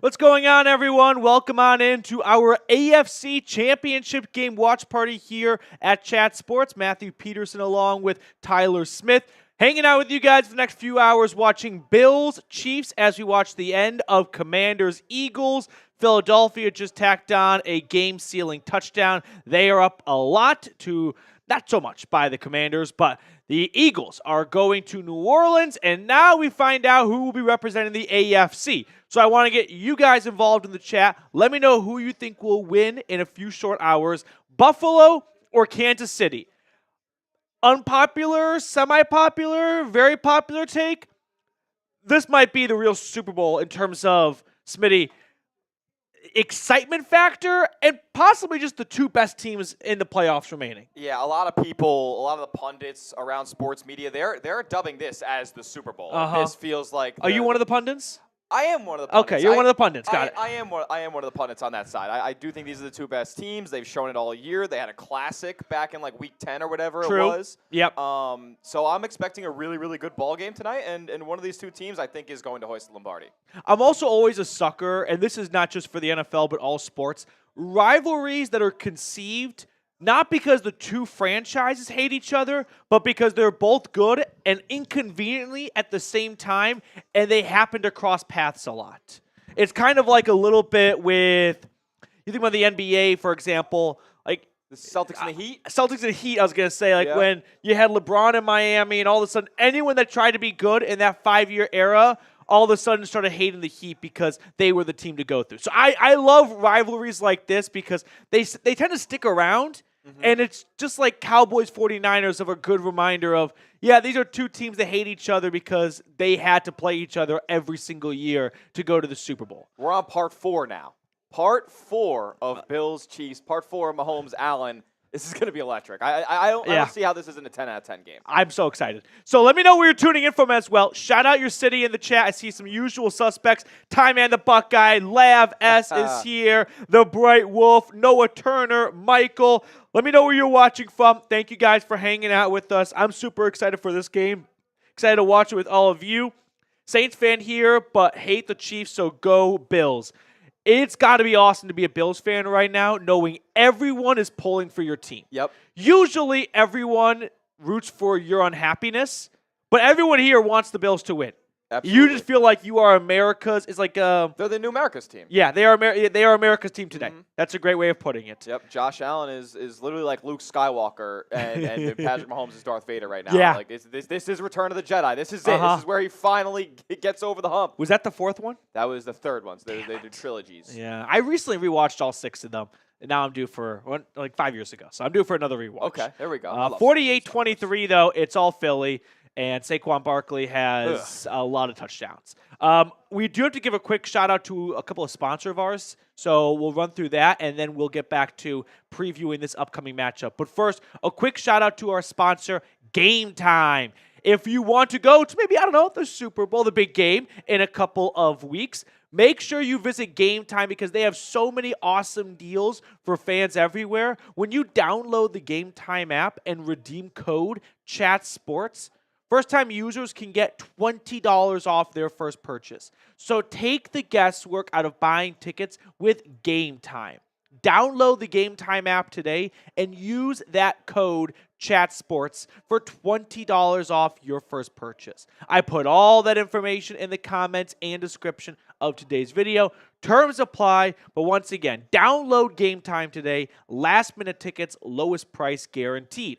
What's going on, everyone? Welcome on into our AFC Championship game watch party here at Chat Sports. Matthew Peterson along with Tyler Smith. Hanging out with you guys for the next few hours watching Bills, Chiefs as we watch the end of Commanders, Eagles. Philadelphia just tacked on a game-sealing touchdown. They are up a lot to not so much by the Commanders, but the Eagles are going to New Orleans, and now we find out who will be representing the AFC. So I want to get you guys involved in the chat. Let me know who you think will win in a few short hours, Buffalo or Kansas City. Unpopular, semi-popular, very popular take. This might be the real Super Bowl in terms of, Smitty, excitement factor and possibly just the two best teams in the playoffs remaining. Yeah, a lot of people, a lot of the pundits around sports media, they're dubbing this as the Super Bowl. This feels like... Are you one of the pundits? I am one of the pundits. Okay, you're one of the pundits. Got it. I am one of the pundits on that side. I do think these are the two best teams. They've shown it all year. They had a classic back in like week 10 or whatever it was. Yep. So I'm expecting a really, really good ball game tonight, and one of these two teams I think is going to hoist the Lombardi. I'm also always a sucker, and this is not just for the NFL but all sports, rivalries that are conceived not because the two franchises hate each other, but because they're both good and inconveniently at the same time, and they happen to cross paths a lot. It's kind of like a little bit with, you think about the NBA, for example, like the Celtics and the Heat? Celtics and the Heat, I was going to say, like when you had LeBron in Miami, and all of a sudden anyone that tried to be good in that 5-year era all of a sudden started hating the Heat because they were the team to go through. So I love rivalries like this because they tend to stick around, and it's just like Cowboys 49ers of a good reminder of, yeah, these are two teams that hate each other because they had to play each other every single year to go to the Super Bowl. We're on part 4 now. Part 4 of Bills, Chiefs, part 4 of Mahomes, Allen. This is going to be electric. I don't see how this isn't a 10 out of 10 game. I'm so excited. So let me know where you're tuning in from as well. Shout out your city in the chat. I see some usual suspects. Ty Man the Buckeye, Lav S is here, The Bright Wolf, Noah Turner, Michael. Let me know where you're watching from. Thank you guys for hanging out with us. I'm super excited for this game. Excited to watch it with all of you. Saints fan here, but hate the Chiefs, so go Bills. It's got to be awesome to be a Bills fan right now, knowing everyone is pulling for your team. Yep. Usually, everyone roots for your unhappiness, but everyone here wants the Bills to win. Absolutely. You just feel like you are America's. It's like they're the new America's team. Yeah, they are America's team today. That's a great way of putting it. Yep. Josh Allen is literally like Luke Skywalker, and Patrick Mahomes is Darth Vader right now. Yeah. Like this is Return of the Jedi. This is it. This is where he finally gets over the hump. Was that the fourth one? That was the third one. So they do trilogies. Yeah, I recently rewatched all 6 of them. And now I'm due for, like 5 years ago. So I'm due for another rewatch. Okay, there we go. 48-23, though. It's all Philly. And Saquon Barkley has a lot of touchdowns. We do have to give a quick shout-out to a couple of sponsors of ours. So we'll run through that, and then we'll get back to previewing this upcoming matchup. But first, a quick shout-out to our sponsor, Game Time. If you want to go to maybe, I don't know, the Super Bowl, the big game, in a couple of weeks, make sure you visit Game Time because they have so many awesome deals for fans everywhere. When you download the Game Time app and redeem code CHATSPORTS, first-time users can get $20 off their first purchase. So take the guesswork out of buying tickets with Game Time. Download the Game Time app today and use that code CHATSPORTS for $20 off your first purchase. I put all that information in the comments and description of today's video. Terms apply, but once again, download Game Time today. Last-minute tickets, lowest price guaranteed.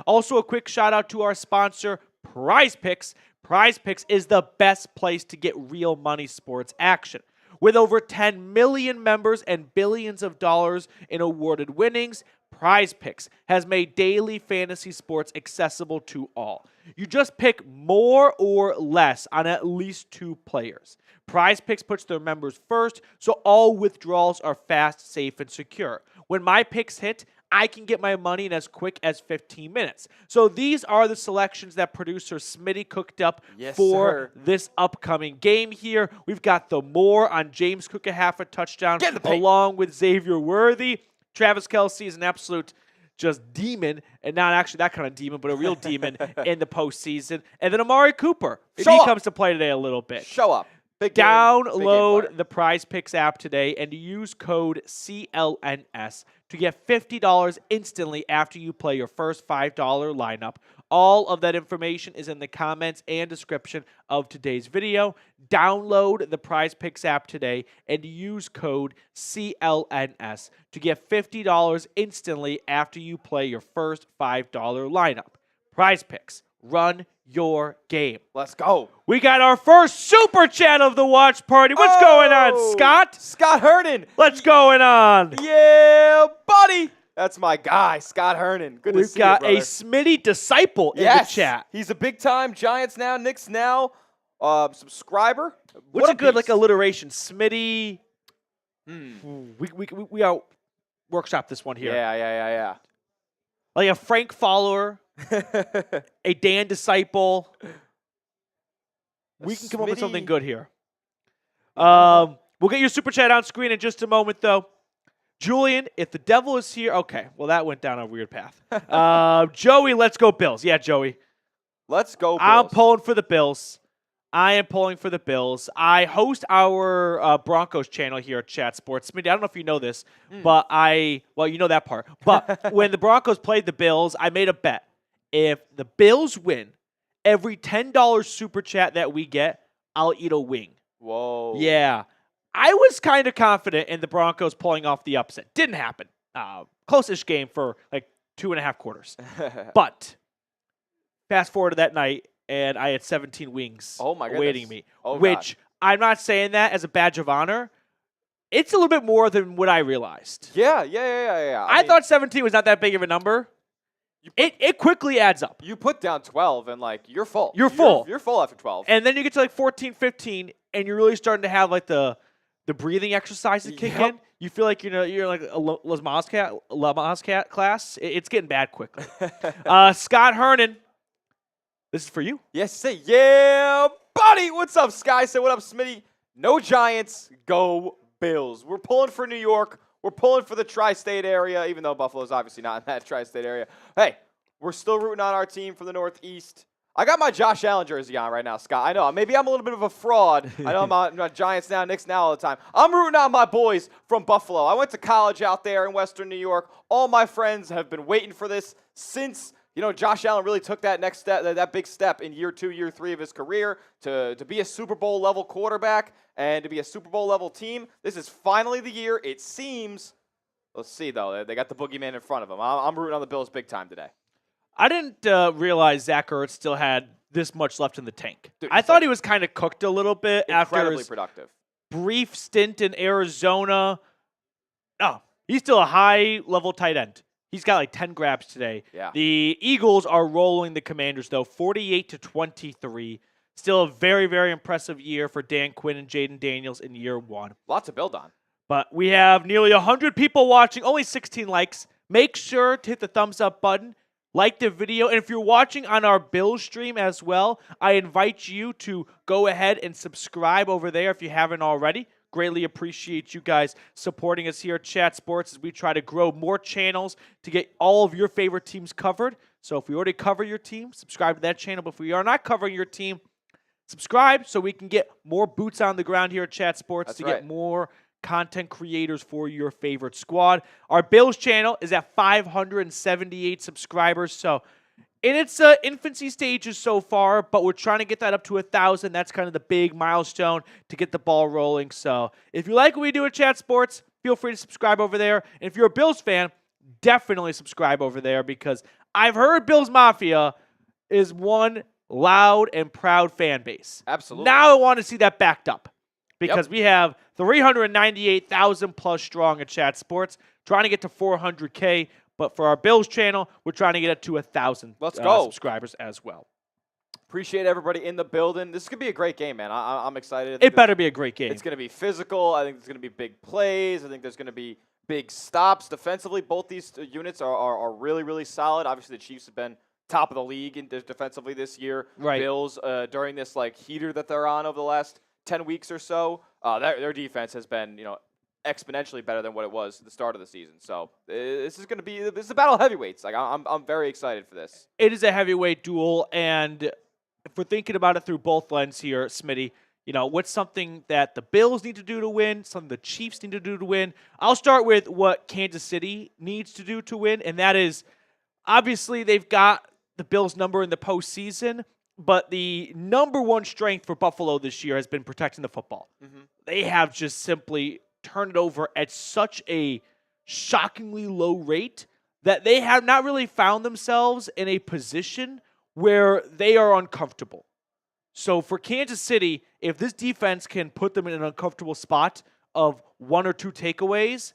Also, a quick shout-out to our sponsor, Prize Picks. Prize Picks is the best place to get real money sports action. With over 10 million members and billions of dollars in awarded winnings, Prize Picks has made daily fantasy sports accessible to all. You just pick more or less on at least 2 players. Prize Picks puts their members first, so all withdrawals are fast, safe, and secure. When my picks hit, I can get my money in as quick as 15 minutes. So these are the selections that producer Smitty cooked up for this upcoming game here. We've got the Moore on James Cook a half a touchdown along with Xavier Worthy. Travis Kelce is an absolute just demon, and not actually that kind of demon, but a real demon in the postseason. And then Amari Cooper, if he comes to play today a little bit. Show up. Big game. Download the Prize Picks app today and use code CLNS to get $50 instantly after you play your first $5 lineup. All of that information is in the comments and description of today's video. Download the Prize Picks app today and use code CLNS to get $50 instantly after you play your first $5 lineup. Prize Picks. Run your game. Let's go. We got our first super chat of the watch party. What's going on, Scott? Scott Hernan. What's going on? Yeah, buddy. That's my guy, Scott Hernan. Good to see you, brother. We've got a Smitty disciple in the chat. He's a big-time Giants now, Knicks now subscriber. What's a good alliteration? Smitty. We got workshop this one here. Yeah. Like a Frank follower. A Dan disciple. We can come up with something good here. We'll get your super chat on screen in just a moment, though. Julian, if the devil is here, okay. Well, that went down a weird path. Joey, let's go Bills. Yeah, Joey. Let's go Bills. I'm pulling for the Bills. I am pulling for the Bills. I host our Broncos channel here at Chat Sports. Smitty, I don't know if you know this, but you know that part. But when the Broncos played the Bills, I made a bet. If the Bills win, every $10 super chat that we get, I'll eat a wing. Whoa. Yeah. I was kind of confident in the Broncos pulling off the upset. Didn't happen. Close-ish game for like 2.5 quarters. But fast forward to that night, and I had 17 wings awaiting me. Which I'm not saying that as a badge of honor. It's a little bit more than what I realized. Yeah. I thought 17 was not that big of a number. It quickly adds up. You put down 12, and you're full. You're full. You're full after 12. And then you get to 14, 15, and you're really starting to have the breathing exercises kick in. You feel like you're like a Lamaze cat class. It's getting bad quickly. Scott Hernan, this is for you. Yes, say yeah, buddy. What's up, Sky? Say what up, Smitty. No Giants, go Bills. We're pulling for New York. We're pulling for the tri-state area, even though Buffalo's obviously not in that tri-state area. Hey, we're still rooting on our team from the Northeast. I got my Josh Allen jersey on right now, Scott. I know. Maybe I'm a little bit of a fraud. I know I'm not Giants now, Knicks now all the time. I'm rooting on my boys from Buffalo. I went to college out there in Western New York. All my friends have been waiting for this since, Josh Allen really took that next step, that big step in year 2, year 3 of his career to be a Super Bowl level quarterback and to be a Super Bowl level team. This is finally the year, it seems. Let's see, though. They got the boogeyman in front of them. I'm rooting on the Bills big time today. I didn't realize Zach Ertz still had this much left in the tank. Dude, I thought he was kind of cooked a little bit after his productive. brief stint in Arizona. No, he's still a high-level tight end. He's got 10 grabs today. Yeah. The Eagles are rolling the Commanders, though, 48-23. Still a very, very impressive year for Dan Quinn and Jaden Daniels in year 1. Lots to build on. But we have nearly 100 people watching, only 16 likes. Make sure to hit the thumbs up button. Like the video, and if you're watching on our Bills stream as well, I invite you to go ahead and subscribe over there if you haven't already. Greatly appreciate you guys supporting us here at Chat Sports as we try to grow more channels to get all of your favorite teams covered. So if we already cover your team, subscribe to that channel. But if we are not covering your team, subscribe so we can get more boots on the ground here at Chat Sports get more content creators for your favorite squad. Our Bills channel is at 578 subscribers, so in its infancy stages so far, but we're trying to get that up to 1,000. That's kind of the big milestone to get the ball rolling. So if you like what we do at Chat Sports, feel free to subscribe over there. And if you're a Bills fan, definitely subscribe over there because I've heard Bills Mafia is one loud and proud fan base. Absolutely. Now I want to see that backed up. Because we have 398,000 plus strong at Chat Sports, trying to get to 400K. But for our Bills channel, we're trying to get it to 1,000 subscribers as well. Appreciate everybody in the building. This is going to be a great game, man. I'm excited. It better be a great game. It's going to be physical. I think there's going to be big plays. I think there's going to be big stops. Defensively, both these units are really, really solid. Obviously, the Chiefs have been top of the league defensively this year. Right. Bills, during this heater that they're on over the last 10 weeks or so, their defense has been, exponentially better than what it was at the start of the season. So this is a battle of heavyweights. I'm very excited for this. It is a heavyweight duel, and if we're thinking about it through both lenses here, Smitty, what's something that the Bills need to do to win, something the Chiefs need to do to win. I'll start with what Kansas City needs to do to win, and that is obviously they've got the Bills' number in the postseason, but the number one strength for Buffalo this year has been protecting the football. Mm-hmm. They have just simply turned it over at such a shockingly low rate that they have not really found themselves in a position where they are uncomfortable. So for Kansas City, if this defense can put them in an uncomfortable spot of 1 or 2 takeaways,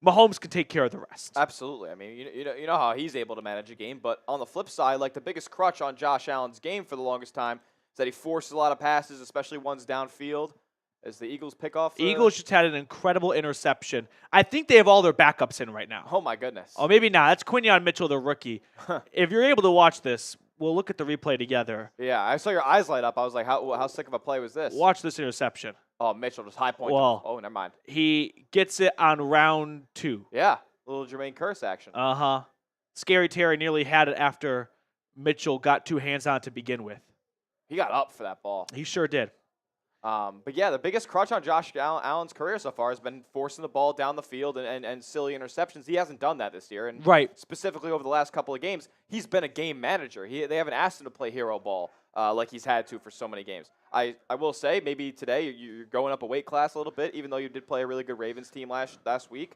Mahomes can take care of the rest. Absolutely. I mean, you know how he's able to manage a game, but on the flip side, like the biggest crutch on Josh Allen's game for the longest time is that he forces a lot of passes, especially ones downfield. As the Eagles pick off Eagles just had an incredible interception. I think they have all their backups in right now. Oh, my goodness. Oh, maybe not. That's Quinyon Mitchell, the rookie. If you're able to watch this, we'll look at the replay together. Yeah, I saw your eyes light up. I was like, how sick of a play was this? Watch this interception. Oh, Mitchell just high point. Well, oh, never mind. He gets it on round 2. Yeah, little Jermaine Kearse action. Uh-huh. Scary Terry nearly had it after Mitchell got 2 hands on it to begin with. He got up for that ball. He sure did. But yeah, the biggest crutch on Josh Allen's career so far has been forcing the ball down the field and silly interceptions. He hasn't done that this year. And right. Specifically over the last couple of games, he's been a game manager. They haven't asked him to play hero ball like he's had to for so many games. I will say maybe today you're going up a weight class a little bit, even though you did play a really good Ravens team last week.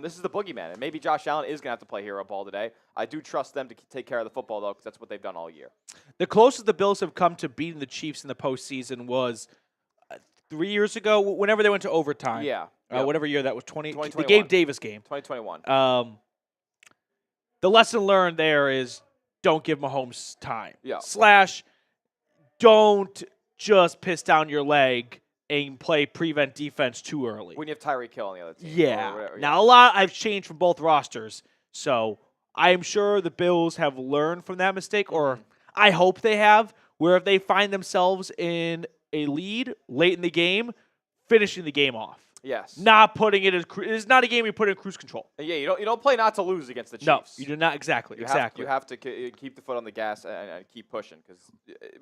This is the boogeyman, and maybe Josh Allen is going to have to play hero ball today. I do trust them to take care of the football, though, because that's what they've done all year. The closest the Bills have come to beating the Chiefs in the postseason was 3 years ago, whenever they went to overtime. Yeah. Whatever year that was, the 2021. Gabe Davis game. 2021. The lesson learned there is don't give Mahomes time. Yeah. / don't just piss down your leg and play prevent defense too early. When you have Tyreek Hill on the other team. Yeah. Whatever, yeah. Now, a lot I've changed from both rosters, so I am sure the Bills have learned from that mistake, or I hope they have, where if they find themselves in a lead late in the game, finishing the game off. Yes. Not putting it as it's not a game you put in cruise control. Yeah, you don't play not to lose against the Chiefs. No, you do not. Exactly. You have to keep the foot on the gas and keep pushing because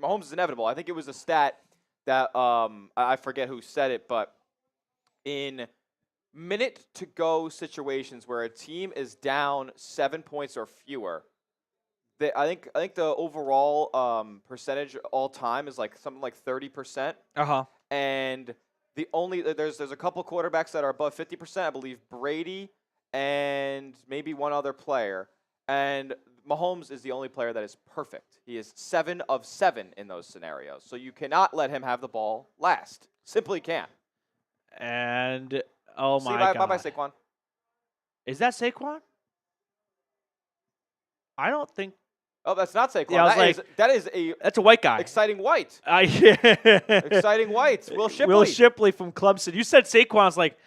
Mahomes is inevitable. I think it was a stat that I forget who said it, but in minute to go situations where a team is down 7 points or fewer, I think the overall percentage all time is like something like 30%. And there's a couple quarterbacks that are above 50%. I believe Brady and maybe one other player. And Mahomes is the only player that is perfect. He is 7 of 7 in those scenarios. So you cannot let him have the ball last. Simply can't. And oh my God. Bye-bye, Saquon. Is that Saquon? I don't think. Oh, that's not Saquon. Yeah, that's a white guy. Exciting white. Yeah. Exciting white. Will Shipley. Will Shipley from Clemson. You said Saquon's like,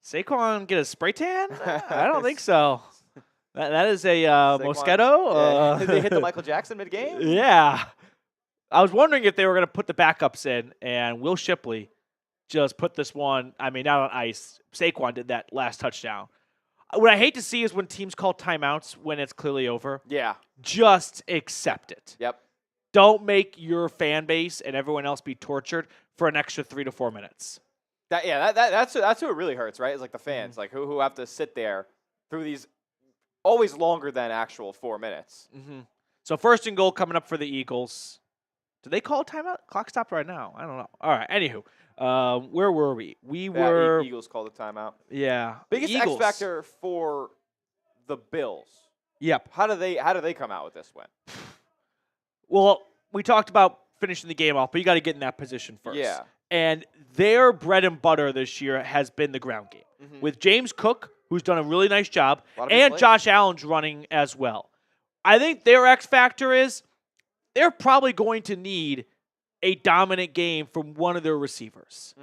Saquon get a spray tan? I don't think so. That is a Mosquito. Did they hit the Michael Jackson mid-game? Yeah. I was wondering if they were going to put the backups in, and Will Shipley just put this one, not on ice. Saquon did that last touchdown. What I hate to see is when teams call timeouts when it's clearly over. Yeah. Just accept it. Yep. Don't make your fan base and everyone else be tortured for an extra 3 to 4 minutes. That's who it really hurts, right? It's like the fans, like who have to sit there through these always longer than actual 4 minutes. So 1st and goal coming up for the Eagles. Do they call a timeout? Clock stopped right now. I don't know. All right. Anywho, where were we? We were Eagles called the timeout. Yeah. Biggest X factor for the Bills. Yep. How do they come out with this win? Well, we talked about finishing the game off, but you got to get in that position first. Yeah. And their bread and butter this year has been the ground game. With James Cook, who's done a really nice job, and Josh Allen's running as well. I think their X factor is they're probably going to need a dominant game from one of their receivers.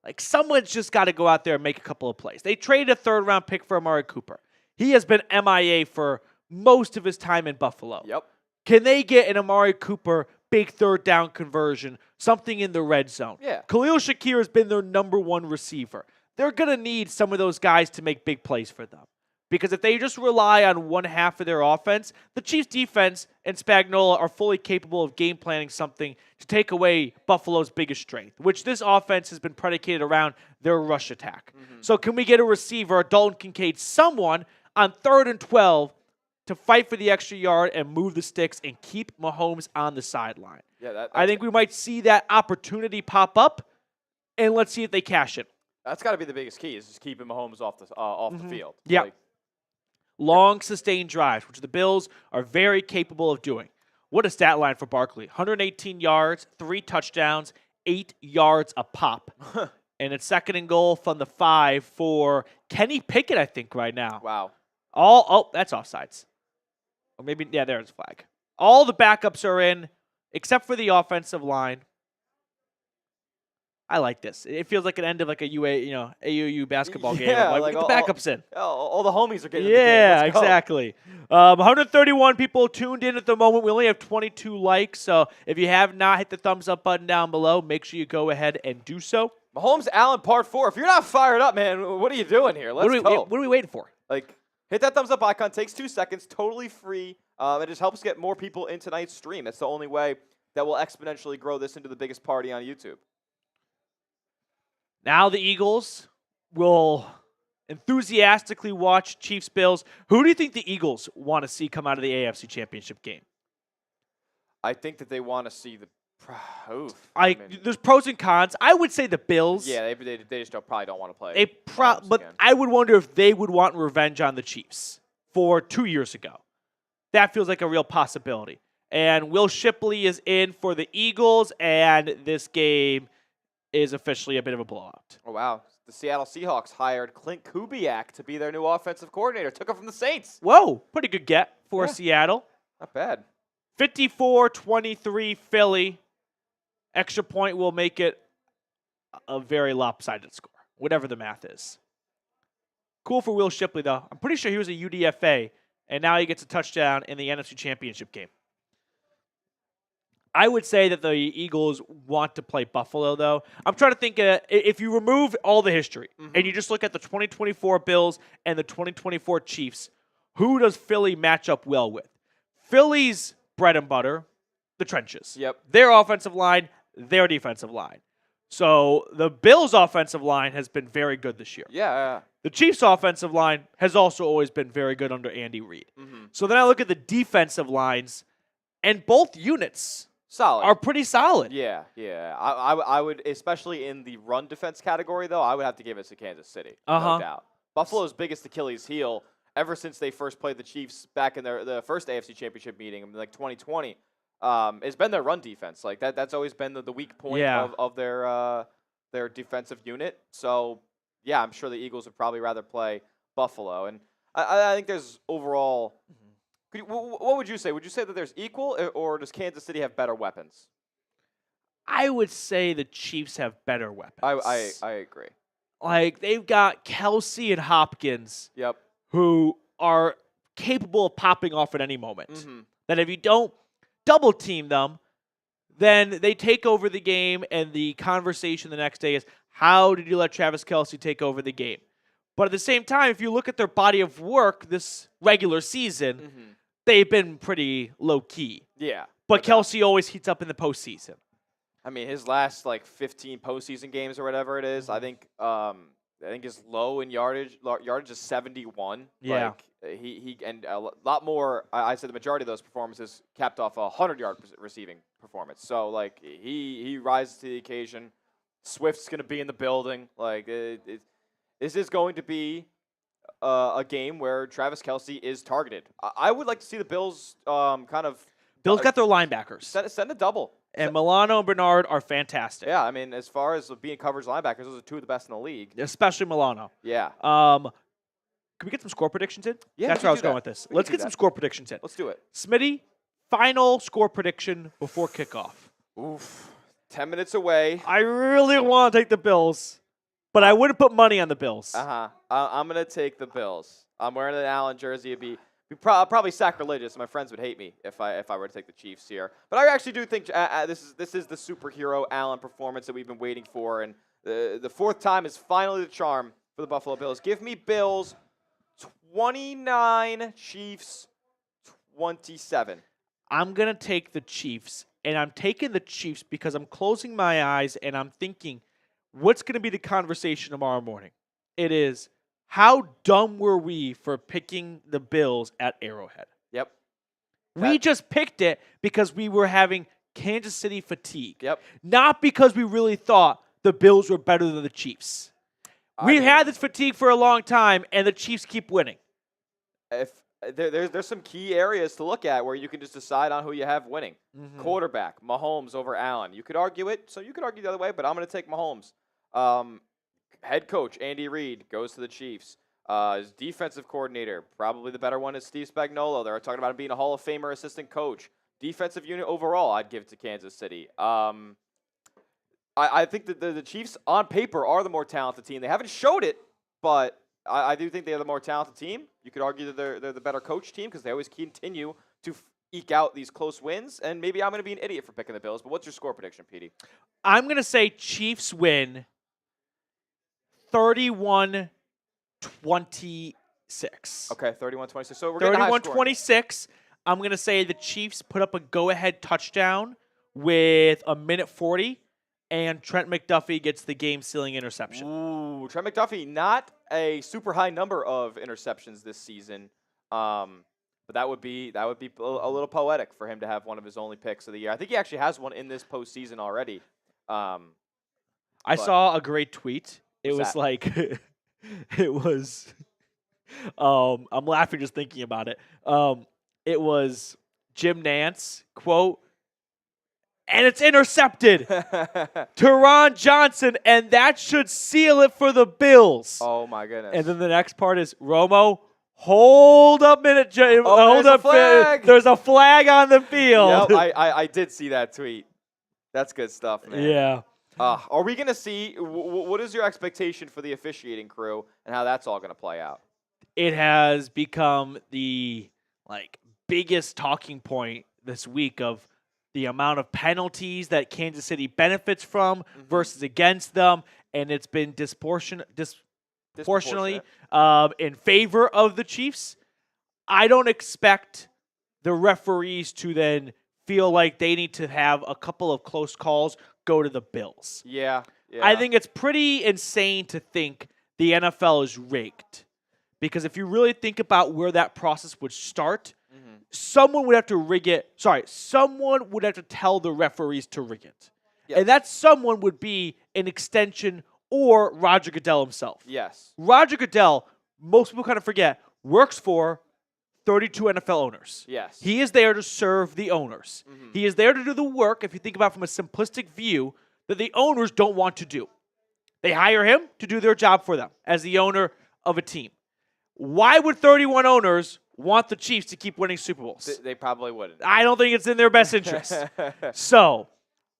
Like, someone's just got to go out there and make a couple of plays. They traded a 3rd-round pick for Amari Cooper. He has been MIA for most of his time in Buffalo. Yep. Can they get an Amari Cooper big 3rd down conversion, something in the red zone? Yeah. Khalil Shakir has been their #1 receiver. They're going to need some of those guys to make big plays for them. Because if they just rely on one half of their offense, the Chiefs' defense and Spagnuolo are fully capable of game planning something to take away Buffalo's biggest strength, which this offense has been predicated around their rush attack. So can we get a receiver, Dalton Kincaid, someone on 3rd and 12 to fight for the extra yard and move the sticks and keep Mahomes on the sideline? Yeah, I think we might see that opportunity pop up, and let's see if they cash it. That's got to be the biggest key, is just keeping Mahomes off the field. Yeah. Like, long, sustained drives, which the Bills are very capable of doing. What a stat line for Barkley. 118 yards, 3 touchdowns, 8 yards a pop. And it's 2nd and goal from the 5 for Kenny Pickett, I think, right now. wow. Oh, that's offsides. Or maybe, yeah, there's a flag. All the backups are in, except for the offensive line. I like this. It feels like an end of like a AUU basketball game. Yeah, Like, get the backups in. All the homies are getting Yeah, in the game. Let's go. exactly. 131 people tuned in at the moment. We only have 22 likes, so if you have not hit the thumbs up button down below, make sure you go ahead and do so. Mahomes Allen part 4. If you're not fired up, man, what are you doing here? Let's go. What are we waiting for? Like, hit that thumbs up icon. Takes 2 seconds. Totally free. It just helps get more people in tonight's stream. It's the only way that will exponentially grow this into the biggest party on YouTube. Now the Eagles will enthusiastically watch Chiefs-Bills. Who do you think the Eagles want to see come out of the AFC Championship game? I think that they want to see the there's pros and cons. I would say the Bills. Yeah, they just probably don't want to play. But again. I would wonder if they would want revenge on the Chiefs for 2 years ago. That feels like a real possibility. And Will Shipley is in for the Eagles, and this game is officially a bit of a blowout. Oh, wow. The Seattle Seahawks hired Clint Kubiak to be their new offensive coordinator. Took him from the Saints. Whoa, pretty good get for Seattle. Not bad. 54-23 Philly. Extra point will make it a very lopsided score, whatever the math is. Cool for Will Shipley, though. I'm pretty sure he was a UDFA, and now he gets a touchdown in the NFC Championship game. I would say that the Eagles want to play Buffalo, though. I'm trying to think, if you remove all the history and you just look at the 2024 Bills and the 2024 Chiefs, who does Philly match up well with? Philly's bread and butter, the trenches. Yep. Their offensive line, their defensive line. So the Bills' offensive line has been very good this year. Yeah. The Chiefs' offensive line has also always been very good under Andy Reid. So then I look at the defensive lines, and both units are pretty solid. Yeah. I would, especially in the run defense category, though, I would have to give it to Kansas City. No doubt. Buffalo's biggest Achilles heel ever since they first played the Chiefs back in the first AFC Championship meeting in like 2020. It's been their run defense. Like that's always been the weak point of their defensive unit. So yeah, I'm sure the Eagles would probably rather play Buffalo. And I think there's overall. What would you say? Would you say that there's equal, or does Kansas City have better weapons? I would say the Chiefs have better weapons. I agree. Like they've got Kelsey and Hopkins. Yep. Who are capable of popping off at any moment. That if you don't double team them, then they take over the game, and the conversation the next day is, how did you let Travis Kelce take over the game? But at the same time, if you look at their body of work this regular season, they've been pretty low-key. Yeah. But Kelce always heats up in the postseason. I mean, his last, 15 postseason games or whatever it is, I think his low in yardage is 71. Yeah. He and a lot more. I said the majority of those performances capped off a 100-yard receiving performance. So he rises to the occasion. Swift's going to be in the building. This is going to be a game where Travis Kelce is targeted. I would like to see the Bills Bills got their linebackers. Send a double. And Milano and Bernard are fantastic. Yeah, I mean, as far as being coverage linebackers, those are two of the best in the league. Especially Milano. Yeah. Can we get some score predictions in? Yeah, that's where I was going with this. Let's get some score predictions in. Let's do it. Smitty, final score prediction before kickoff. Oof. 10 minutes away. I really want to take the Bills, but I wouldn't put money on the Bills. I'm going to take the Bills. I'm wearing an Allen jersey. It'd be probably sacrilegious. My friends would hate me if I were to take the Chiefs here. But I actually do think this is the superhero Allen performance that we've been waiting for, and the fourth time is finally the charm for the Buffalo Bills. Give me Bills 29, Chiefs 27. I'm going to take the Chiefs, and I'm taking the Chiefs because I'm closing my eyes and I'm thinking, what's going to be the conversation tomorrow morning? It is, how dumb were we for picking the Bills at Arrowhead? Yep. We just picked it because we were having Kansas City fatigue. Yep. Not because we really thought the Bills were better than the Chiefs. We've had this fatigue for a long time, and the Chiefs keep winning. If there's some key areas to look at where you can just decide on who you have winning. Mm-hmm. Quarterback, Mahomes over Allen. You could argue it, so you could argue the other way, but I'm going to take Mahomes. Head coach, Andy Reid, goes to the Chiefs. His defensive coordinator, probably the better one, is Steve Spagnuolo. They're talking about him being a Hall of Famer assistant coach. Defensive unit overall, I'd give to Kansas City. I think that the Chiefs, on paper, are the more talented team. They haven't showed it, but I do think they're the more talented team. You could argue that they're the better coach team because they always continue to eke out these close wins. And maybe I'm going to be an idiot for picking the Bills, but what's your score prediction, Petey? I'm going to say Chiefs win 31-26. Okay, 31-26. So we're 31-26. I'm going to say the Chiefs put up a go-ahead touchdown with a minute 40, and Trent McDuffie gets the game-sealing interception. Ooh, Trent McDuffie, not a super high number of interceptions this season, but that would be a little poetic for him to have one of his only picks of the year. I think he actually has one in this postseason already. I saw a great tweet. It was like, it was. I'm laughing just thinking about it. It was Jim Nantz, quote, and it's intercepted to Ron Johnson, and that should seal it for the Bills. Oh, my goodness. And then the next part is, Romo, hold up a minute. Hold up. Flag. There's a flag on the field. Yep, I did see that tweet. That's good stuff, man. Yeah. Are we going to see, what is your expectation for the officiating crew and how that's all going to play out? It has become the biggest talking point this week of the amount of penalties that Kansas City benefits from versus against them, and it's been disproportionately in favor of the Chiefs. I don't expect the referees to then feel like they need to have a couple of close calls go to the Bills. Yeah. I think it's pretty insane to think the NFL is rigged. Because if you really think about where that process would start, someone would have to rig it. Someone would have to tell the referees to rig it. Yep. And that someone would be an extension or Roger Goodell himself. Yes. Roger Goodell, most people kind of forget, works for 32 NFL owners. Yes. He is there to serve the owners. He is there to do the work, if you think about it from a simplistic view, that the owners don't want to do. They hire him to do their job for them as the owner of a team. Why would 31 owners want the Chiefs to keep winning Super Bowls? They probably wouldn't. I don't think it's in their best interest. So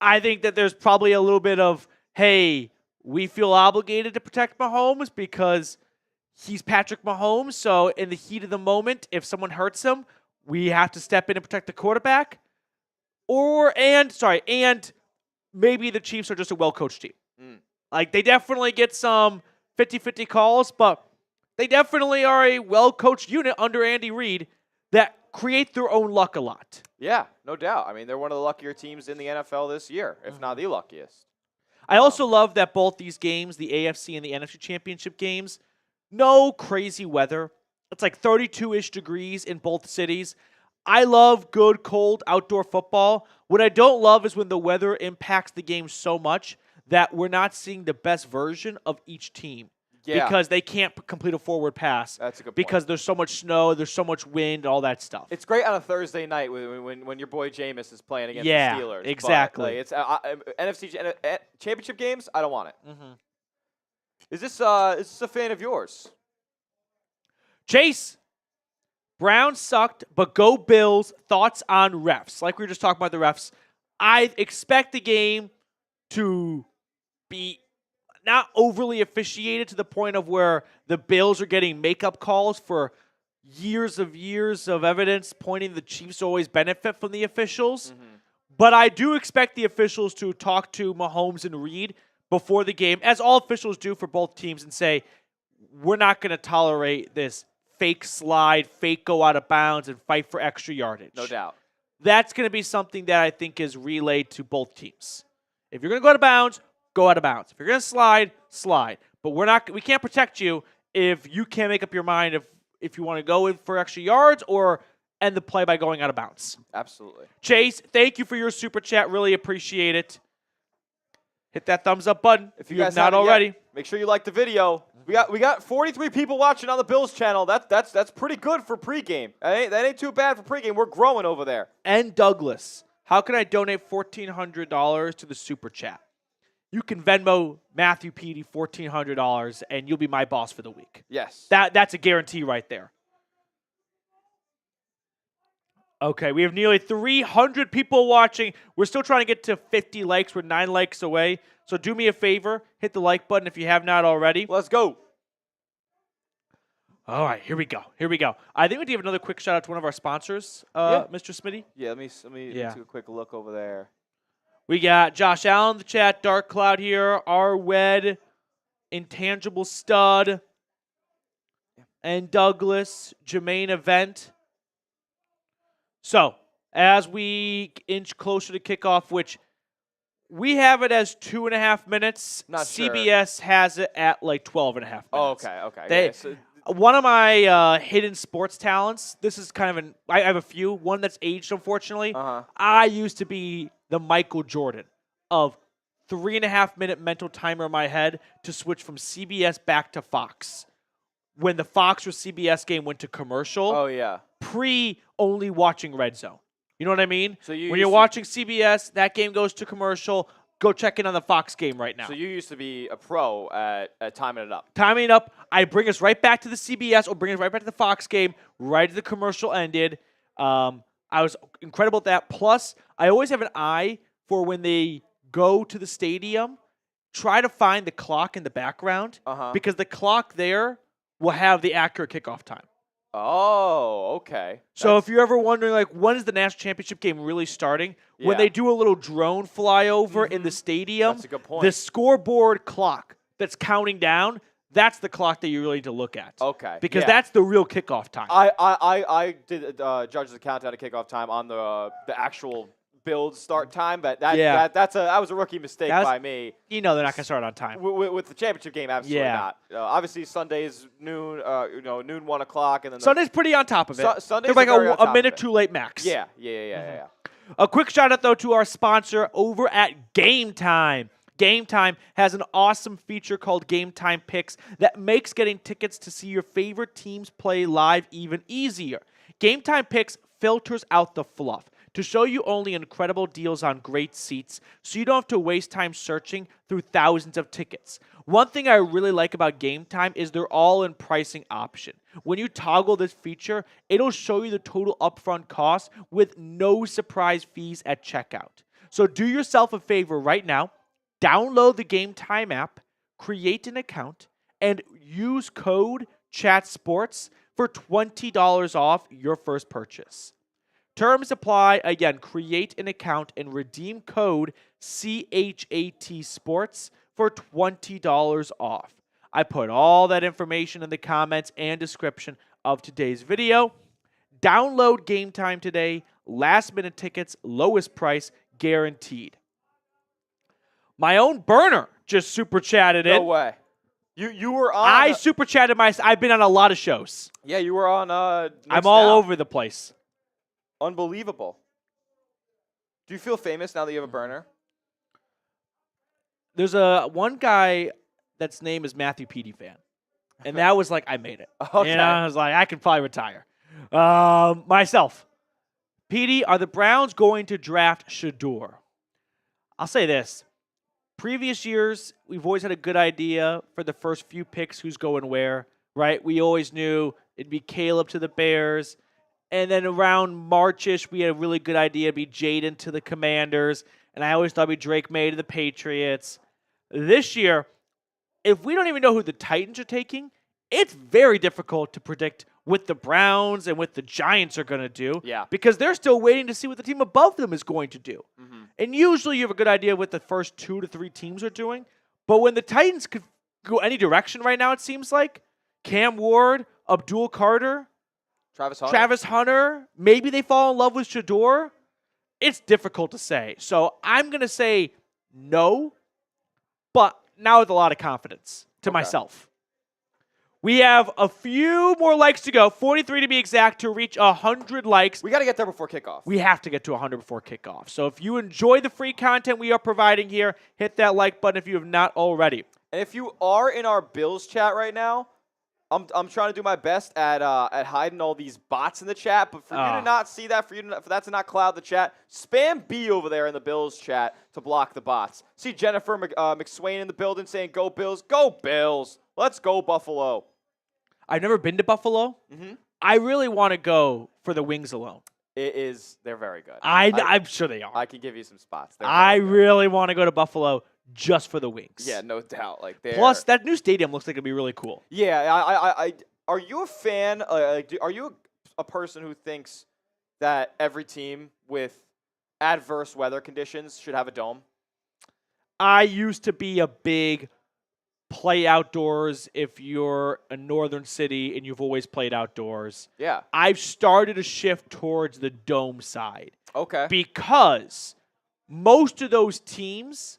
I think that there's probably a little bit of, hey, we feel obligated to protect Mahomes because he's Patrick Mahomes. So in the heat of the moment, if someone hurts him, we have to step in and protect the quarterback. And maybe the Chiefs are just a well-coached team. They definitely get some 50-50 calls, but they definitely are a well-coached unit under Andy Reid that create their own luck a lot. Yeah, no doubt. I mean, they're one of the luckier teams in the NFL this year, if not the luckiest. I also love that both these games, the AFC and the NFC Championship games, no crazy weather. It's 32-ish degrees in both cities. I love good, cold, outdoor football. What I don't love is when the weather impacts the game so much that we're not seeing the best version of each team. Yeah. Because they can't complete a forward pass. That's a good point. Because there's so much snow, there's so much wind, all that stuff. It's great on a Thursday night when your boy Jameis is playing against the Steelers. Yeah, exactly. But, it's NFC Championship games. I don't want it. Is this a fan of yours? Chase, Browns sucked, but go Bills. Thoughts on refs? Like we were just talking about the refs. I expect the game to be not overly officiated to the point of where the Bills are getting makeup calls for years of evidence pointing the Chiefs always benefit from the officials. But I do expect the officials to talk to Mahomes and Reid before the game, as all officials do for both teams, and say, we're not going to tolerate this fake slide, fake go out of bounds, and fight for extra yardage. No doubt. That's going to be something that I think is relayed to both teams. If you're going to go out of bounds, go out of bounds. If you're going to slide, slide. But we can't protect you if you can't make up your mind if you want to go in for extra yards or end the play by going out of bounds. Absolutely. Chase, thank you for your super chat. Really appreciate it. Hit that thumbs up button if you have not already. Yet, make sure you like the video. We got 43 people watching on the Bills channel. That's pretty good for pregame. That ain't too bad for pregame. We're growing over there. And Douglas, how can I donate $1,400 to the super chat? You can Venmo Matthew Petey $1,400, and you'll be my boss for the week. Yes. That's a guarantee right there. Okay, we have nearly 300 people watching. We're still trying to get to 50 likes. We're 9 likes away. So do me a favor. Hit the like button if you have not already. Let's go. All right, here we go. I think we need to give another quick shout out to one of our sponsors, Mr. Smitty. Yeah, let me take a quick look over there. We got Josh Allen in the chat, Dark Cloud here, Arrowhead, Intangible Stud, and Douglas, Jermaine Event. So, as we inch closer to kickoff, which we have it as 2.5 minutes, Not CBS has it at like 12.5 minutes. Oh, okay. One of my hidden sports talents, this is kind of I have a few. One that's aged, unfortunately. I used to be the Michael Jordan of 3.5-minute mental timer in my head to switch from CBS back to Fox. When the Fox or CBS game went to commercial. Oh, yeah. Only watching Red Zone. You know what I mean? So when you're watching CBS, that game goes to commercial. Go check in on the Fox game right now. So you used to be a pro at timing it up. Timing it up. I bring us right back to the CBS or bring us right back to the Fox game right as the commercial ended. I was incredible at that. Plus, I always have an eye for when they go to the stadium, try to find the clock in the background because the clock there will have the accurate kickoff time. Oh, okay. So if you're ever wondering, like, when is the national championship game really starting? When they do a little drone flyover in the stadium, that's a good point. The scoreboard clock that's counting down, that's the clock that you really need to look at. Okay. Because that's the real kickoff time. I did judge the countdown to kickoff time on the actual build start time, but that was a rookie mistake by me. You know they're not going to start on time. With the championship game, absolutely not. Obviously, Sunday's noon, noon 1 o'clock, and then Sunday's pretty on top of it. Sunday's they're like a minute too late max. Yeah. A quick shout out though to our sponsor over at Game Time. Game Time has an awesome feature called Game Time Picks that makes getting tickets to see your favorite teams play live even easier. Game Time Picks filters out the fluff to show you only incredible deals on great seats so you don't have to waste time searching through thousands of tickets. One thing I really like about Game Time is their all-in pricing option. When you toggle this feature, it'll show you the total upfront cost with no surprise fees at checkout. So do yourself a favor right now, download the Game Time app, create an account, and use code CHATSPORTS for $20 off your first purchase. Terms apply. Again, create an account and redeem code CHAT Sports for $20 off. I put all that information in the comments and description of today's video. Download Game Time today. Last minute tickets, lowest price guaranteed. My own burner just super chatted in. No way. You were on. I super chatted I've been on a lot of shows. Yeah, you were on. I'm all over the place. Unbelievable. Do you feel famous now that you have a burner? There's one guy that's name is Matthew Petey fan. And that was like, I made it. Okay. You know, I was like, I could probably retire. Myself. Petey, are the Browns going to draft Shador? I'll say this. Previous years, we've always had a good idea for the first few picks who's going where, right? We always knew it'd be Caleb to the Bears. And then around March-ish, we had a really good idea. It'd be Jaden to the Commanders. And I always thought it'd be Drake May to the Patriots. This year, if we don't even know who the Titans are taking, it's very difficult to predict what the Browns and what the Giants are going to do. Yeah. Because they're still waiting to see what the team above them is going to do. Mm-hmm. And usually you have a good idea what the first 2 to 3 teams are doing. But when the Titans could go any direction right now, it seems like, Cam Ward, Abdul Carter, Travis Hunter. Maybe they fall in love with Shador. It's difficult to say. So I'm going to say no, but now with a lot of confidence to myself. We have a few more likes to go, 43 to be exact, to reach 100 likes. We got to get there before kickoff. We have to get to 100 before kickoff. So if you enjoy the free content we are providing here, hit that like button if you have not already. And if you are in our Bills chat right now, I'm trying to do my best at hiding all these bots in the chat. But for you to not see that, for that to not cloud the chat, spam B over there in the Bills chat to block the bots. See Jennifer McSwain in the building saying, "Go Bills, go Bills, let's go Buffalo." I've never been to Buffalo. Mm-hmm. I really want to go for the wings alone. They're very good. I'm sure they are. I can give you some spots. I really want to go to Buffalo just for the wings. Yeah, no doubt. Plus, that new stadium looks like it'd be really cool. Yeah, I are you a fan? Are you a person who thinks that every team with adverse weather conditions should have a dome? I used to be a big play outdoors if you're a northern city and you've always played outdoors. Yeah. I've started to shift towards the dome side. Okay. Because most of those teams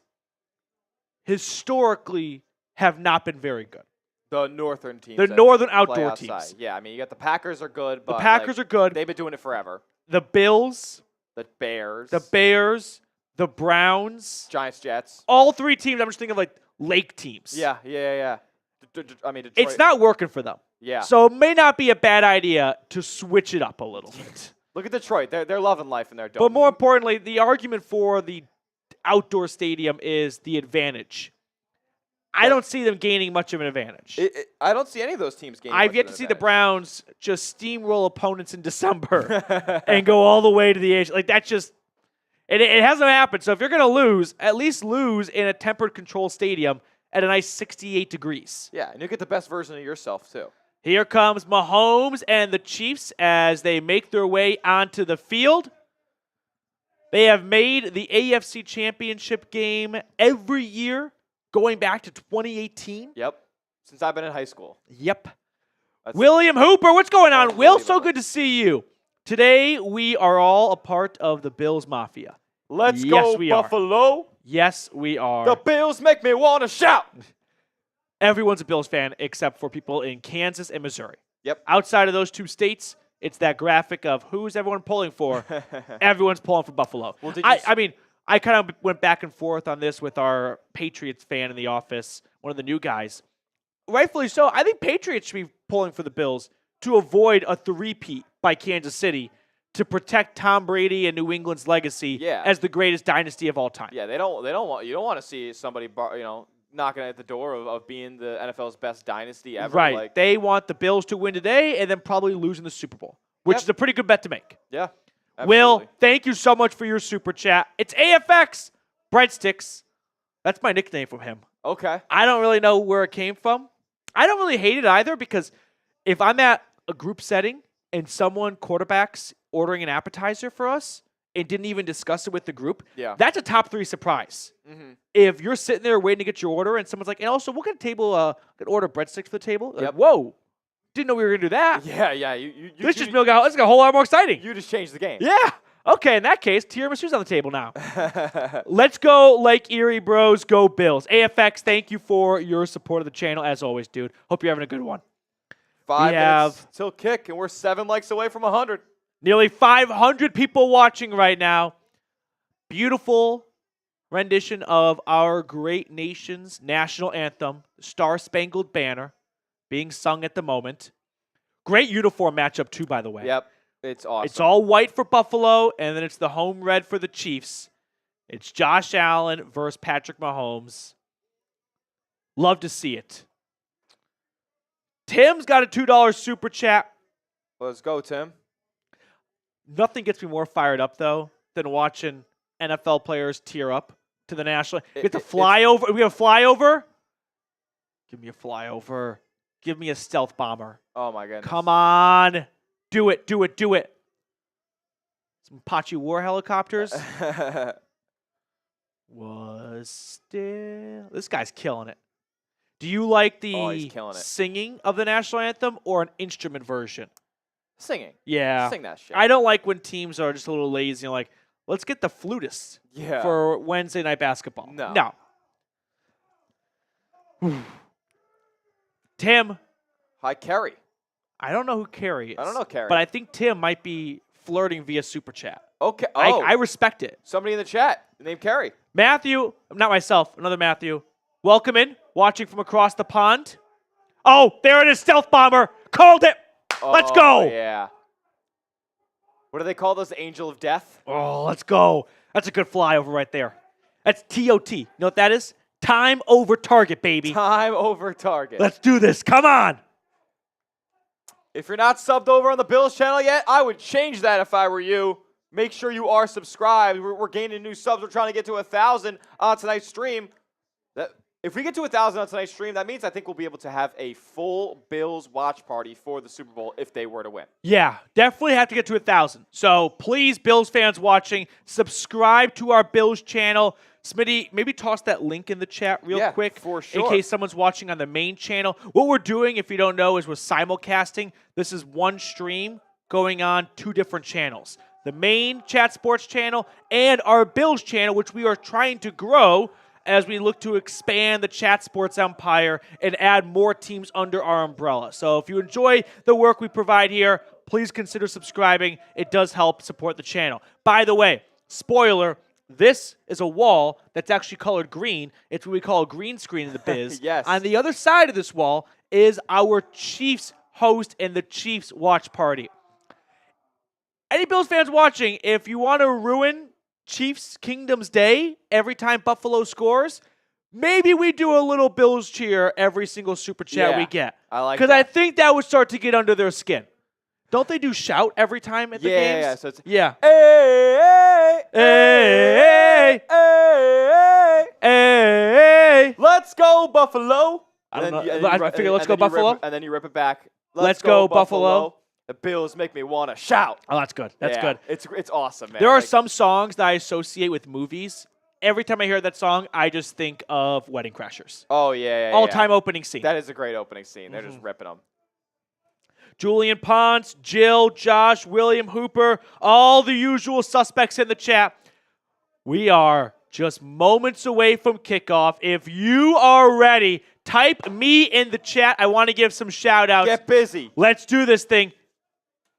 historically have not been very good. The northern teams. The northern outdoor teams. Yeah, I mean, you got the Packers are good, but the Packers are good. They've been doing it forever. The Bills. The Bears. The Browns. Giants, Jets. All three teams, I'm just thinking of like lake teams. Yeah. I mean, Detroit. It's not working for them. Yeah. So it may not be a bad idea to switch it up a little bit. Look at Detroit. They're loving life in their dome. But more importantly, the argument for the outdoor stadium is the advantage. I don't see them gaining much of an advantage. I don't see any of those teams gaining I've yet to see the Browns just steamroll opponents in December and go all the way to the edge. Like, that's just – it hasn't happened. So if you're going to lose, at least lose in a tempered control stadium at a nice 68 degrees. Yeah, and you get the best version of yourself, too. Here comes Mahomes and the Chiefs as they make their way onto the field. They have made the AFC Championship game every year going back to 2018. Yep. Since I've been in high school. Yep. William Hooper, what's going on? Will, so good to see you. Today, we are all a part of the Bills Mafia. Let's go, Buffalo. Yes, we are. The Bills make me want to shout. Everyone's a Bills fan except for people in Kansas and Missouri. Yep. Outside of those two states, it's that graphic of who's everyone pulling for. Everyone's pulling for Buffalo. Well, I mean, I kind of went back and forth on this with our Patriots fan in the office, one of the new guys. Rightfully so. I think Patriots should be pulling for the Bills to avoid a three-peat by Kansas City to protect Tom Brady and New England's legacy as the greatest dynasty of all time. Yeah, you don't want to see somebody knocking at the door of being the NFL's best dynasty ever. Right. They want the Bills to win today and then probably lose in the Super Bowl, which is a pretty good bet to make. Yeah. Absolutely. Will, thank you so much for your super chat. It's AFX Breadsticks. That's my nickname from him. Okay. I don't really know where it came from. I don't really hate it either because if I'm at a group setting and someone quarterbacks ordering an appetizer for us and didn't even discuss it with the group, that's a top 3 surprise. Mm-hmm. If you're sitting there waiting to get your order and someone's like, and also, what kind of table, can order breadsticks for the table? Like, whoa. Didn't know we were going to do that. Yeah. This just got a whole lot more exciting. You just changed the game. Yeah. Okay, in that case, tiramisu's on the table now. Let's go Lake Erie Bros. Go Bills. AFX, thank you for your support of the channel, as always, dude. Hope you're having a good one. 5 minutes till kick, and we're 7 likes away from 100. Nearly 500 people watching right now. Beautiful rendition of our great nation's national anthem, Star Spangled Banner, being sung at the moment. Great uniform matchup, too, by the way. Yep, it's awesome. It's all white for Buffalo, and then it's the home red for the Chiefs. It's Josh Allen versus Patrick Mahomes. Love to see it. Tim's got a $2 super chat. Let's go, Tim. Nothing gets me more fired up, though, than watching NFL players tear up to the national. We have a flyover. Give me a flyover. Give me a stealth bomber. Oh, my goodness. Come on. Do it. Some Apache war helicopters. Was still. This guy's killing it. Do you like he's the killing it. singing of the national anthem or an instrument version? Singing. Yeah. Sing that shit. I don't like when teams are just a little lazy and like, let's get the flutist for Wednesday night basketball. No. Tim. Hi, Kerry. I don't know who Kerry is. I don't know Kerry. But I think Tim might be flirting via Super Chat. Okay. I respect it. Somebody in the chat named Kerry. Matthew, not myself, another Matthew. Welcome in, watching from across the pond. Oh, there it is, Stealth Bomber. Called it. Let's go. Yeah. What do they call those? Angel of Death? Oh, let's go. That's a good flyover right there. That's TOT. You know what that is? Time over target, baby. Time over target. Let's do this. Come on. If you're not subbed over on the Bills channel yet, I would change that if I were you. Make sure you are subscribed. We're gaining new subs. We're trying to get to 1,000 on tonight's stream. If we get to 1,000 on tonight's stream, that means I think we'll be able to have a full Bills watch party for the Super Bowl if they were to win. Yeah, definitely have to get to 1,000. So please, Bills fans watching, subscribe to our Bills channel. Smitty, maybe toss that link in the chat real quick for sure. In case someone's watching on the main channel. What we're doing, if you don't know, is we're simulcasting. This is one stream going on 2 different channels. The main Chat Sports channel and our Bills channel, which we are trying to grow as we look to expand the Chat Sports empire and add more teams under our umbrella. So if you enjoy the work we provide here, please consider subscribing. It does help support the channel. By the way, spoiler, this is a wall that's actually colored green. It's what we call a green screen in the biz. Yes. On the other side of this wall is our Chiefs host and the Chiefs watch party. Any Bills fans watching, if you want to ruin Chiefs Kingdom's Day every time Buffalo scores, maybe we do a little Bills cheer every single super chat we get. I like because I think that would start to get under their skin. Don't they do shout every time at the games? Yeah. So it's hey, hey, hey, hey. Let's go Buffalo. I don't know. I figure let's go Buffalo. And then you rip it back. Let's go Buffalo. The Bills make me want to shout. Oh, that's good. That's good. It's awesome, man. There are some songs that I associate with movies. Every time I hear that song, I just think of Wedding Crashers. Oh, yeah. All-time opening scene. That is a great opening scene. They're just ripping them. Julian Ponce, Jill, Josh, William Hooper, all the usual suspects in the chat. We are just moments away from kickoff. If you are ready, type me in the chat. I want to give some shout-outs. Get busy. Let's do this thing.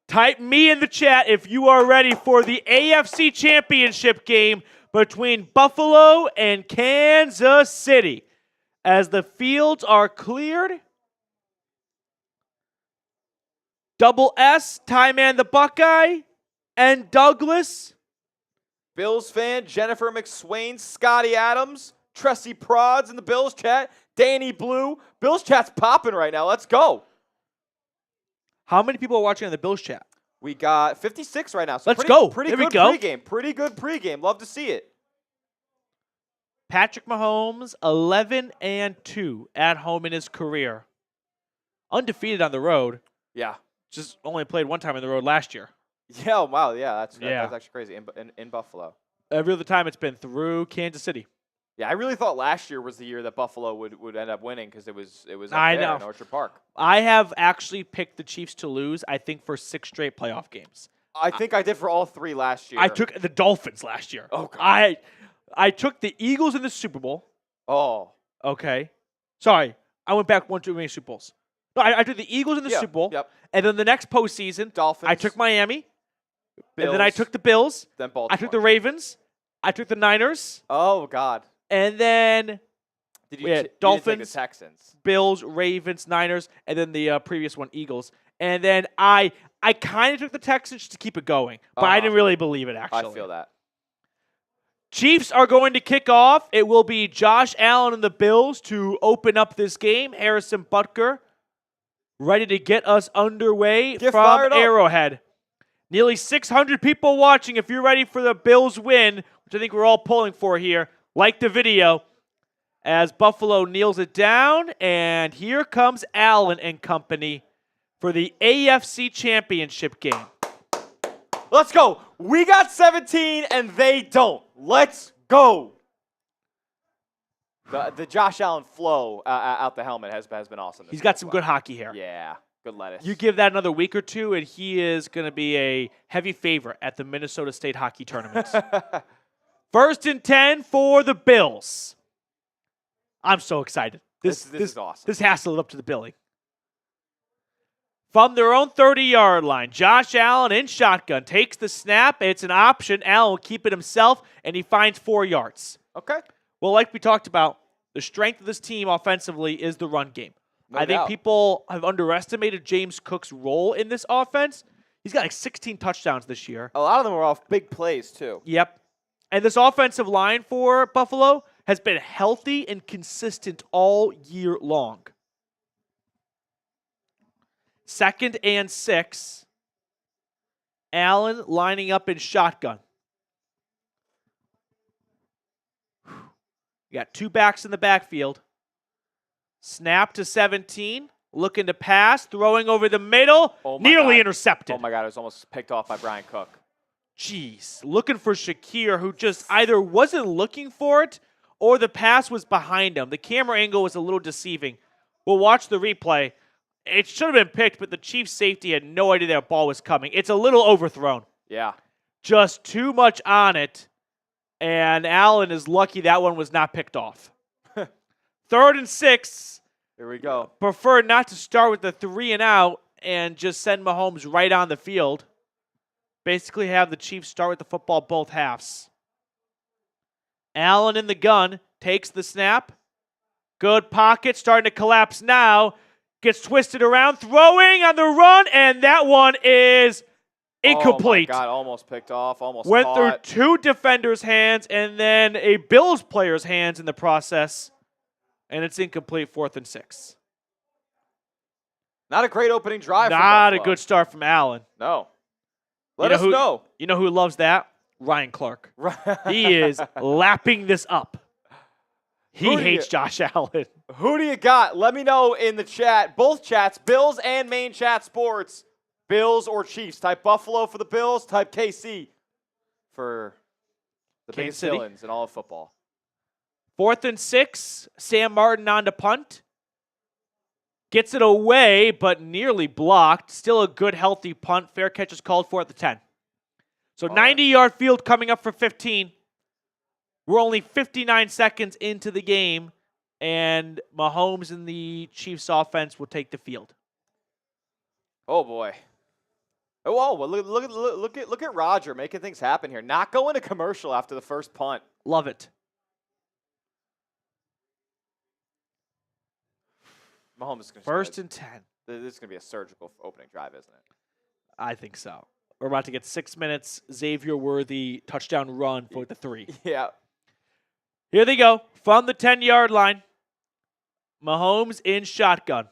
Type me in the chat if you are ready for the AFC Championship game between Buffalo and Kansas City. As the fields are cleared, Double S, Ty Man the Buckeye, and Douglas. Bills fan, Jennifer McSwain, Scotty Adams, Tressie Prods in the Bills chat, Danny Blue. Bills chat's popping right now. Let's go. How many people are watching on the Bills chat? We got 56 right now. So Let's go. Pretty There good we go. pregame. Pretty good pregame. Love to see it. Patrick Mahomes, 11-2 at home in his career. Undefeated on the road. Yeah. Just only played one time on the road last year. Yeah, oh, wow. Yeah, that's actually crazy in Buffalo. Every other time it's been through Kansas City. Yeah, I really thought last year was the year that Buffalo would end up winning because it was up I there know. in Orchard Park. I have actually picked the Chiefs to lose, I think, for 6 straight playoff games. I think I did for all 3 last year. I took the Dolphins last year. Oh, God. I took the Eagles in the Super Bowl. Oh. Okay. Sorry. I went back 1 too many Super Bowls. No, I took the Eagles in the Super Bowl. Yep. And then the next postseason, Dolphins. I took Miami. Bills, and then I took the Bills. Then Baltimore. I took the Ravens. I took the Niners. Oh, God. And then Did we you had didn't take Dolphins, the Texans. Bills, Ravens, Niners, and then the previous one, Eagles. And then I kind of took the Texans just to keep it going, but I didn't really believe it, actually. I feel that. Chiefs are going to kick off. It will be Josh Allen and the Bills to open up this game. Harrison Butker ready to get us underway from Arrowhead. Nearly 600 people watching. If you're ready for the Bills win, which I think we're all pulling for here, like the video as Buffalo kneels it down. And here comes Allen and company for the AFC Championship game. Let's go. We got 17 and they don't. Let's go. The Josh Allen flow out the helmet has been awesome. He's got some good hockey hair. Yeah, good lettuce. You give that another week or two, and he is going to be a heavy favorite at the Minnesota State hockey tournament. 1st and 10 for the Bills. I'm so excited. This is awesome. This has to live up to the billing. From their own 30-yard line, Josh Allen in shotgun takes the snap. It's an option. Allen will keep it himself, and he finds 4 yards. Okay. Well, like we talked about, the strength of this team offensively is the run game. I think people have underestimated James Cook's role in this offense. He's got like 16 touchdowns this year. A lot of them were off big plays, too. Yep. And this offensive line for Buffalo has been healthy and consistent all year long. 2nd and 6. Allen lining up in shotgun. You got 2 backs in the backfield. Snap to 17. Looking to pass. Throwing over the middle. Nearly intercepted. Oh, my God. It was almost picked off by Brian Cook. Jeez. Looking for Shakir, who just either wasn't looking for it or the pass was behind him. The camera angle was a little deceiving. We'll watch the replay. It should have been picked, but the Chiefs safety had no idea that ball was coming. It's a little overthrown. Yeah. Just too much on it, and Allen is lucky that one was not picked off. 3rd and 6. Here we go. Prefer not to start with the 3 and out and just send Mahomes right on the field. Basically have the Chiefs start with the football both halves. Allen in the gun, takes the snap. Good pocket, starting to collapse now. Gets twisted around, throwing on the run, and that one is incomplete. Oh, my God, almost picked off, almost Went caught. through 2 defenders' hands and then a Bills player's hands in the process, and it's incomplete. 4th and 6. Not a great opening drive for Not a Buffalo. good start from Allen. No. Let us know. You know who loves that? Ryan Clark. He is lapping this up. He hates Josh Allen. Who do you got? Let me know in the chat. Both chats, Bills and Main Chat Sports. Bills or Chiefs. Type Buffalo for the Bills. Type KC for the biggest villains in all of football. 4th and 6. Sam Martin on to punt. Gets it away, but nearly blocked. Still a good, healthy punt. Fair catch is called for at the 10. So 90-yard field coming up for 15. We're only 59 seconds into the game, and Mahomes and the Chiefs offense will take the field. Oh, boy. Oh, well, look at Roger making things happen here. Not going to commercial after the first punt. Love it. Mahomes is going to 1st and 10. This is going to be a surgical opening drive, isn't it? I think so. We're about to get 6 minutes. Xavier Worthy touchdown run for the 3. Yeah. Here they go. From the 10-yard line. Mahomes in shotgun.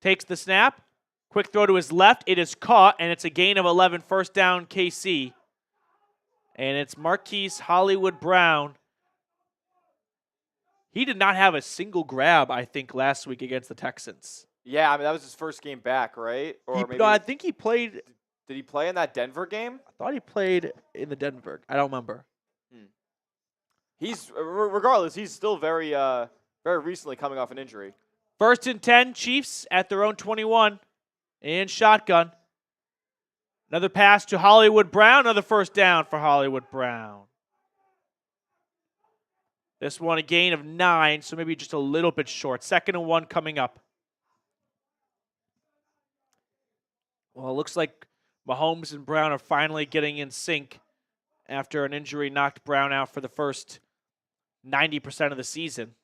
Takes the snap. Quick throw to his left. It is caught, and it's a gain of 11. 1st down, KC. And it's Marquise Hollywood Brown. He did not have a single grab, I think, last week against the Texans. Yeah, I mean, that was his first game back, right? Or maybe No, I think he played. Did he play in that Denver game? I thought he played in the Denver. I don't remember. He's regardless. He's still very recently coming off an injury. 1st and 10, Chiefs at their own 21 in shotgun. Another pass to Hollywood Brown. Another 1st down for Hollywood Brown. This one a gain of 9, so maybe just a little bit short. 2nd and 1 coming up. Well, it looks like Mahomes and Brown are finally getting in sync after an injury knocked Brown out for the first 90% of the season.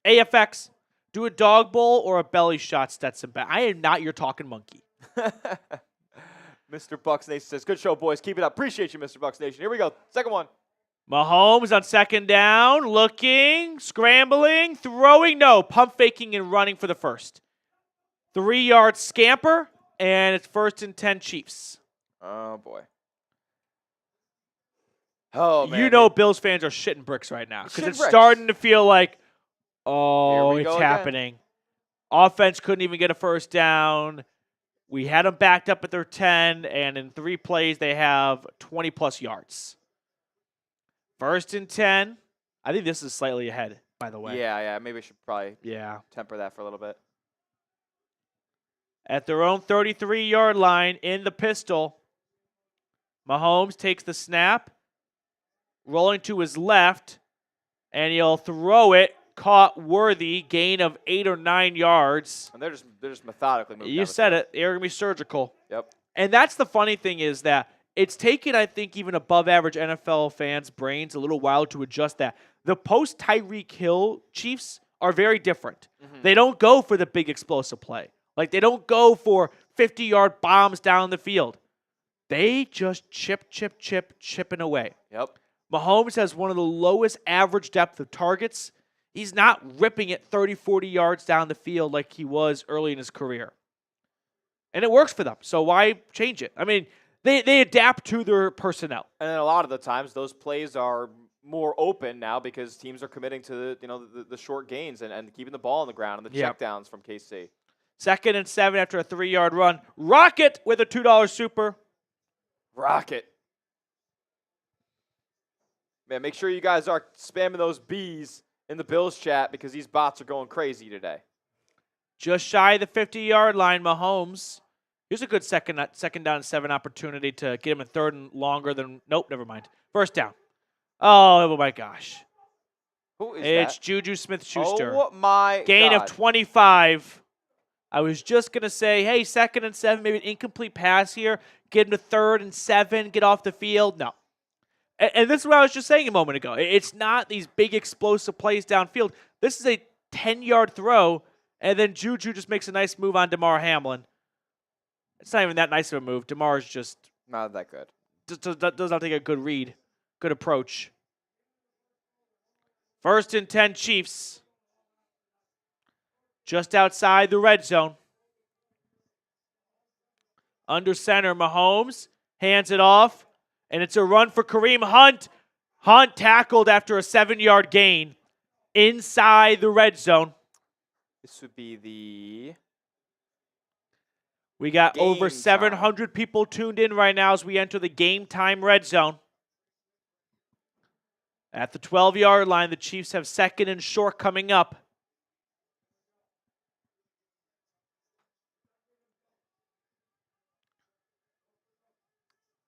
AFX, do a dog bowl or a belly shot, Stetson Bennett. I am not your talking monkey. Mr. Bucks Nation says, good show, boys. Keep it up. Appreciate you, Mr. Bucks Nation. Here we go. Second one. Mahomes on 2nd down, looking, scrambling, throwing. No, pump faking and running for the 1st. 3-yard scamper, and it's 1st and 10 Chiefs. Oh, boy. Oh, man. You know Bills fans are shitting bricks right now because it's bricks. starting to feel like, oh, it's go happening. Offense couldn't even get a 1st down. We had them backed up at their 10, and in 3 plays, they have 20-plus yards. 1st and 10. I think this is slightly ahead, by the way. Yeah. Maybe we should probably Yeah. temper that for a little bit. At their own 33-yard line in the pistol, Mahomes takes the snap, rolling to his left, and he'll throw it. Caught worthy, gain of 8 or 9 yards. And they're just methodically moving. You said it. They're going to be surgical. Yep. And that's the funny thing is that it's taken, I think, even above average NFL fans' brains a little while to adjust that. The post Tyreek Hill Chiefs are very different. Mm-hmm. They don't go for the big explosive play. Like, they don't go for 50-yard bombs down the field. They just chipping away. Yep. Mahomes has one of the lowest average depth of targets. He's not ripping it 30, 40 yards down the field like he was early in his career. And it works for them, so why change it? I mean, they adapt to their personnel. And then a lot of the times, those plays are more open now because teams are committing to the short gains and keeping the ball on the ground and the checkdowns from KC. 2nd and 7 after a 3-yard run. Rocket with a $2 super. Rocket. Man, make sure you guys are spamming those B's in the Bills chat because these bots are going crazy today. Just shy of the 50-yard line, Mahomes. Here's a good second down and 7 opportunity to get him a 3rd and longer than. Nope, never mind. 1st down. Oh my gosh. Who is that? It's Juju Smith-Schuster. Oh my Gain God. of 25. I was just going to say, hey, 2nd and 7, maybe an incomplete pass here. Get him to 3rd and 7, get off the field. No. And this is what I was just saying a moment ago. It's not these big explosive plays downfield. This is a 10-yard throw, and then Juju just makes a nice move on DeMar Hamlin. It's not even that nice of a move. DeMar's just Not that good. does not take a good read, good approach. 1st and 10 Chiefs. Just outside the red zone. Under center, Mahomes hands it off, and it's a run for Kareem Hunt. Hunt tackled after a 7-yard gain inside the red zone. This would be the... We got Game over 700 people tuned in right now as we enter the game time red zone. At the 12-yard line, the Chiefs have 2nd and short coming up.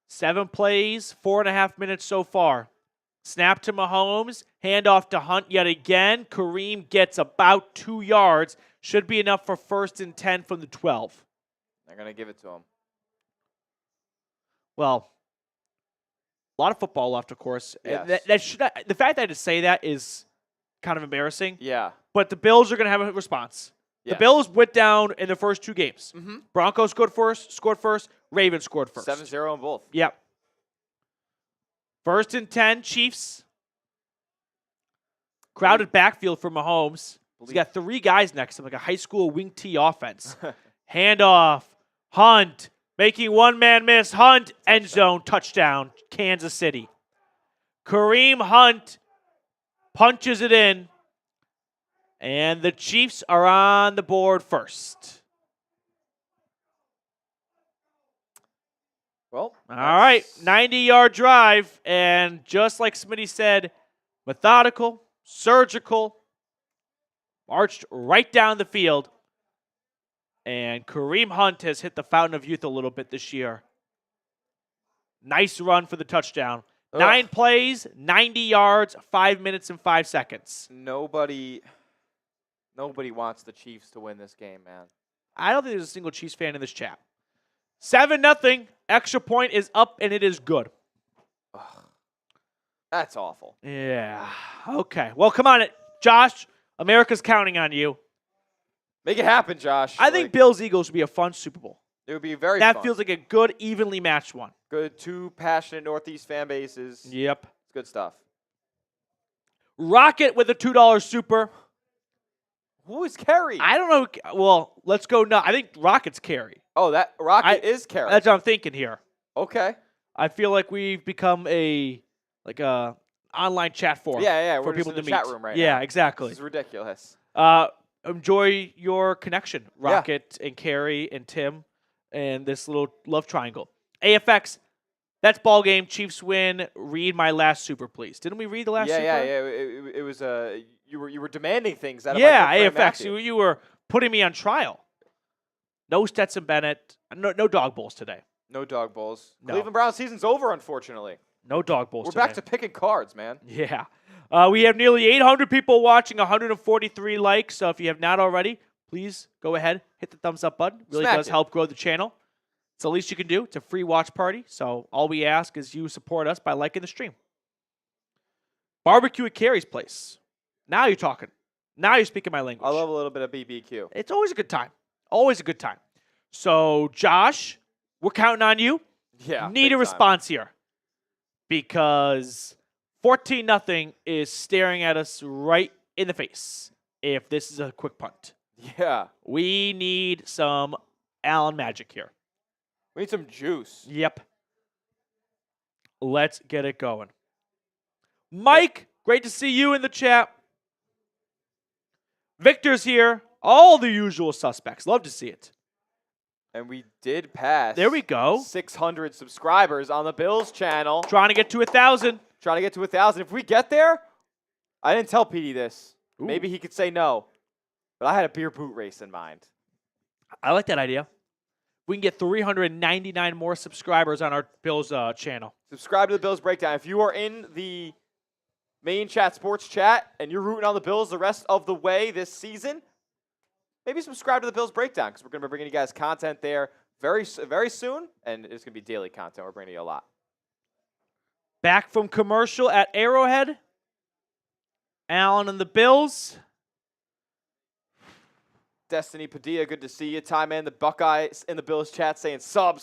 Seven plays, 4.5 minutes so far. Snap to Mahomes, handoff to Hunt yet again. Kareem gets about 2 yards. Should be enough for 1st and 10 from the 12. They're going to give it to him. Well, a lot of football left, of course. Yes. The fact that I had to say that is kind of embarrassing. Yeah. But the Bills are going to have a response. Yes. The Bills went down in the first 2 games. Mm-hmm. Broncos scored first. Ravens scored first. 7-0 in both. Yep. 1st and 10, Chiefs. Crowded backfield for Mahomes. He's got 3 guys next to him, like a high school wing T offense. Handoff. Hunt. Making one man miss. Hunt. End zone. Touchdown. Kansas City. Kareem Hunt punches it in. And the Chiefs are on the board first. Well, all right, 90-yard drive, and just like Smitty said, methodical, surgical, marched right down the field, and Kareem Hunt has hit the fountain of youth a little bit this year. Nice run for the touchdown. 9 plays, 90 yards, 5 minutes and 5 seconds. Nobody wants the Chiefs to win this game, man. I don't think there's a single Chiefs fan in this chat. 7-0. Extra point is up, and it is good. Ugh. That's awful. Yeah. Okay. Well, come on, Josh. America's counting on you. Make it happen, Josh. I think Bills-Eagles would be a fun Super Bowl. It would be very fun. That feels like a good, evenly matched one. Good, 2 passionate Northeast fan bases. Yep. It's good stuff. Rocket with a $2 super. Who is Kerry? I don't know. Well, let's go. No, I think Rocket's Kerry. Oh, that Rocket is Kerry. That's what I'm thinking here. Okay. I feel like we've become a online chat forum. Yeah. For We're people just in to the meet. chat room right Yeah, now. exactly. This is ridiculous. Enjoy your connection, Rocket and Kerry and Tim, and this little love triangle. AFX, That's ball game. Chiefs win. Read my last super, please. Didn't we read the last super? Yeah. It was you were demanding things out of Yeah, my good friend AFX. Matthew. You were putting me on trial. No Stetson Bennett. No dog bowls today. No dog bowls. No. Cleveland Browns season's over, unfortunately. No dog bowls We're today. back to picking cards, man. Yeah. We have nearly 800 people watching, 143 likes. So if you have not already, please go ahead, hit the thumbs up button. Really Smack does it. help grow the channel. It's the least you can do. It's a free watch party. So all we ask is you support us by liking the stream. Barbecue at Carrie's place. Now you're talking. Now you're speaking my language. I love a little bit of BBQ. It's always a good time. Always a good time. So, Josh, we're counting on you. Yeah. Need big a time. response here because 14-0 is staring at us right in the face if this is a quick punt. Yeah. We need some Allen magic here. We need some juice. Yep. Let's get it going. Mike, great to see you in the chat. Victor's here. All the usual suspects. Love to see it. And we did pass. There we go. 600 subscribers on the Bills channel. Trying to get to 1,000. Trying to get to 1,000. If we get there, I didn't tell Petey this. Ooh. Maybe he could say no. But I had a beer boot race in mind. I like that idea. We can get 399 more subscribers on our Bills channel. Subscribe to the Bills Breakdown. If you are in the main chat, sports chat, and you're rooting on the Bills the rest of the way this season, maybe subscribe to the Bills Breakdown because we're going to be bringing you guys content there very soon, and it's going to be daily content. We're bringing you a lot. Back from commercial at Arrowhead. Allen and the Bills. Destiny Padilla, good to see you. Ty Man, the Buckeyes in the Bills chat saying sub.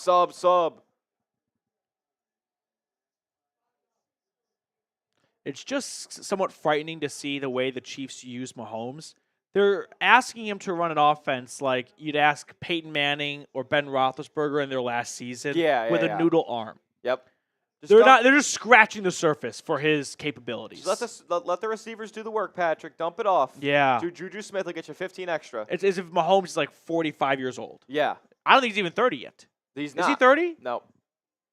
It's just somewhat frightening to see the way the Chiefs use Mahomes. They're asking him to run an offense like you'd ask Peyton Manning or Ben Roethlisberger in their last season with a noodle arm. Yep. They're just scratching the surface for his capabilities. Let the receivers do the work, Patrick. Dump it off. Yeah. Juju Smith will get you 15 extra. It's as if Mahomes is like 45 years old. Yeah. I don't think he's even 30 yet. He's not. Is he 30? No.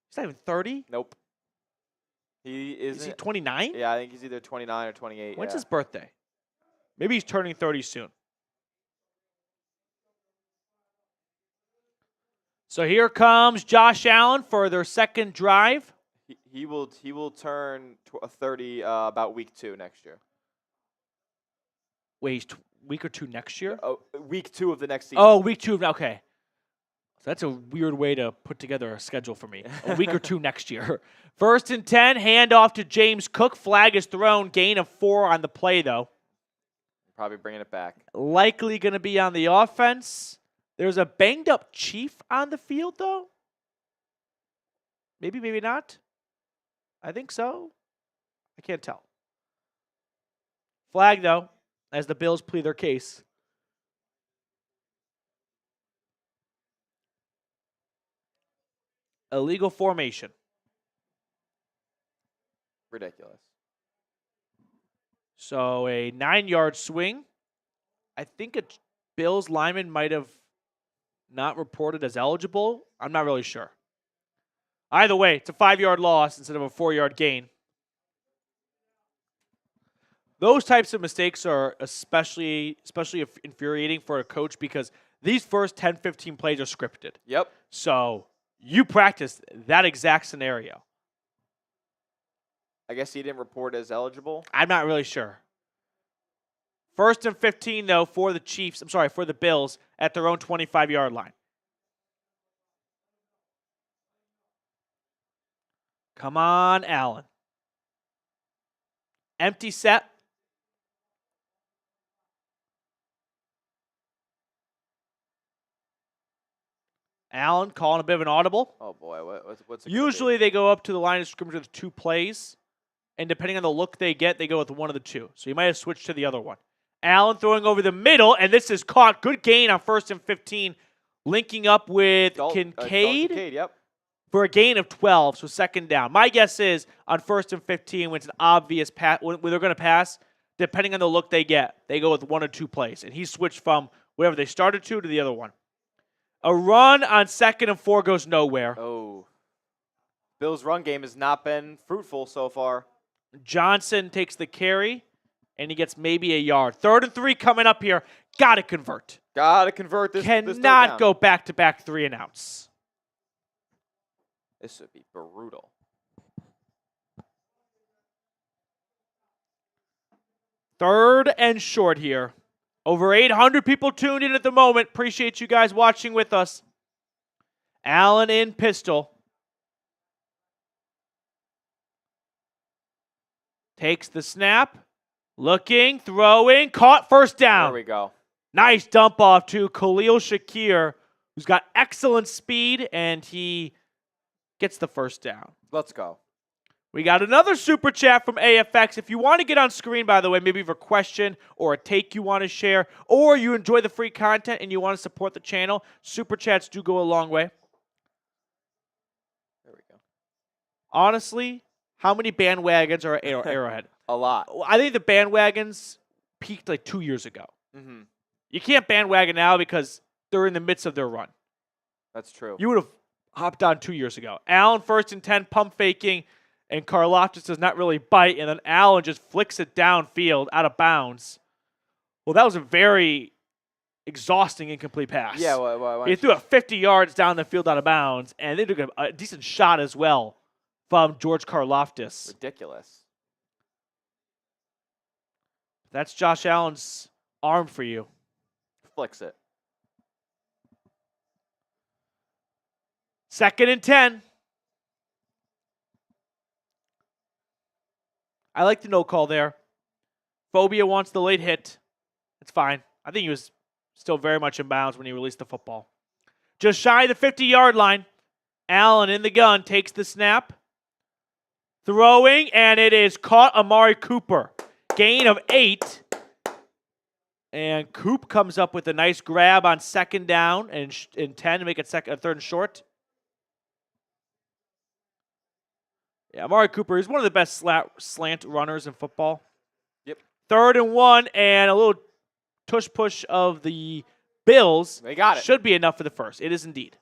He's not even 30? Nope. Is he 29? Yeah, I think he's either 29 or 28. When's his birthday? Maybe he's turning 30 soon. So here comes Josh Allen for their second drive. He will turn 30 about week 2 next year. Wait, he's week or two next year? Week 2 of the next season. Oh, week 2. Okay. So that's a weird way to put together a schedule for me. A week or two next year. 1st and 10, handoff to James Cook. Flag is thrown. Gain of 4 on the play, though. Probably bringing it back. Likely going to be on the offense. There's a banged-up Chief on the field, though. Maybe, maybe not. I think so. I can't tell. Flag, though, as the Bills plead their case. Illegal formation. Ridiculous. So a 9-yard swing. I think a Bills lineman might have not reported as eligible. I'm not really sure. Either way, it's a 5-yard loss instead of a 4-yard gain. Those types of mistakes are especially infuriating for a coach because these first 10, 15 plays are scripted. Yep. So you practice that exact scenario. I guess he didn't report as eligible. I'm not really sure. 1st and 15, though, for the Bills at their own 25-yard line. Come on, Allen. Empty set. Allen calling a bit of an audible. Oh, boy. What's it Usually they go up to the line of scrimmage with 2 plays, and depending on the look they get, they go with one of the 2. So you might have switched to the other one. Allen throwing over the middle, and this is caught. Good gain on 1st and 15, linking up with Kincaid yep. for a gain of 12, so 2nd down. My guess is on 1st and 15, when it's an obvious pass, when they're going to pass, depending on the look they get, they go with 1 or 2 plays. And he switched from whatever they started to the other one. A run on 2nd and 4 goes nowhere. Oh. Bills' run game has not been fruitful so far. Johnson takes the carry, and he gets maybe a yard. 3rd and 3 coming up here. Got to convert. Got to convert this. this third Cannot down. go back-to-back 3-and-outs. This would be brutal. Third and short here. Over 800 people tuned in at the moment. Appreciate you guys watching with us. Allen in pistol. Takes the snap. Looking, throwing, caught, first down. There we go. Nice dump off to Khalil Shakir, who's got excellent speed, and he gets the first down. Let's go. We got another super chat from AFX. If you want to get on screen, by the way, maybe you have a question or a take you want to share, or you enjoy the free content and you want to support the channel, super chats do go a long way. There we go. Honestly, how many bandwagons are at Arrowhead? A lot. I think the bandwagons peaked like 2 years ago. Mm-hmm. You can't bandwagon now because they're in the midst of their run. That's true. You would have hopped on 2 years ago. Allen 1st and 10, pump faking, and Karlaftis does not really bite, and then Allen just flicks it downfield out of bounds. Well, that was a very exhausting incomplete pass. Yeah, why He threw it 50 yards down the field out of bounds, and they took a decent shot as well from George Karlaftis. ridiculous. That's Josh Allen's arm for you. Flicks it. 2nd and 10. I like the no call there. Phobia wants the late hit. It's fine. I think he was still very much in bounds when he released the football. Just shy of the 50-yard line. Allen in the gun takes the snap. Throwing, and it is caught. Amari Cooper. Gain of 8. And Coop comes up with a nice grab on 2nd down and 10 to make it 3rd and short. Yeah, Amari Cooper is one of the best slant runners in football. Yep. 3rd and 1, and a little tush push of the Bills. They got it. Should be enough for the first. It is indeed.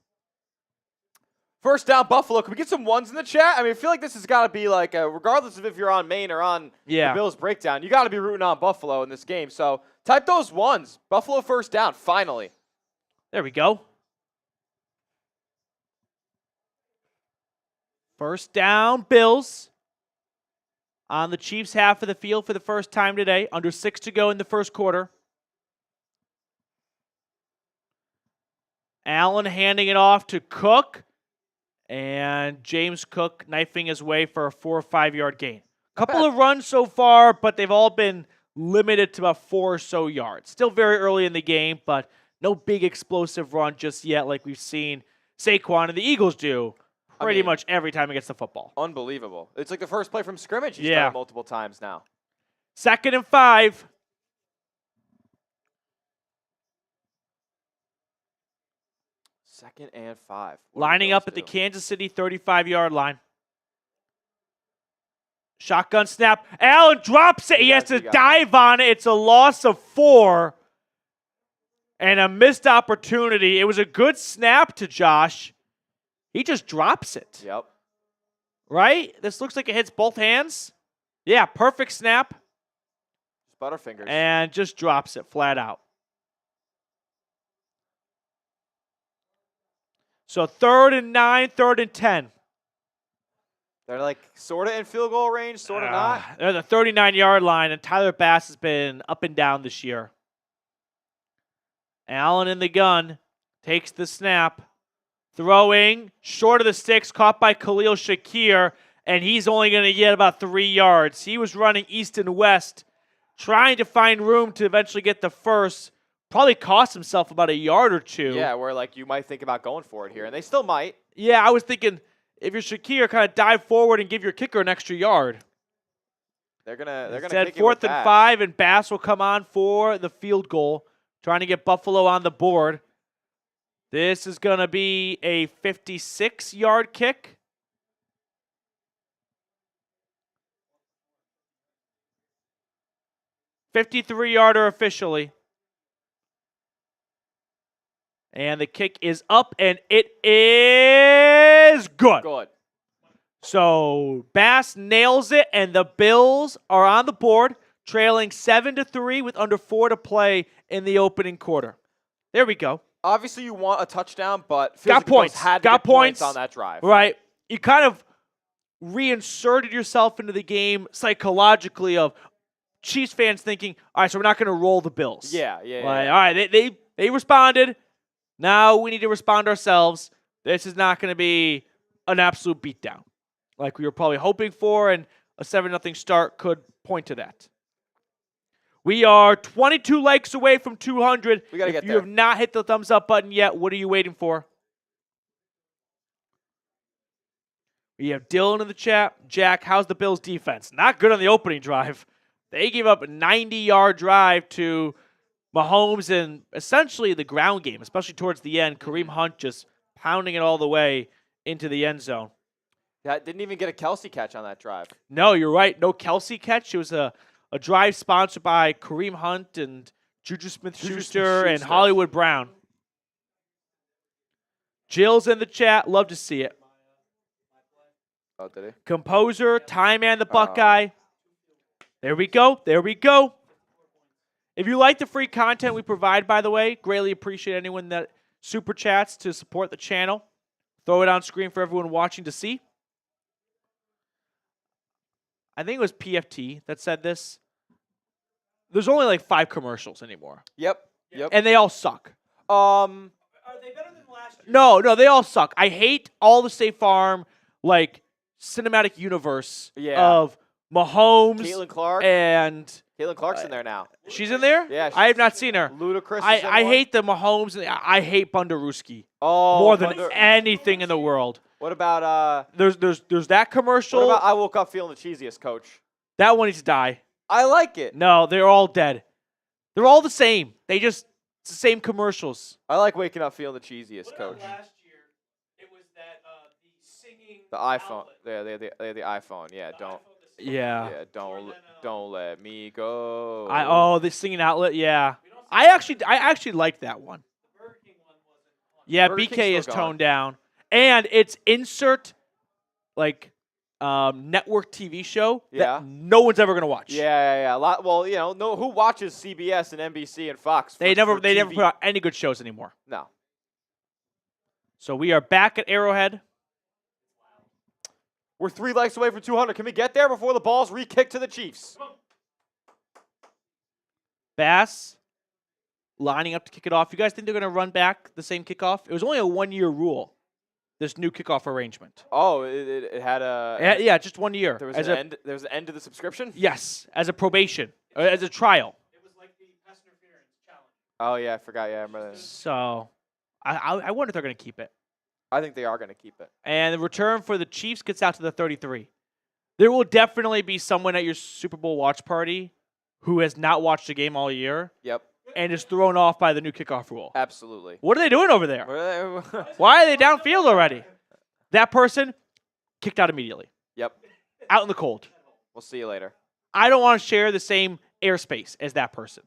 First down, Buffalo. Can we get some ones in the chat? I mean, I feel like this has got to be like, regardless of if you're on Maine or on the Bills breakdown, you got to be rooting on Buffalo in this game. So type those ones. Buffalo first down, finally. There we go. First down, Bills. On the Chiefs' half of the field for the first time today. Under 6 to go in the first quarter. Allen handing it off to Cook. And James Cook knifing his way for a 4 or 5 yard gain. Couple of runs so far, but they've all been limited to about 4 or so yards. Still very early in the game, but no big explosive run just yet like we've seen Saquon and the Eagles do pretty much every time he gets the football. Unbelievable. It's like the first play from scrimmage he's Yeah. done multiple times now. 2nd and 5. Second and 5. Lining up at the Kansas City 35-yard line. Shotgun snap. Allen drops it. He has to dive on it. It's a loss of 4. And a missed opportunity. It was a good snap to Josh. He just drops it. Yep. Right? This looks like it hits both hands. Yeah, perfect snap. Just Butterfingers. And just drops it flat out. So 3rd and 9, 3rd and 10. They're like sort of in field goal range, sort of not. They're the 39-yard line, and Tyler Bass has been up and down this year. Allen in the gun, takes the snap, throwing, short of the sticks, caught by Khalil Shakir, and he's only going to get about 3 yards. He was running east and west, trying to find room to eventually get the first. Probably cost himself about a yard or 2. Yeah, where like you might think about going for it here, and they still might. Yeah, I was thinking if you're Shakir, kind of dive forward and give your kicker an extra yard. They're gonna Instead, kick it with 4th and Bass. 5, and Bass will come on for the field goal, trying to get Buffalo on the board. This is going to be a 56-yard kick. $53-yarder officially. And the kick is up, and it is good. Good. So Bass nails it, and the Bills are on the board, trailing 7-3 with under 4 to play in the opening quarter. There we go. Obviously, you want a touchdown, but feels Got like the Bills points. had to Got get points points on that drive. Right. You kind of reinserted yourself into the game psychologically of Chiefs fans thinking, all right, so we're not going to roll the Bills. Yeah. All right, they responded. Now we need to respond ourselves. This is not going to be an absolute beatdown like we were probably hoping for, and a 7-0 start could point to that. We are 22 likes away from 200. We gotta get If you there. have not hit the thumbs up button yet, what are you waiting for? We have Dylan in the chat. Jack, how's the Bills' defense? Not good on the opening drive. They gave up a 90-yard drive to Mahomes in essentially the ground game, especially towards the end. Kareem Hunt just pounding it all the way into the end zone. That didn't even get a Kelsey catch on that drive. No, you're right. No Kelsey catch. It was a drive sponsored by Kareem Hunt and Juju Smith-Schuster and Hollywood Brown. Jill's in the chat. Love to see it. Oh, did he? Composer, Time Man the Buckeye. There we go. There we go. If you like the free content we provide, by the way, greatly appreciate anyone that super chats to support the channel. Throw it on screen for everyone watching to see. I think it was PFT that said this. There's only like 5 commercials anymore. Yep. And they all suck. Are they better than last year? No, they all suck. I hate all the State Farm, like, cinematic universe of Mahomes. Caitlin Clark. And Caitlin Clark's in there now. she's in there? Yeah. I have not seen her. Ludacris. I hate the Mahomes. And I hate Bundaruski Oh, more than anything in the world. What about There's that commercial. What about I woke up feeling the cheesiest, coach? That one needs to die. I like it. No, they're all dead. They're all the same. It's the same commercials. I like waking up feeling the cheesiest, coach. Last year, it was that the singing. The iPhone. outlet. They had the iPhone. Yeah. The Don't. iPhone, the singing Yeah. outlet. Yeah. Don't. And then, Don't let me go. The singing outlet. Yeah. we don't see I actually liked that one. the Burger King one wasn't on. Yeah, Burger BK King's is still going. toned down, and it's insert network TV show Yeah. that no one's ever gonna watch. Yeah. A lot. Well, no. Who watches CBS and NBC and Fox? They never for put TV? out any good shows anymore. No. So we are back at Arrowhead. We're 3 likes away from 200. Can we get there before the ball's re-kicked to the Chiefs? Bass lining up to kick it off. You guys think they're gonna run back the same kickoff? It was only a 1-year rule. This new kickoff arrangement. Oh, it had a. Yeah, just 1 year. There was as an a, end. There was an end to the subscription. Yes, as a probation, or as a trial. It was like the pass interference challenge. Oh yeah, I forgot. Yeah, I remember that. So I wonder if they're gonna keep it. I think they are going to keep it. And the return for the Chiefs gets out to the 33. There will definitely be someone at your Super Bowl watch party who has not watched a game all year Yep, and is thrown off by the new kickoff rule. absolutely. What are they doing over there? Yep. Why are they downfield already? That person kicked out immediately. Out in the cold. We'll see you later. I don't want to share the same airspace as that person.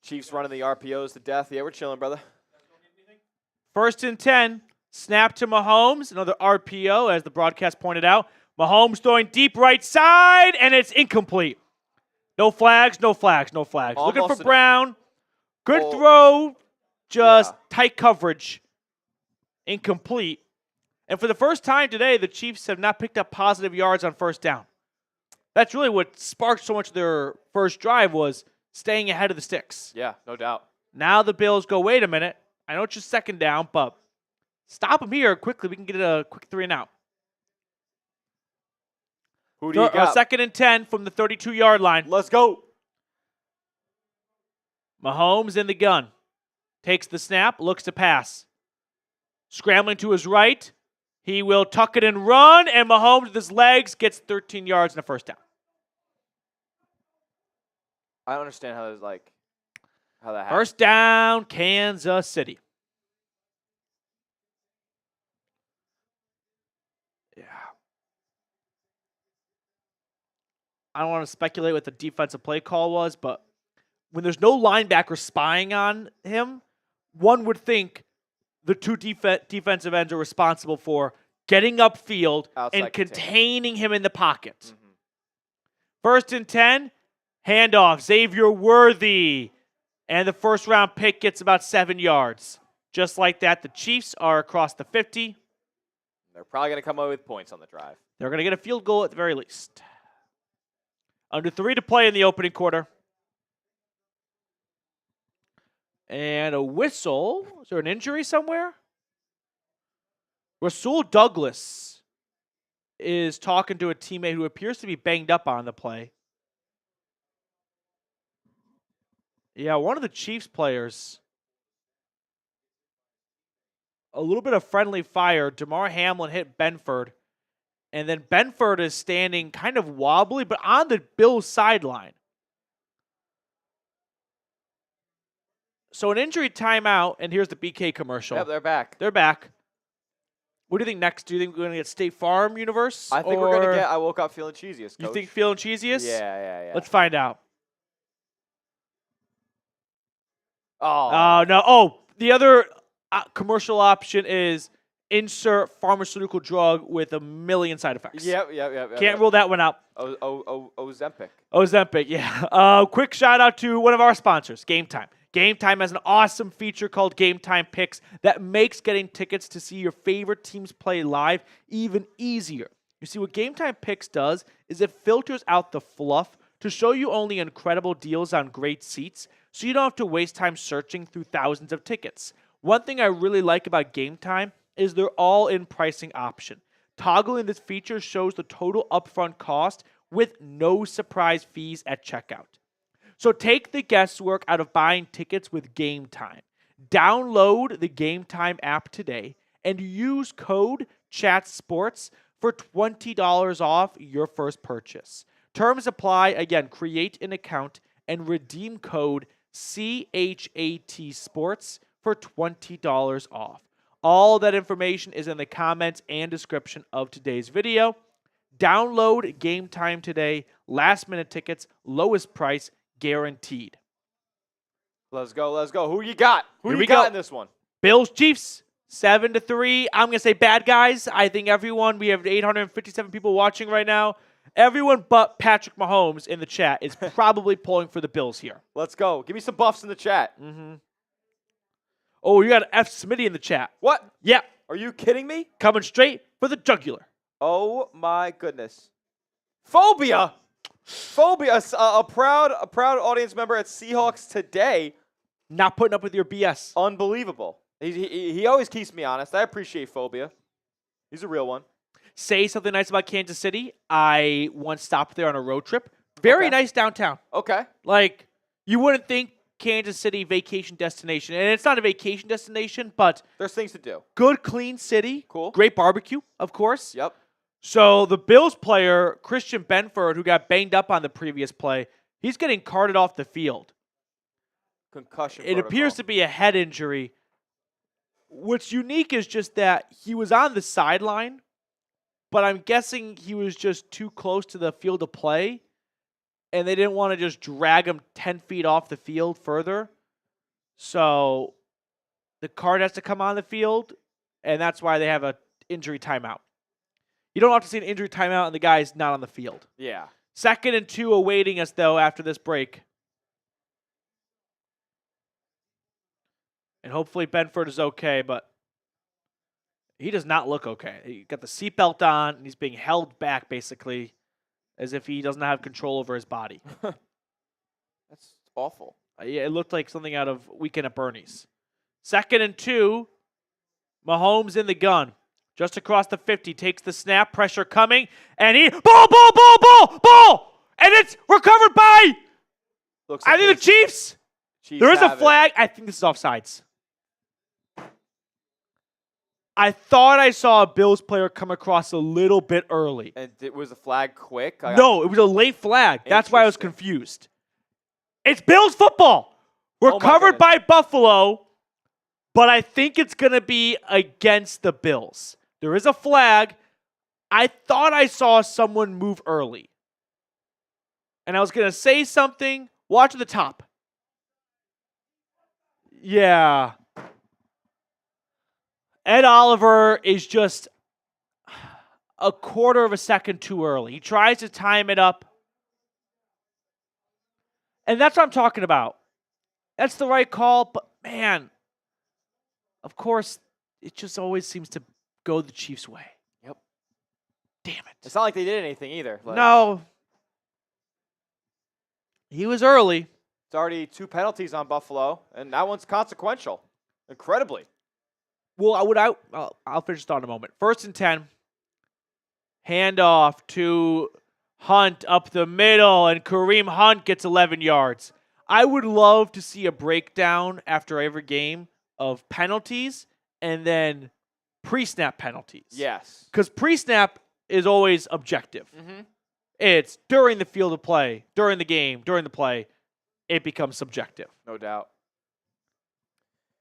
Chiefs running the RPOs to death. Yeah, we're chilling, brother. 1st and 10. Snap to Mahomes. Another RPO, as the broadcast pointed out. Mahomes throwing deep right side, and it's incomplete. No flags, no flags, no flags. Looking Almost for an- Brown. Good Oh. throw. Just Yeah. tight coverage. Incomplete. And for the first time today, the Chiefs have not picked up positive yards on 1st down. That's really what sparked so much of their first drive was staying ahead of the sticks. Yeah, no doubt. Now the Bills go, wait a minute. I know it's just 2nd down, but stop them here quickly. We can get a quick 3 and out. Who do you got? 2nd and 10 from the 32-yard line. Let's go. Mahomes in the gun. Takes the snap, looks to pass. Scrambling to his right. He will tuck it and run, and Mahomes with his legs gets 13 yards and a 1st down. I don't understand how that happened. 1st down, Kansas City. Yeah. I don't want to speculate what the defensive play call was, but when there's no linebacker spying on him, one would think the two defensive ends are responsible for getting upfield Outside and containing him in the pocket. 1st and 10, handoff, Xavier Worthy. And the first-round pick gets about 7 yards. Just like that, the Chiefs are across the 50. They're probably going to come away with points on the drive. They're going to get a field goal at the very least. Under 3 to play in the opening quarter. And a whistle. Is there an injury somewhere? Rasul Douglas is talking to a teammate who appears to be banged up on the play. Yeah, one of the Chiefs players. A little bit of friendly fire. Damar Hamlin hit Benford. And then Benford is standing kind of wobbly, but on the Bills sideline. So an injury timeout, and here's the BK commercial. Yep, they're back. They're back. What do you think next? Do you think we're going to get State Farm Universe? I think we're going to get I woke up feeling cheesiest, Coach. You think feeling cheesiest? Yeah. Let's find out. Oh. No. Oh, the other commercial option is insert pharmaceutical drug with a million side effects. Yep. Can't rule that one out. Ozempic. Ozempic, yeah. Quick shout out to one of our sponsors, Game Time. Game Time has an awesome feature called Game Time Picks that makes getting tickets to see your favorite teams play live even easier. You see, what Game Time Picks does is it filters out the fluff to show you only incredible deals on great seats, so you don't have to waste time searching through thousands of tickets. One thing I really like about Game Time is their all-in pricing option. Toggling this feature shows the total upfront cost with no surprise fees at checkout. So take the guesswork out of buying tickets with Game Time. Download the Game Time app today and use code CHATSPORTS for $20 off your first purchase. Terms apply. Again, create an account and redeem code CHAT Sports for $20 off. All that information is in the comments and description of today's video. Download Game Time today. Last minute tickets, lowest price guaranteed. Let's go. Who you got? Who Here you we got go. in this one? Bills Chiefs 7-3. I'm gonna say bad guys. I think everyone. We have 857 people watching right now. Everyone but Patrick Mahomes in the chat is probably pulling for the Bills here. Let's go. Give me some buffs in the chat. Oh, you got F. Smitty in the chat. What? Yeah, Are you kidding me? coming straight for the jugular. Oh my goodness. Phobia. A proud audience member at Seahawks Today. Not putting up with your BS. Unbelievable. He always keeps me honest. I appreciate Phobia. He's a real one. Say something nice about Kansas City. I once stopped there on a road trip. Very nice downtown. Okay. Like, you wouldn't think Kansas City vacation destination. And it's not a vacation destination, but There's things to do. good, clean city. Cool. Great barbecue, of course. Yep. So the Bills player, Christian Benford, who got banged up on the previous play, he's getting carted off the field. Concussion It appears to be a head injury. What's unique is just that he was on the sideline, but I'm guessing he was just too close to the field of play, and they didn't want to just drag him 10 feet off the field further. So the card has to come on the field, and that's why they have an injury timeout. You don't have to see an injury timeout, and the guy's not on the field. Yeah. 2nd and 2 awaiting us, though, after this break. And hopefully Benford is okay, but he does not look okay. He got the seatbelt on, and he's being held back, basically, as if he doesn't have control over his body. That's awful. Yeah, it looked like something out of Weekend at Bernie's. 2nd and 2, Mahomes in the gun. Just across the 50, takes the snap, pressure coming, and he, ball! And it's recovered by, Looks I think, the Chiefs. There is a have it. flag. I think this is offsides. I thought I saw a Bills player come across a little bit early. And was the flag quick? No, it was a late flag. That's why I was Interesting. confused. It's Bills football. We're Oh my covered goodness. by Buffalo, but I think it's going to be against the Bills. There is a flag. I thought I saw someone move early. And I was going to say something. Watch at the top. Yeah. Ed Oliver is just a quarter of a second too early. He tries to time it up. And that's what I'm talking about. That's the right call, but man, of course, it just always seems to go the Chiefs' way. Yep. Damn it. It's not like they did anything either. No. He was early. It's already 2 penalties on Buffalo, and that one's consequential. Incredibly. Well, I'll finish this thought in a moment. 1st and 10. Handoff to Hunt up the middle, and Kareem Hunt gets 11 yards. I would love to see a breakdown after every game of penalties and then pre-snap penalties. Yes. Because pre-snap is always objective. Mm-hmm. It's during the field of play, during the game, during the play, it becomes subjective. No doubt.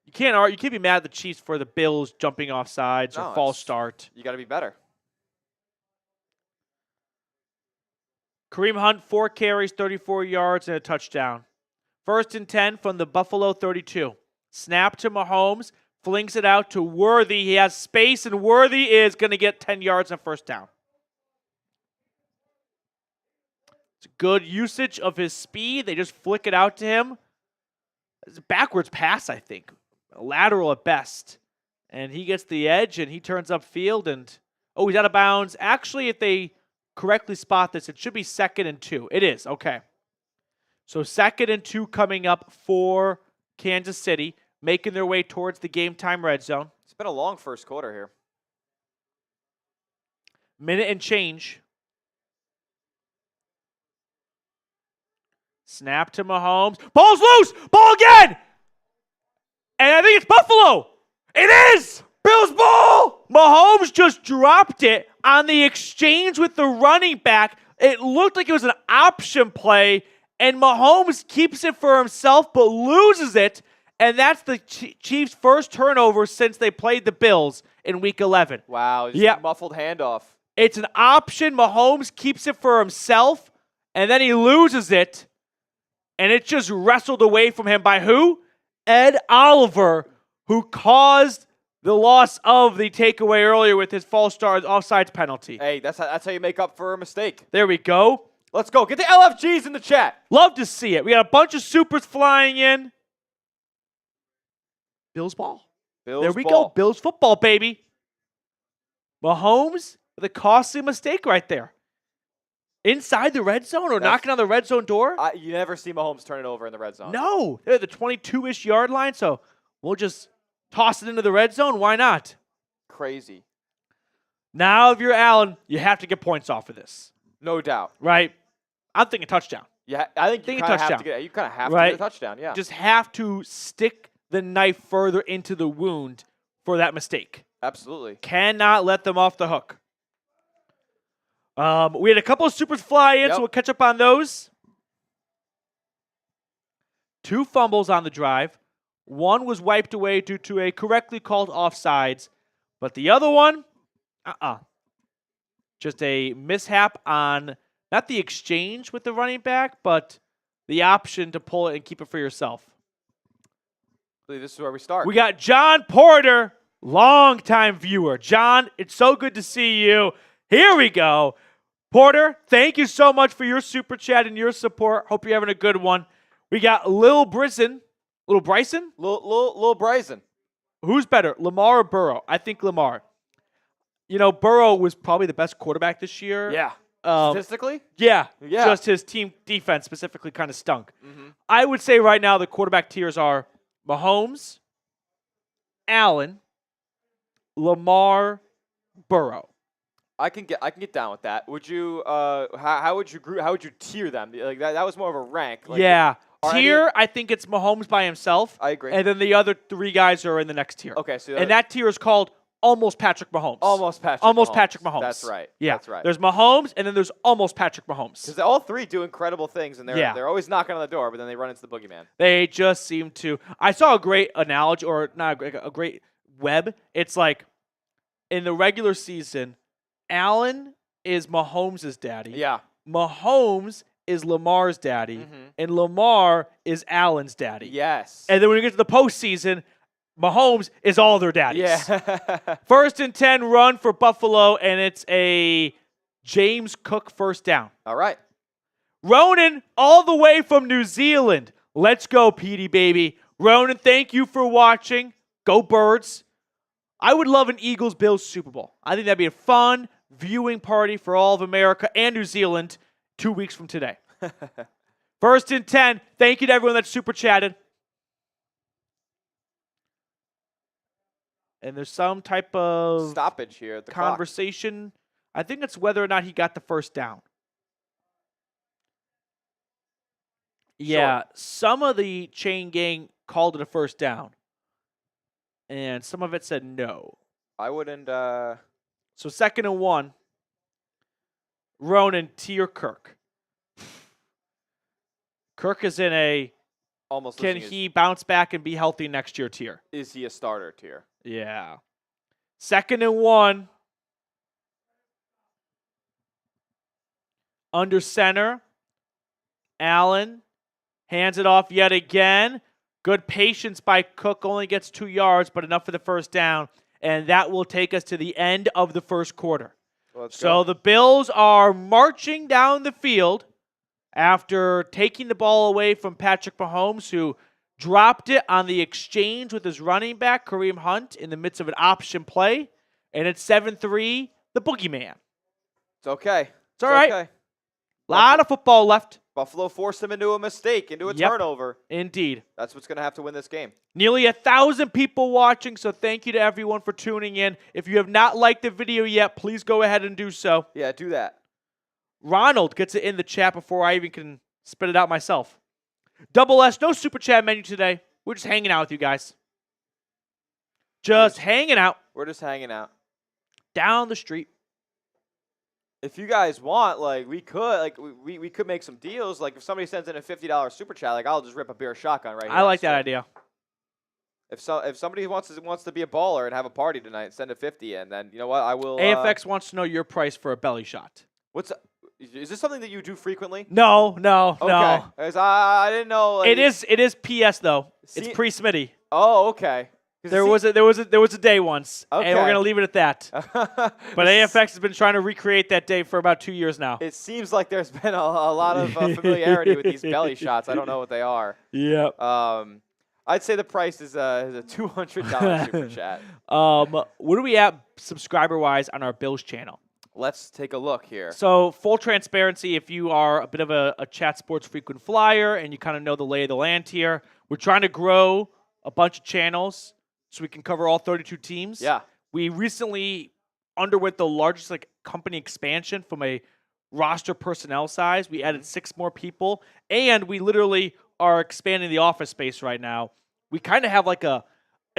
You can't be mad at the Chiefs for the Bills jumping off sides or false start. You got to be better. Kareem Hunt, 4 carries, 34 yards, and a touchdown. 1st and 10 from the Buffalo 32. Snap to Mahomes, flings it out to Worthy. He has space, and Worthy is going to get 10 yards and 1st down. It's a good usage of his speed. They just flick it out to him. It's a backwards pass, I think. Lateral at best. And he gets the edge, and he turns upfield, and he's out of bounds. Actually, if they correctly spot this, it should be 2nd and 2. It is, okay. So 2nd and 2 coming up for Kansas City, making their way towards the game time red zone. It's been a long first quarter here. Minute and change. Snap to Mahomes. Ball's loose! Ball again! And I think it's Buffalo. It is! Bills ball! Mahomes just dropped it on the exchange with the running back. It looked like it was an option play, and Mahomes keeps it for himself but loses it, and that's the Chiefs' first turnover since they played the Bills in Week 11. Wow, just a muffled handoff. It's an option. Mahomes keeps it for himself, and then he loses it, and it's just wrestled away from him by who? Ed Oliver, who caused the loss of the takeaway earlier with his false start offsides penalty. Hey, that's how you make up for a mistake. There we go. Let's go. Get the LFGs in the chat. Love to see it. We got a bunch of supers flying in. Bills ball. There we go. Bills football, baby. Mahomes with a costly mistake right there. Inside the red zone or knocking on the red zone door? You never see Mahomes turn it over in the red zone. No. They're at the 22-ish yard line, so we'll just toss it into the red zone. Why not? Crazy. Now, if you're Allen, you have to get points off of this. No doubt. Right? I'm thinking touchdown. Yeah, I think you kind of have to get. You kind of have to get a touchdown. Yeah. Just have to stick the knife further into the wound for that mistake. Absolutely. Cannot let them off the hook. We had a couple of supers fly in, so we'll catch up on those. 2 fumbles on the drive. One was wiped away due to a correctly called offsides, but the other one, just a mishap on not the exchange with the running back, but the option to pull it and keep it for yourself. I believe this is where we start. We got John Porter, longtime viewer. John, it's so good to see you. Here we go. Porter, thank you so much for your super chat and your support. Hope you're having a good one. We got Lil Bryson. Lil Bryson? Lil Bryson. Who's better, Lamar or Burrow? I think Lamar. You know, Burrow was probably the best quarterback this year. Yeah. Statistically? Yeah. Just his team defense specifically kind of stunk. Mm-hmm. I would say right now the quarterback tiers are Mahomes, Allen, Lamar, Burrow. I can get down with that. Would you? How would you group? How would you tier them? Like that was more of a rank. Like, tier. I think it's Mahomes by himself. I agree. And then the other 3 guys are in the next tier. Okay, so and that tier is called almost Patrick Mahomes. Almost Patrick Mahomes. That's right. Yeah. That's right. There's Mahomes, and then there's almost Patrick Mahomes. Because all 3 do incredible things, and they're always knocking on the door, but then they run into the boogeyman. They just seem to. I saw a great analogy, or not a great web. It's like in the regular season, Allen is Mahomes' daddy. Yeah. Mahomes is Lamar's daddy, and Lamar is Allen's daddy. Yes. And then when you get to the postseason, Mahomes is all their daddies. Yeah. 1st and 10 run for Buffalo, and it's a James Cook first down. All right. Ronan, all the way from New Zealand. Let's go, Petey, baby. Ronan, thank you for watching. Go Birds. I would love an Eagles-Bills Super Bowl. I think that'd be a fun viewing party for all of America and New Zealand 2 weeks from today. 1st and 10. Thank you to everyone that super chatted. And there's some type of stoppage here at the clock. conversation. I think it's whether or not he got the first down. Yeah, some of the chain gang called it a first down. And some of it said no. I wouldn't. So 2nd and 1. Ronan, Tier Kirk. Kirk is in a Almost. can he bounce back and be healthy next year tier. Is he a starter tier? Yeah. 2nd and 1. Under center. Allen hands it off yet again. Good patience by Cook. Only gets 2 yards, but enough for the first down. And that will take us to the end of the first quarter. Let's So go. the Bills are marching down the field after taking the ball away from Patrick Mahomes, who dropped it on the exchange with his running back, Kareem Hunt, in the midst of an option play. And it's 7-3, the boogeyman. It's okay. It's all right. Okay. A lot of football left. Buffalo forced him into a mistake, into a Yep. turnover. Indeed. That's what's going to have to win this game. Nearly 1,000 people watching, so thank you to everyone for tuning in. If you have not liked the video yet, please go ahead and do so. Yeah, do that. Ronald gets it in the chat before I even can spit it out myself. Double S, no super chat menu today. We're just hanging out with you guys. Just hanging out We're just hanging out. down the street. If you guys want, like, we could make some deals. Like, if somebody sends in a $50 super chat, like, I'll just rip a beer shotgun right here. I like that idea. If somebody wants to be a baller and have a party tonight, send a 50 in. Then you know what? I will. AFX wants to know your price for a belly shot. Is this something that you do frequently? No. Okay. 'Cause I didn't know. Like, It is PS though. See- It's pre-Smitty. Oh, okay. 'Cause There was a day once, and we're Okay. gonna leave it at that. But AFX has been trying to recreate that day for about 2 years now. It seems like there's been a lot of familiarity with these belly shots. I don't know what they are. Yep. I'd say the price is a $200 super chat. What are we at subscriber-wise on our Bills channel? Let's take a look here. So, full transparency, if you are a bit of a Chat Sports frequent flyer and you kind of know the lay of the land here, we're trying to grow a bunch of channels so we can cover all 32 teams. Yeah. We recently underwent the largest company expansion from a roster personnel size. We added 6 more people, and we literally are expanding the office space right now. We kind of have like an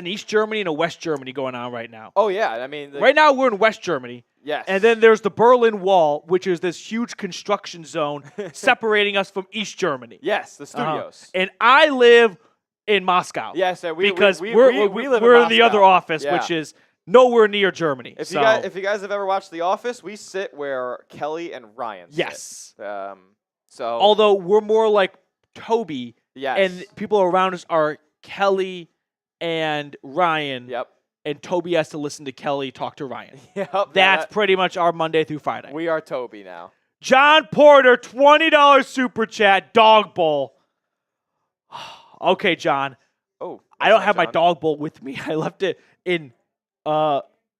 East Germany and a West Germany going on right now. Oh yeah, I mean, Right now we're in West Germany. yes. And then there's the Berlin Wall, which is this huge construction zone separating us from East Germany. yes, the studios. And I live in Moscow. Yes, because we we're live in in the other Moscow. office, Yeah. which is nowhere near Germany. If so, you guys have ever watched The Office, we sit where Kelly and Ryan sit. yes. So Although we're more like Toby, yes. and people around us are Kelly and Ryan, Yep. and Toby has to listen to Kelly talk to Ryan. Yep. That's pretty much our Monday through Friday. we are Toby now. John Porter, $20 super chat, dog bowl. Okay, John. Oh, I don't what's have that, my John? dog bowl with me. I left it in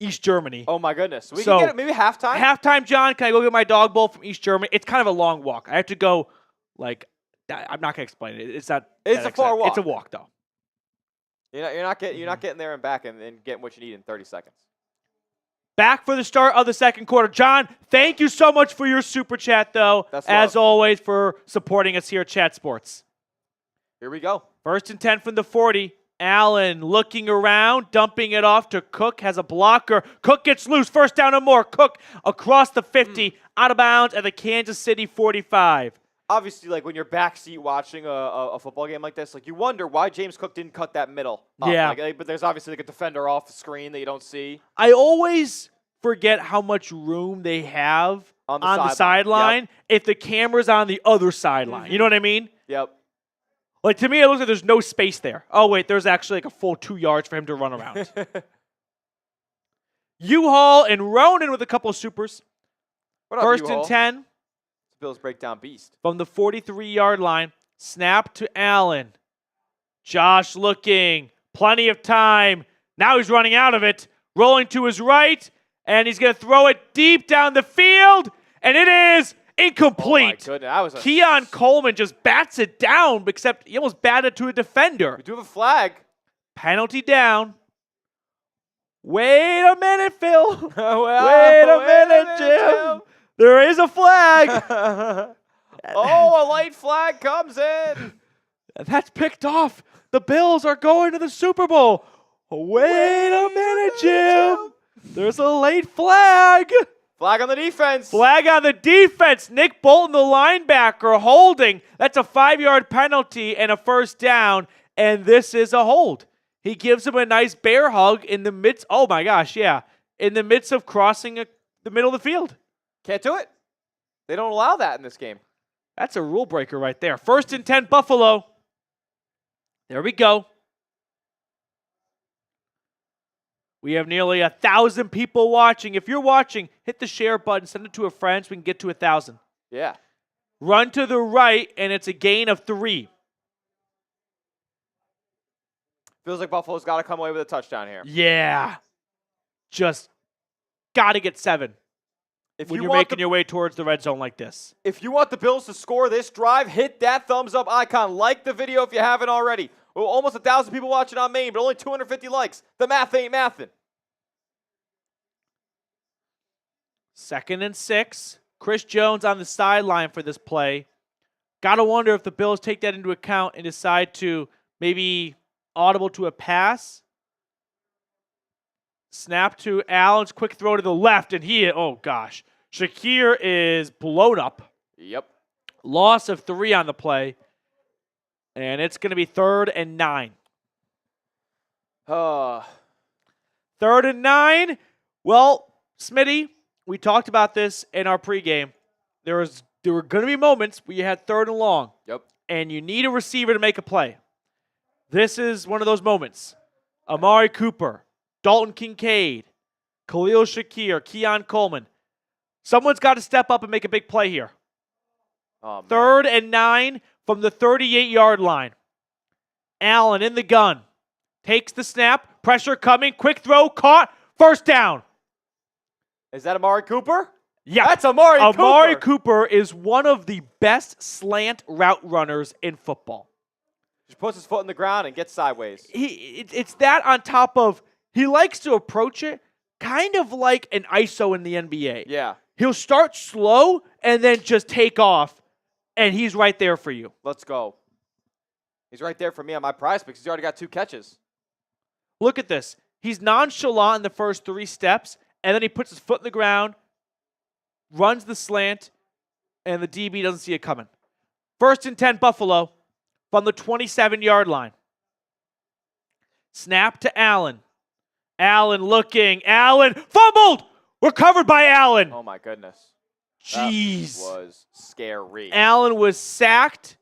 East Germany. Oh my goodness. We So, can get it maybe halftime. Halftime, John, can I go get my dog bowl from East Germany? It's kind of a long walk. I have to go, I'm not going to explain it. It's not. It's that a far exciting. walk. It's a walk, though. You're not getting there and back and getting what you need in 30 seconds. Back for the start of the second quarter. John, thank you so much for your super chat, though, That's as love. always, for supporting us here at Chat Sports. Here we go. 1st and 10 from the 40. Allen looking around, dumping it off to Cook, has a blocker. Cook gets loose, first down and more. Cook across the 50, out of bounds at the Kansas City 45. Obviously, like when you're backseat watching a football game like this, like you wonder why James Cook didn't cut that middle up. Yeah. But there's obviously like a defender off the screen that you don't see. I always forget how much room they have On the on the sideline. sideline if the camera's on the other sideline. You know what I mean? Yep. Like, to me, it looks like there's no space there. Oh, wait, there's actually like a full 2 yards for him to run around. U-Haul and Ronan with a couple of supers. What up, First U-Haul? and 10 Bills breakdown beast. from the 43-yard line. Snap to Allen. Josh looking. Plenty of time. Now he's running out of it. Rolling to his right. And he's going to throw it deep down the field. And it is incomplete. Oh, my goodness. That was Keon Coleman just bats it down, except he almost batted it to a defender. We do have a flag. Penalty down. Wait a minute, Phil. Well, Wait a minute, Jim. There is a flag. Oh, a light flag comes in. That's picked off. The Bills are going to the Super Bowl. Wait a minute, Jim. There's a late flag. Flag on the defense. Flag on the defense. Nick Bolton, the linebacker, holding. That's a 5-yard penalty and a first down, and this is a hold. He gives him a nice bear hug in the midst. Oh, my gosh, yeah. In the midst of crossing the middle of the field. Can't do it. They don't allow that in this game. That's a rule breaker right there. First and 10, Buffalo. There we go. We have nearly 1,000 people watching. If you're watching, hit the share button, send it to a friend so we can get to 1,000. Yeah. Run to the right, and it's a gain of 3. Feels like Buffalo's got to come away with a touchdown here. Yeah. Just got to get 7 If when you you're making your way towards the red zone like this. If you want the Bills to score this drive, hit that thumbs up icon. Like the video if you haven't already. Well, almost 1,000 people watching on main, but only 250 likes. The math ain't mathin'. 2nd and 6. Chris Jones on the sideline for this play. Got to wonder if the Bills take that into account and decide to maybe audible to a pass. Snap to Allen's quick throw to the left, and oh gosh. Shakir is blown up. Yep. Loss of 3 on the play. And it's going to be 3rd and 9. 3rd and 9. Well, Smitty, we talked about this in our pregame. There were going to be moments where you had 3rd and long. Yep. And you need a receiver to make a play. This is one of those moments. Amari Cooper, Dalton Kincaid, Khalil Shakir, Keon Coleman. Someone's got to step up and make a big play here. Oh, man. 3rd and 9 from the 38-yard line. Allen in the gun. Takes the snap. Pressure coming. Quick throw. Caught. First down. Is that Amari Cooper? Yeah. That's Amari Cooper. Amari Cooper is one of the best slant route runners in football. Just puts his foot in the ground and gets sideways. It's that on top of he likes to approach it kind of like an ISO in the NBA. Yeah. He'll start slow and then just take off, and he's right there for you. Let's go. He's right there for me on my prize picks. He's already got 2 catches. Look at this. He's nonchalant in the first 3 steps, and then he puts his foot in the ground, runs the slant, and the DB doesn't see it coming. 1st and 10, Buffalo from the 27-yard line. Snap to Allen. Allen looking. Allen fumbled. Recovered by Allen. Oh, my goodness. Jeez. That was scary. Allen was sacked,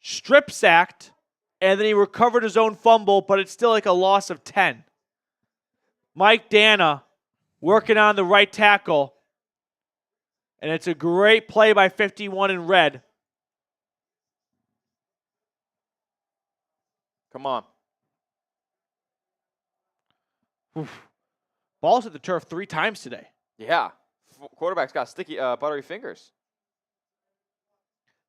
strip sacked, and then he recovered his own fumble, but it's still like a loss of 10. Mike Dana working on the right tackle, and it's a great play by 51 in red. Come on. Oof. Ball's hit the turf 3 times today. Yeah. Quarterback's got sticky, buttery fingers.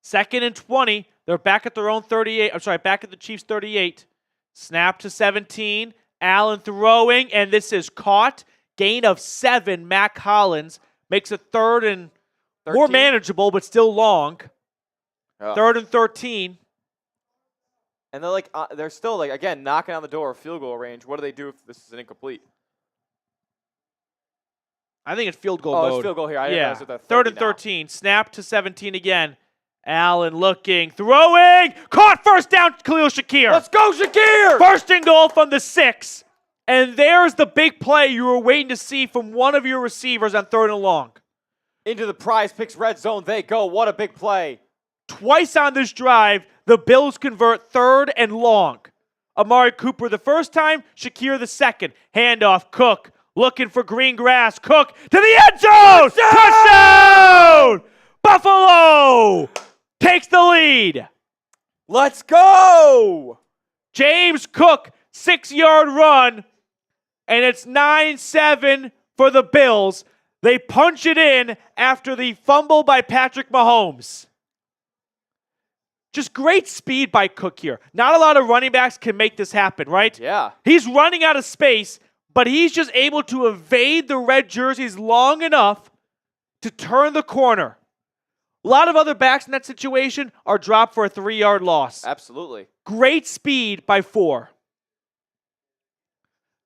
2nd and 20. They're back at their own 38. I'm sorry, back at the Chiefs' 38. Snap to 17. Allen throwing, and this is caught. Gain of 7. Mac Hollins makes it 3rd and 13? more manageable, but still long. Oh. 3rd and 13. And they're still again knocking on the door of field goal range. What do they do if this is an incomplete? I think it's field goal Oh, mode. it's field goal here. I didn't Yeah. realize it's 3rd and now. 13. Snap to 17 again. Allen looking, throwing, caught. First down, Khalil Shakir. Let's go, Shakir! 1st and goal from the 6. And there's the big play you were waiting to see from one of your receivers on 3rd and long. Into the prize picks red zone they go. What a big play. Twice on this drive, The Bills convert 3rd and long. Amari Cooper the first time, Shakir the second. Handoff, Cook looking for green grass. Cook to the end zone! Touchdown! Buffalo takes the lead. Let's go! James Cook, 6-yard run, and it's 9-7 for the Bills. They punch it in after the fumble by Patrick Mahomes. Just great speed by Cook here. Not a lot of running backs can make this happen, right? Yeah. He's running out of space, but he's just able to evade the red jerseys long enough to turn the corner. A lot of other backs in that situation are dropped for a 3-yard loss. Absolutely. Great speed by 4.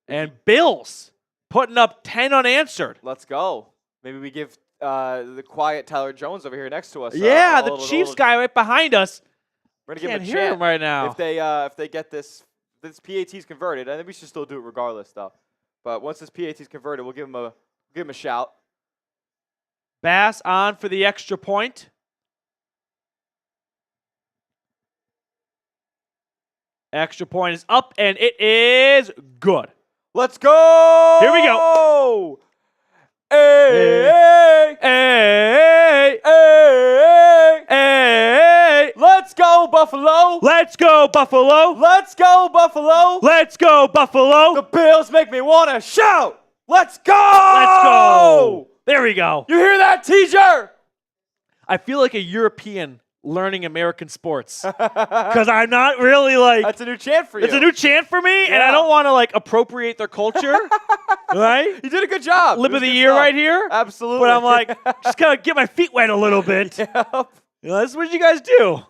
And Bills putting up 10 unanswered. Let's go. Maybe we give the quiet Tyler Jones over here next to us. Yeah, the Chiefs guy right behind us. We're gonna give Can't him a hear him chance right now. if they get this PAT's converted. I think we should still do it regardless, though. But once this PAT's converted, we'll give him a shout. Bass on for the extra point. Extra point is up, and it is good. Let's go! Here we go. Hey, Hey! hey, Hey! let's go, Buffalo! Let's go, Buffalo! Let's go, Buffalo! Let's go, Buffalo! The Bills make me want to shout! Let's go! Let's go! There we go. You hear that, teacher? I feel like a European learning American sports because I'm not really like. That's a new chant for you. It's a new chant for me, and I Yeah. don't want to like appropriate their culture, right? You did a good job. Lip It was of the good year stuff. right here. Absolutely. But I'm like, just kind of get my feet wet a little bit. Yep. You know, this is what you guys do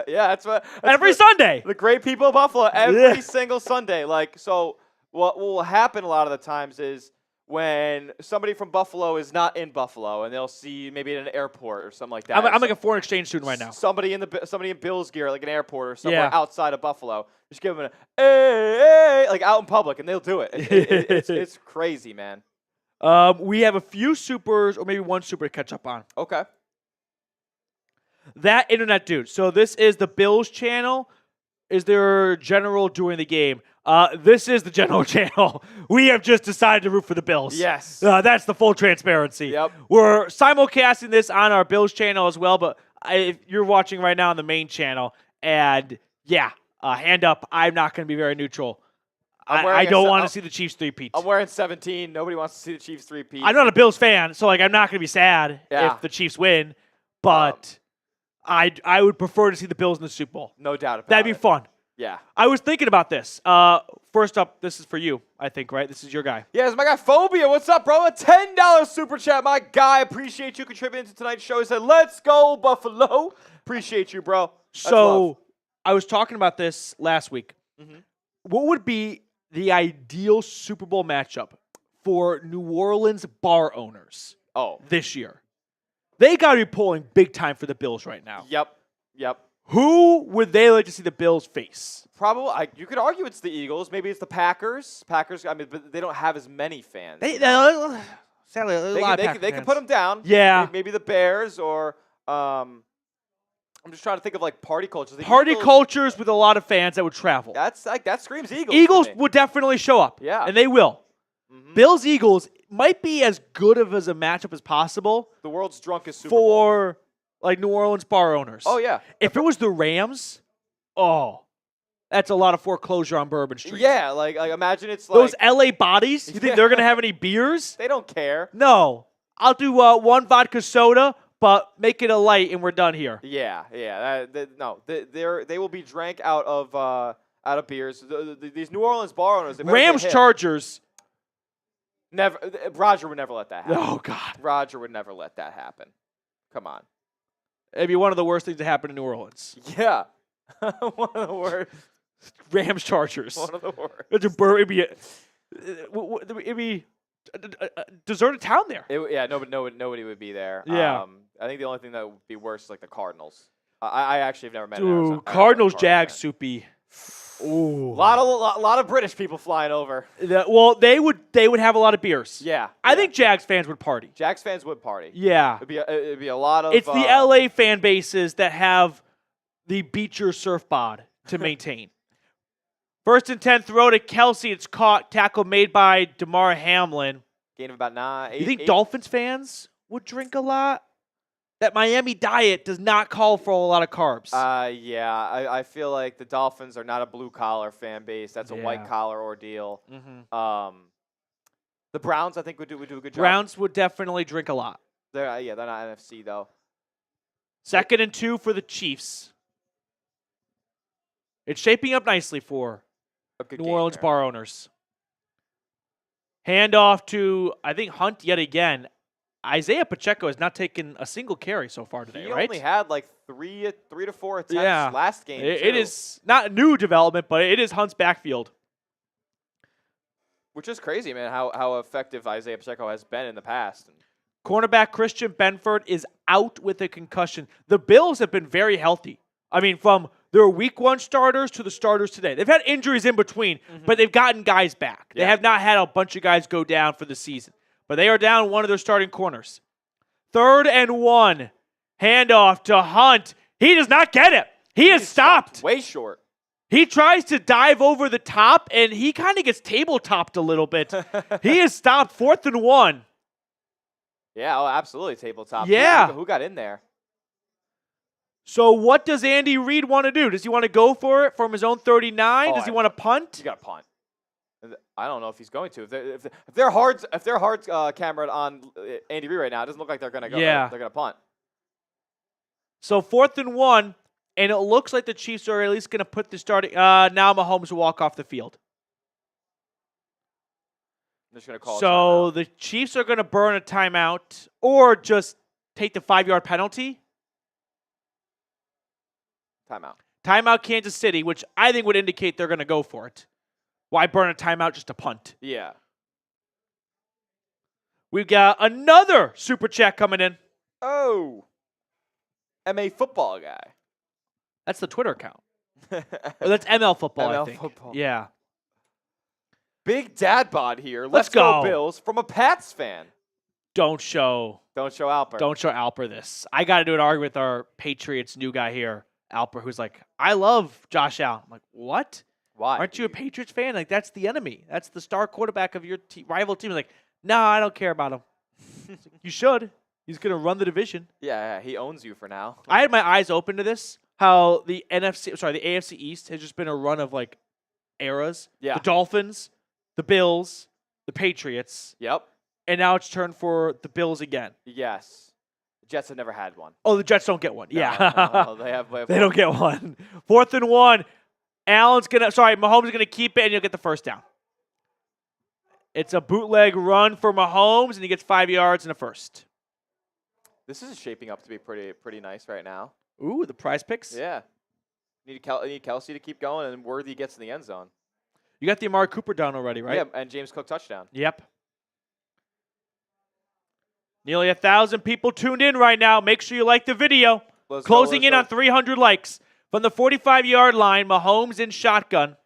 Yeah, that's every the, Sunday. the great people of Buffalo every Yeah. single Sunday. Like, so what will happen a lot of the times is when somebody from Buffalo is not in Buffalo and they'll see maybe at an airport or something like that. I'm like a foreign exchange student right now. Somebody in Bills gear, like an airport or somewhere Yeah. outside of Buffalo, just give them a hey, like out in public, and they'll do it. It's crazy, man. We have a few supers, or maybe one super to catch up on. Okay. That internet dude. So this is the Bills channel. Is there general during the game? This is the general channel. We have just decided to root for the Bills. Yes. That's the full transparency. Yep. We're simulcasting this on our Bills channel as well, but if you're watching right now on the main channel, and yeah, hand up, I'm not going to be very neutral. I don't want to see the Chiefs three-peat. I'm wearing 17. Nobody wants to see the Chiefs three-peat. I'm not a Bills fan, so like I'm not going to be sad Yeah. if the Chiefs win, but I would prefer to see the Bills in the Super Bowl. No doubt about That'd be it. fun. Yeah. I was thinking about this. First up, this is for you, I think, right? This is your guy. Yeah, it's my guy Phobia. What's up, bro? A $10 super chat. My guy, appreciate you contributing to tonight's show. He said, let's go, Buffalo. Appreciate you, bro. That's So love. I was talking about this last week. Mhm. What would be the ideal Super Bowl matchup for New Orleans bar owners Oh. this year? They got to be pulling big time for the Bills right now. Yep. Who would they like to see the Bills face? Probably. You could argue it's the Eagles. Maybe it's the Packers. I mean, but they don't have as many fans. Sadly, a They lot of can Packer put fans. them down. Yeah. Maybe the Bears or I'm just trying to think of like party cultures. The Party Eagles, cultures with a lot of fans that would travel. that screams Eagles. to Eagles me. would definitely show up. Yeah. And they will. Mhm. Bills Eagles might be as good of as a matchup as possible The world's drunkest Super Bowl. for like New Orleans bar owners. Oh yeah. If it was the Rams, that's a lot of foreclosure on Bourbon Street. Yeah, like imagine it's like Those LA bodies, you think they're going to have any beers? they don't care. No. I'll do one vodka soda, but make it a light and we're done here. Yeah. They will be drank out of beers. These New Orleans bar owners. they better get Rams hit. Chargers. Never. Roger would never let that happen. Oh, God. Roger would never let that happen. Come on. It'd be one of the worst things to happen in New Orleans. Yeah. One of the worst. Rams Chargers. One of the worst. It'd be a deserted town there. Nobody would be there. Yeah. I think the only thing that would be worse is like the Cardinals. I actually have never met. an Arizona- Ooh, Arizona Cardinals Cardinals Jags fan. soupy. Ooh. Lot of British people flying over. Well, they would have a lot of beers. Yeah. I think Jags fans would party. Jags fans would party. Yeah. It'd be a lot of. It's the LA fan bases that have the Beecher surf bod to maintain. 1st and 10, throw to Kelsey. It's caught. Tackle made by DeMar Hamlin. Gain of about 9. You think Dolphins fans would drink a lot? That Miami diet does not call for a lot of carbs. Yeah. I feel like the Dolphins are not a blue-collar fan base. That's a white-collar ordeal. Mm-hmm. The Browns, I think, would do a good job. Browns would definitely drink a lot. They're not NFC, though. 2nd and 2 for the Chiefs. It's shaping up nicely for New Orleans bar owners. Handoff to, I think, Hunt yet again. Isaiah Pacheco has not taken a single carry so far today, right? He only had like 3 to 4 attempts last game. It is not new development, but it is Hunt's backfield. Which is crazy, man, how effective Isaiah Pacheco has been in the past. Cornerback Christian Benford is out with a concussion. The Bills have been very healthy. I mean, from their week 1 starters to the starters today. They've had injuries in between, but they've gotten guys back. They have not had a bunch of guys go down for the season. But they are down one of their starting corners. 3rd and 1. Handoff to Hunt. He does not get it. He is stopped. Way short. He tries to dive over the top, and he kind of gets table-topped a little bit. He is stopped. 4th and 1. Yeah, absolutely tabletop. Yeah. Who got in there? So what does Andy Reid want to do? Does he want to go for it from his own 39? Does he want to punt? You got to punt. I don't know if he's going to. If they're hard cameraed on Andy Reid right now, it doesn't look like they're going to go. Yeah. They're going to punt. So 4th and 1, and it looks like the Chiefs are at least going to put the starting. Now Mahomes will walk off the field. I'm just going to call. So the Chiefs are going to burn a timeout or just take the 5-yard penalty. Timeout. Timeout Kansas City, which I think would indicate they're going to go for it. Why burn a timeout just to punt? Yeah. We've got another super chat coming in. Oh. MA football guy. That's the Twitter account. Or that's ML football, I ML think. football. Yeah. Big dad bod here. Let's go. Bills from a Pats fan. Don't show Alper. Don't show Alper this. I got to do an argument with our Patriots new guy here, Alper, who's like, I love Josh Allen. I'm like, what? Why? Aren't you a Patriots fan? Like, that's the enemy. That's the star quarterback of your rival team. He's like, no, I don't care about him. Like, you should. He's going to run the division. Yeah, he owns you for now. I had my eyes open to this, how the AFC East has just been a run of, like, eras. Yeah. The Dolphins, the Bills, the Patriots. Yep. And now it's turned for the Bills again. Yes. The Jets have never had one. Oh, the Jets don't get one. No, Yeah. no, they have They don't get one. 4th and 1. Mahomes is going to keep it, and you'll get the first down. It's a bootleg run for Mahomes, and he gets 5 yards and a first. This is shaping up to be pretty nice right now. Ooh, the prize picks? Yeah. Need Kelsey to keep going, and Worthy gets in the end zone. You got the Amari Cooper down already, right? Yeah, and James Cook touchdown. Yep. Nearly 1,000 people tuned in right now. Make sure you like the video. Closing in on 300 likes. From the 45-yard line, Mahomes in shotgun.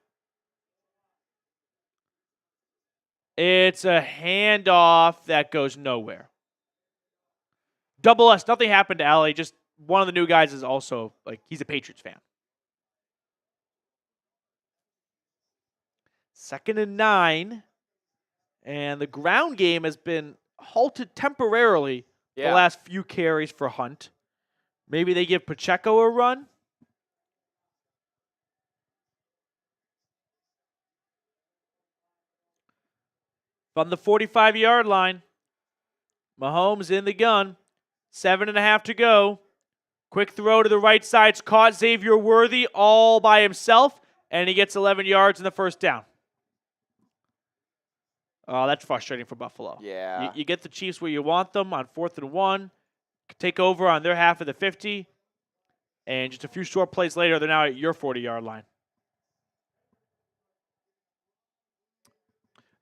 It's a handoff that goes nowhere. Double S. Nothing happened to Allie. Just one of the new guys is also, like, he's a Patriots fan. 2nd and 9. And the ground game has been halted temporarily the last few carries for Hunt. Maybe they give Pacheco a run. From the 45-yard line, Mahomes in the gun. 7.5 to go. Quick throw to the right side. It's caught Xavier Worthy all by himself, and he gets 11 yards in the first down. Oh, that's frustrating for Buffalo. Yeah. You get the Chiefs where you want them on 4th and 1. Take over on their half of the 50. And just a few short plays later, they're now at your 40-yard line.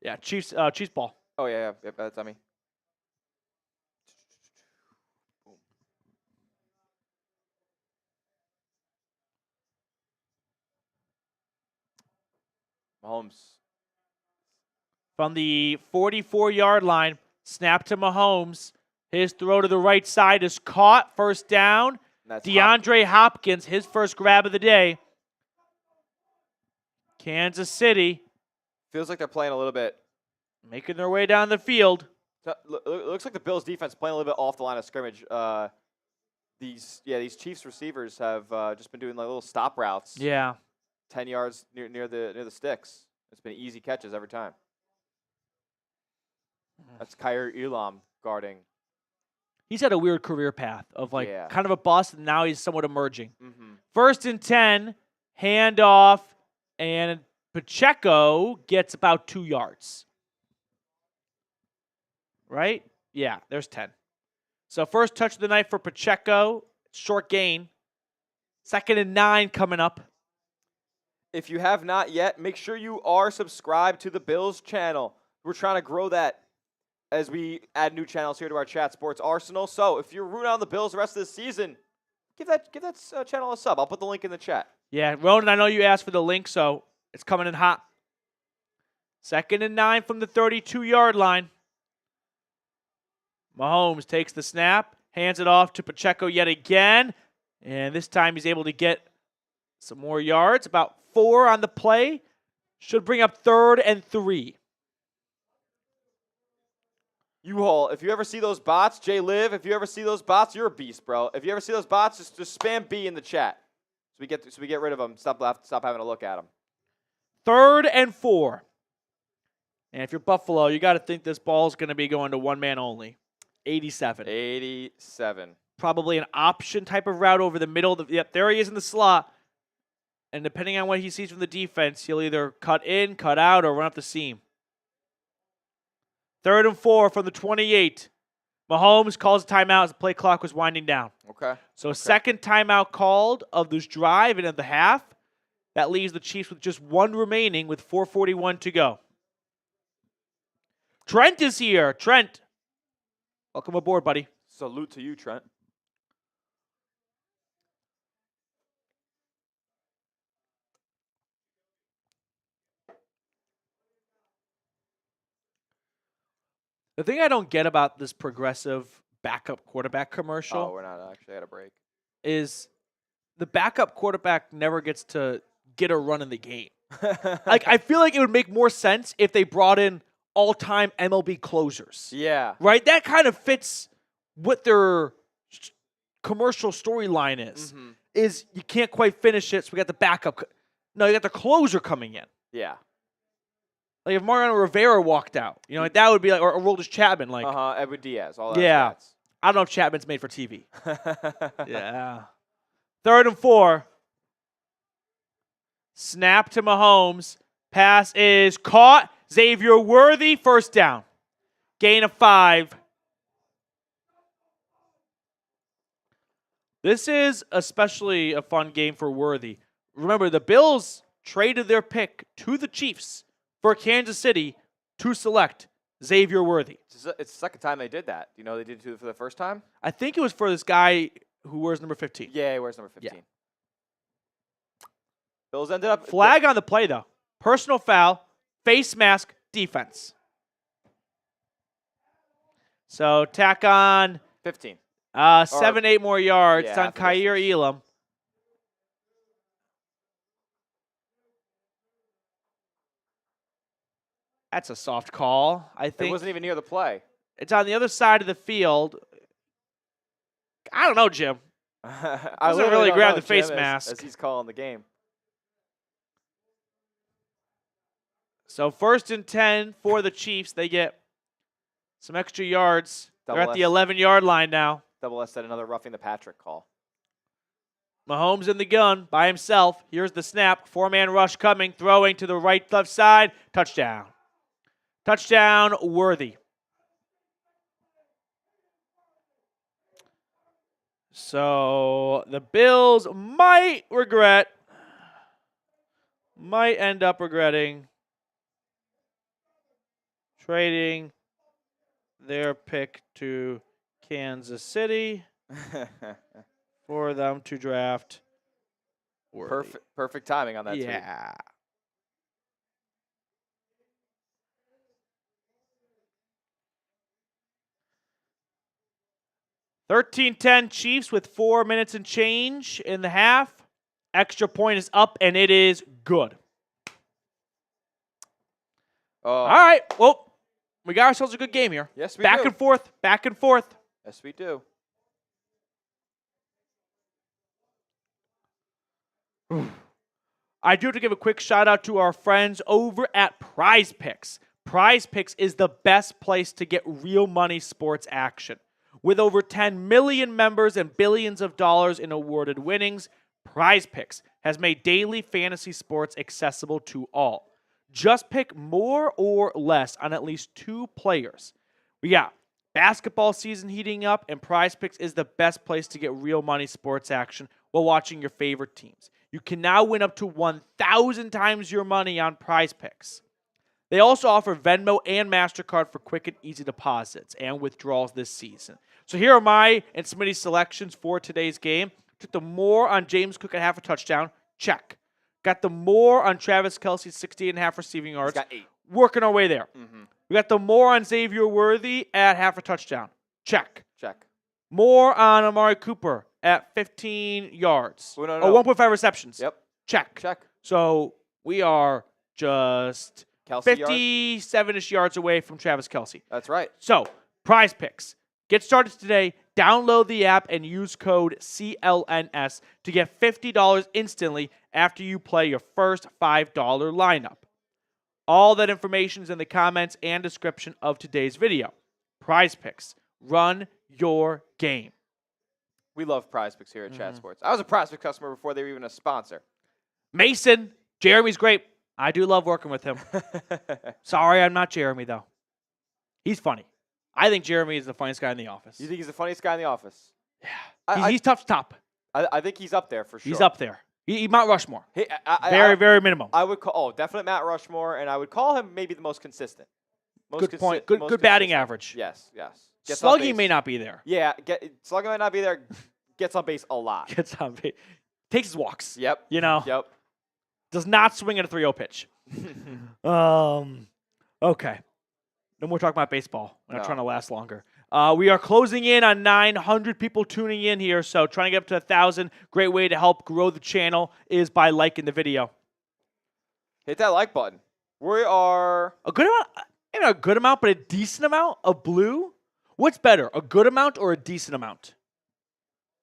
Yeah, Chiefs ball. Oh, yeah, that's on me. Mahomes. From the 44-yard line, snap to Mahomes. His throw to the right side is caught. First down. That's DeAndre Hopkins, his first grab of the day. Kansas City Feels like they're playing a little bit. making their way down the field. Looks like the Bills defense playing a little bit off the line of scrimmage. These Chiefs receivers have just been doing like little stop routes. Yeah. 10 yards near the sticks. It's been easy catches every time. That's Kyer Elam guarding. He's had a weird career path of Yeah. kind of a bust, and now he's somewhat emerging. Mm-hmm. 1st and 10, handoff, and Pacheco gets about 2 yards. Right? Yeah, there's 10. So first touch of the night for Pacheco, short gain. 2nd and 9 coming up. If you have not yet, make sure you are subscribed to the Bills channel. We're trying to grow that as we add new channels here to our Chat Sports arsenal. So if you're rooting on the Bills the rest of the season, give that channel a sub. I'll put the link in the chat. Yeah, Ronan, I know you asked for the link, so it's coming in hot. 2nd and 9 from the 32-yard line. Mahomes takes the snap, hands it off to Pacheco yet again, and this time he's able to get some more yards, about 4 on the play. Should bring up 3rd and 3. U-Haul, if you ever see those bots, Jay Liv, if you ever see those bots, you're a beast, bro. If you ever see those bots, just spam B in the chat, so we get rid of them. Stop having to look at them. 3rd and 4. And if you're Buffalo, you got to think this ball's going to be going to one man only. 87. 87. Probably an option type of route over the middle. Yep, there he is in the slot. And depending on what he sees from the defense, he'll either cut in, cut out, or run up the seam. 3rd and 4 from the 28. Mahomes calls a timeout as the play clock was winding down. Okay. So second timeout called of this drive and of the half. That leaves the Chiefs with just 1 remaining with 4:41 to go. Trent is here. Trent, welcome aboard, buddy. Salute to you, Trent. The thing I don't get about this progressive backup quarterback commercial Oh, we're not actually at a break. is the backup quarterback never gets to get a run in the game. I feel like it would make more sense if they brought in all-time MLB closers. Yeah. Right? That kind of fits what their commercial storyline is. Mm-hmm. Is you can't quite finish it, so we got the backup. No, you got the closer coming in. Yeah. Like if Mariano Rivera walked out, like that would be like, or Aroldis Chapman. Like, Edward Diaz. All that. Yeah. I don't know if Chapman's made for TV. Yeah. 3rd and 4. Snap to Mahomes. Pass is caught. Xavier Worthy, first down. Gain of 5. This is especially a fun game for Worthy. Remember, the Bills traded their pick to the Chiefs for Kansas City to select Xavier Worthy. It's the second time they did that. Do you know they did it for the first time? I think it was for this guy who wears number 15. Yeah, he wears number 15. Yeah. Bills ended up... Flag on the play, though. Personal foul, face mask, defense. So tack on 15. 7-8 more yards. Yeah, It's on half the Kyer distance. Elam. That's a soft call, I It think. wasn't even near the play. It's on the other side of the field. I don't know, Jim. I Doesn't literally really don't grab know the face Jim mask. as he's calling the game. So 1st and 10 for the Chiefs. They get some extra yards. They're Double at the S. 11-yard line now. Double S said another roughing the Patrick call. Mahomes in the gun by himself. Here's the snap. 4-man rush coming. Throwing to the right left side. Touchdown. Touchdown Worthy. So the Bills might end up regretting trading their pick to Kansas City for them to draft Worthy. Perfect timing on that tweet. Yeah. 13-10 Chiefs with 4 minutes and change in the half. Extra point is up, and it is good. All right. Well, we got ourselves a good game here. Yes, we Back do. and forth, back and forth. Yes, we do. I do have to give a quick shout out to our friends over at Prize Picks. Prize Picks is the best place to get real money sports action. With over 10 million members and billions of dollars in awarded winnings, Prize Picks has made daily fantasy sports accessible to all. Just pick more or less on at least 2 players. We got basketball season heating up, and Prize Picks is the best place to get real money sports action while watching your favorite teams. You can now win up to 1,000 times your money on Prize Picks. They also offer Venmo and MasterCard for quick and easy deposits and withdrawals this season. So here are my and Smitty's selections for today's game. Took the more on James Cook at half a touchdown. Check. Got the more on Travis Kelce, 68.5 receiving yards. He's got 8. Working our way there. We got the more on Xavier Worthy at half a touchdown. Check. Check. More on Amari Cooper at 15 yards. Oh, no. 1.5 receptions. Yep. Check. Check. So we are just Kelce yard. 57-ish yards away from Travis Kelce. That's right. So, Prize Picks. Get started today. Download the app and use code CLNS to get $50 instantly after you play your first $5 lineup. All that information is in the comments and description of today's video. Prize Picks. Run your game. We love Prize Picks here at Chat Sports. I was a Prize Picks customer before they were even a sponsor. Mason. Jeremy's great. I do love working with him. Sorry, I'm not Jeremy, though. He's funny. I think Jeremy is the funniest guy in the office. You think he's the funniest guy in the office? Yeah. He's tough to top. I think he's up there for sure. He's up there. He Mount Rushmore. Hey, very minimum. I would call definite Matt Rushmore, and I would call him maybe the most consistent. Good point. Good batting average. Yes. Gets on Slugging base. may not be there. Yeah, slugging might not be there. Gets on base a lot. Gets on base. Takes his walks. Yep. Yep. Does not swing at a 3-0 pitch. Okay. No more talking about baseball. We're not trying to last longer. We are closing in on 900 people tuning in here, so trying to get up to 1,000. Great way to help grow the channel is by liking the video. Hit that like button. We are A good amount, maybe not a good amount, but a decent amount of blue. What's better, a good amount or a decent amount?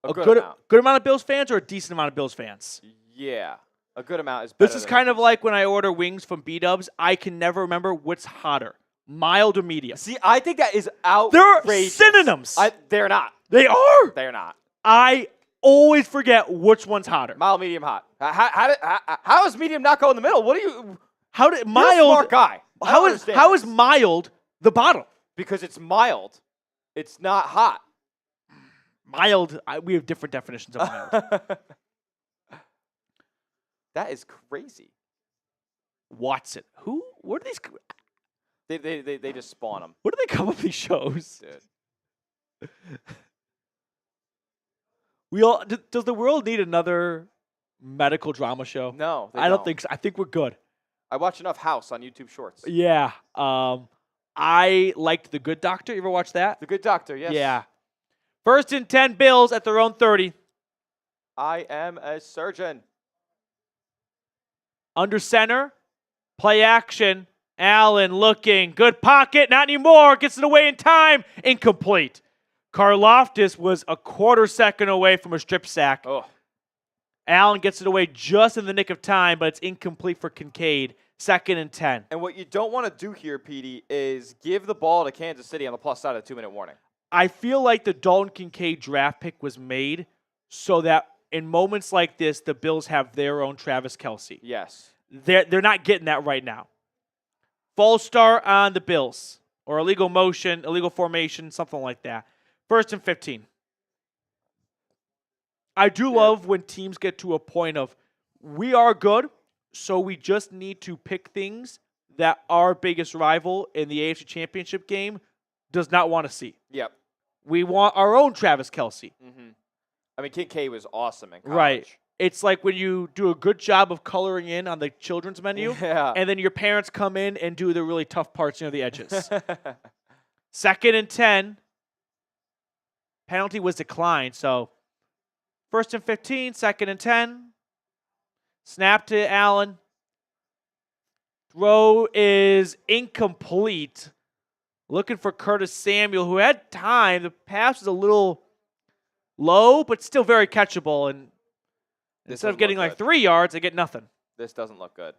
a good amount. Good amount of Bills fans or a decent amount of Bills fans? Yeah, a good amount is better. This is kind of like when I order wings from B-Dubs. I can never remember what's hotter, mild or medium. See, I think that is outrageous. They're synonyms. They're not. They are. They're not. I always forget which one's hotter. Mild, medium, hot. How is medium not go in the middle? What do you? How did You're a mild? smart guy. I don't understand how this. is mild the bottom? Because it's mild. It's not hot. Mild. We have different definitions of mild. That is crazy. Watson. Who? What are these? They just spawn them. What do they come up with these shows? Dude. Does the world need another medical drama show? No, they I don't think so. I think we're good. I watch enough House on YouTube Shorts. Yeah. I liked The Good Doctor. You ever watch that? The Good Doctor, yes. Yeah. 1st and 10 Bills at their own 30. I am a surgeon. Under center. Play action. Allen looking. Good pocket. Not anymore. Gets it away in time. Incomplete. Karlaftis was a quarter second away from a strip sack. Oh. Allen gets it away just in the nick of time, but it's incomplete for Kincaid. 2nd and 10. And what you don't want to do here, Petey, is give the ball to Kansas City on the plus side of the 2-minute warning. I feel like the Dalton Kincaid draft pick was made so that in moments like this, the Bills have their own Travis Kelce. Yes. They're not getting that right now. False start on the Bills, or illegal motion, illegal formation, something like that. 1st and 15. I do love when teams get to a point of, we are good, so we just need to pick things that our biggest rival in the AFC Championship game does not want to see. Yep. We want our own Travis Kelce. Mm-hmm. I mean, Kincaid was awesome in college. Right. It's like when you do a good job of coloring in on the children's menu, Yeah. and then your parents come in and do the really tough parts near the edges. 2nd and 10. Penalty was declined, so 1st and 15, 2nd and 10. Snap to Allen. Throw is incomplete. Looking for Curtis Samuel, who had time. The pass was a little low, but still very catchable. And instead of getting like 3 yards, they get nothing. This doesn't look good.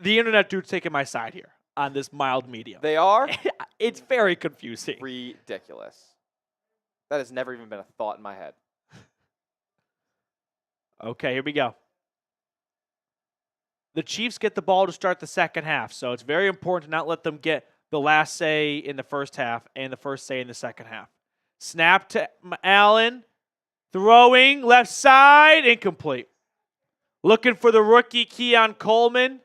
The internet dude's taking my side here on this mild medium. They are? It's very confusing. Ridiculous. That has never even been a thought in my head. Okay, here we go. The Chiefs get the ball to start the second half, so it's very important to not let them get the last say in the first half and the first say in the second half. Snap to Allen. Throwing, left side, incomplete. Looking for the rookie, Keon Coleman.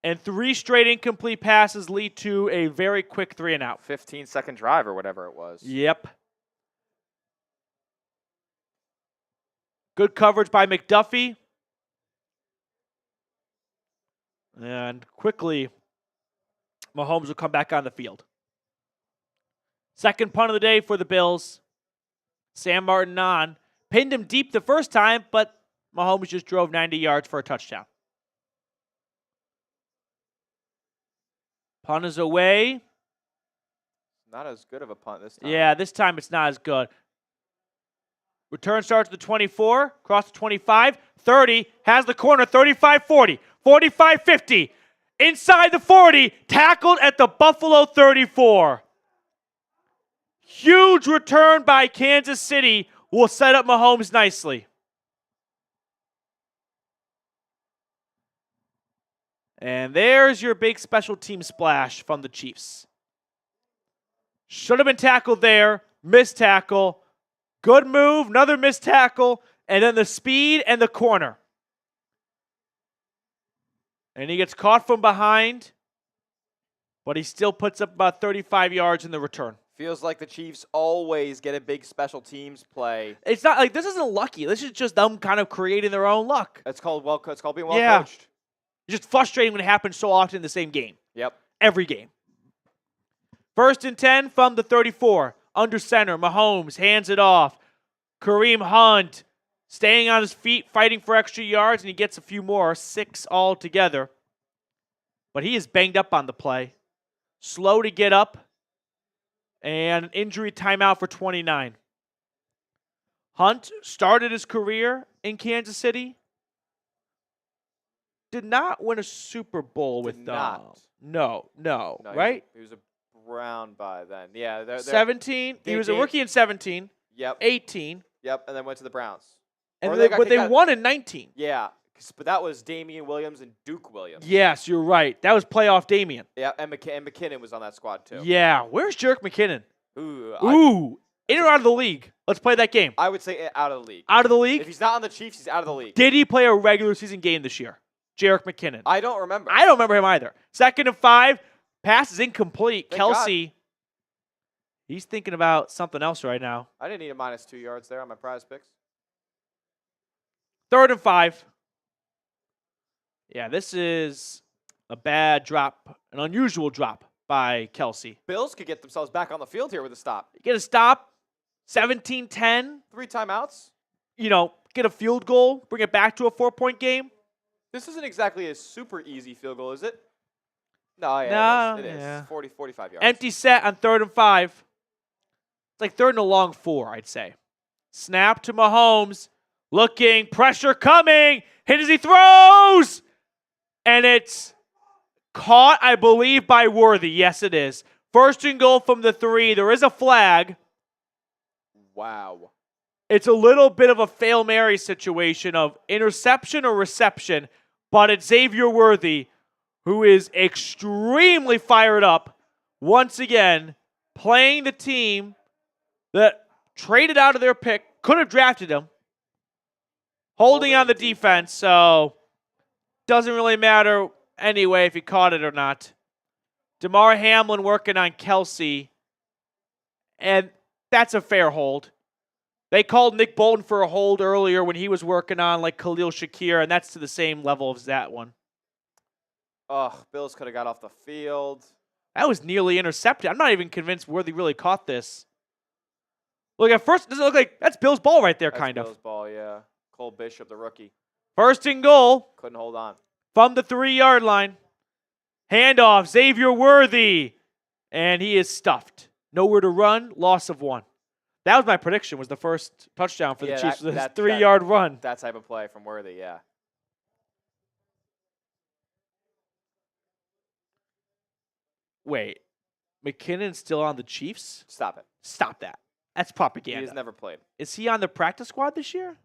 And 3 straight incomplete passes lead to a very quick 3 and out. 15-second drive or whatever it was. Yep. Good coverage by McDuffie. And quickly, Mahomes will come back on the field. Second punt of the day for the Bills. Sam Martin on. Pinned him deep the first time, but Mahomes just drove 90 yards for a touchdown. Punt is away. Not as good of a punt this time. Yeah, this time it's not as good. Return starts at the 24, across the 25, 30, has the corner, 35-40, 45-50, inside the 40, tackled at the Buffalo 34. Huge return by Kansas City will set up Mahomes nicely. And there's your big special team splash from the Chiefs. Should have been tackled there, missed tackle. Good move, another missed tackle, and then the speed and the corner. And he gets caught from behind, but he still puts up about 35 yards in the return. Feels like the Chiefs always get a big special teams play. It's not like this isn't lucky. This is just them kind of creating their own luck. It's called being well Yeah. coached. It's just frustrating when it happens so often in the same game. Yep. Every game. 1st and 10 from the 34. Under center, Mahomes hands it off. Kareem Hunt staying on his feet, fighting for extra yards, and he gets a few more, 6 altogether. But he is banged up on the play. Slow to get up. And an injury timeout for 29. Hunt started his career in Kansas City. Did not win a Super Bowl with them. No, right? He was a Brown by then. Yeah. They're 17. He was a rookie in 17. Yep. 18. Yep, and then went to the Browns. And they won in 19. Yeah, but that was Damian Williams and Duke Williams. Yes, you're right. That was playoff Damian. Yeah, and McKinnon was on that squad too. Yeah, where's Jerick McKinnon? Ooh. In or out of the league? Let's play that game. I would say out of the league. Out of the league? If he's not on the Chiefs, he's out of the league. Did he play a regular season game this year? Jerick McKinnon. I don't remember. I don't remember him either. 2nd and 5. Pass is incomplete. Thank Kelsey. God. He's thinking about something else right now. I didn't need a -2 yards there on my prize picks. 3rd and 5. Yeah, this is a bad drop, an unusual drop by Kelsey. Bills could get themselves back on the field here with a stop. Get a stop, 17-10. 3 timeouts. Get a field goal, bring it back to a 4-point game. This isn't exactly a super easy field goal, is it? No, yeah, it is. Yeah. 40, 45 yards. Empty set on 3rd and 5. It's like 3rd and a long 4, I'd say. Snap to Mahomes. Looking, pressure coming. Hit as he throws. And it's caught, I believe, by Worthy. Yes, it is. 1st and goal from the 3. There is a flag. Wow. It's a little bit of a Hail Mary situation of interception or reception, but it's Xavier Worthy, who is extremely fired up, once again, playing the team that traded out of their pick, could have drafted him, holding on the defense, so doesn't really matter anyway if he caught it or not. DeMar Hamlin working on Kelsey, and that's a fair hold. They called Nick Bolton for a hold earlier when he was working on like Khalil Shakir, and that's to the same level as that one. Ugh, Bills could have got off the field. That was nearly intercepted. I'm not even convinced Worthy really caught this. Look, at first, does it look like that's Bill's ball right there, That's kind Bill's of. ball, yeah. Cole Bishop, the rookie. First and goal Couldn't hold on. from the 3-yard line. Handoff, Xavier Worthy. And he is stuffed. Nowhere to run, loss of 1. That was my prediction, was the first touchdown for the Chiefs. That 3-yard run. That type of play from Worthy, yeah. Wait, McKinnon's still on the Chiefs? Stop it. Stop that. That's propaganda. He has never played. Is he on the practice squad this year?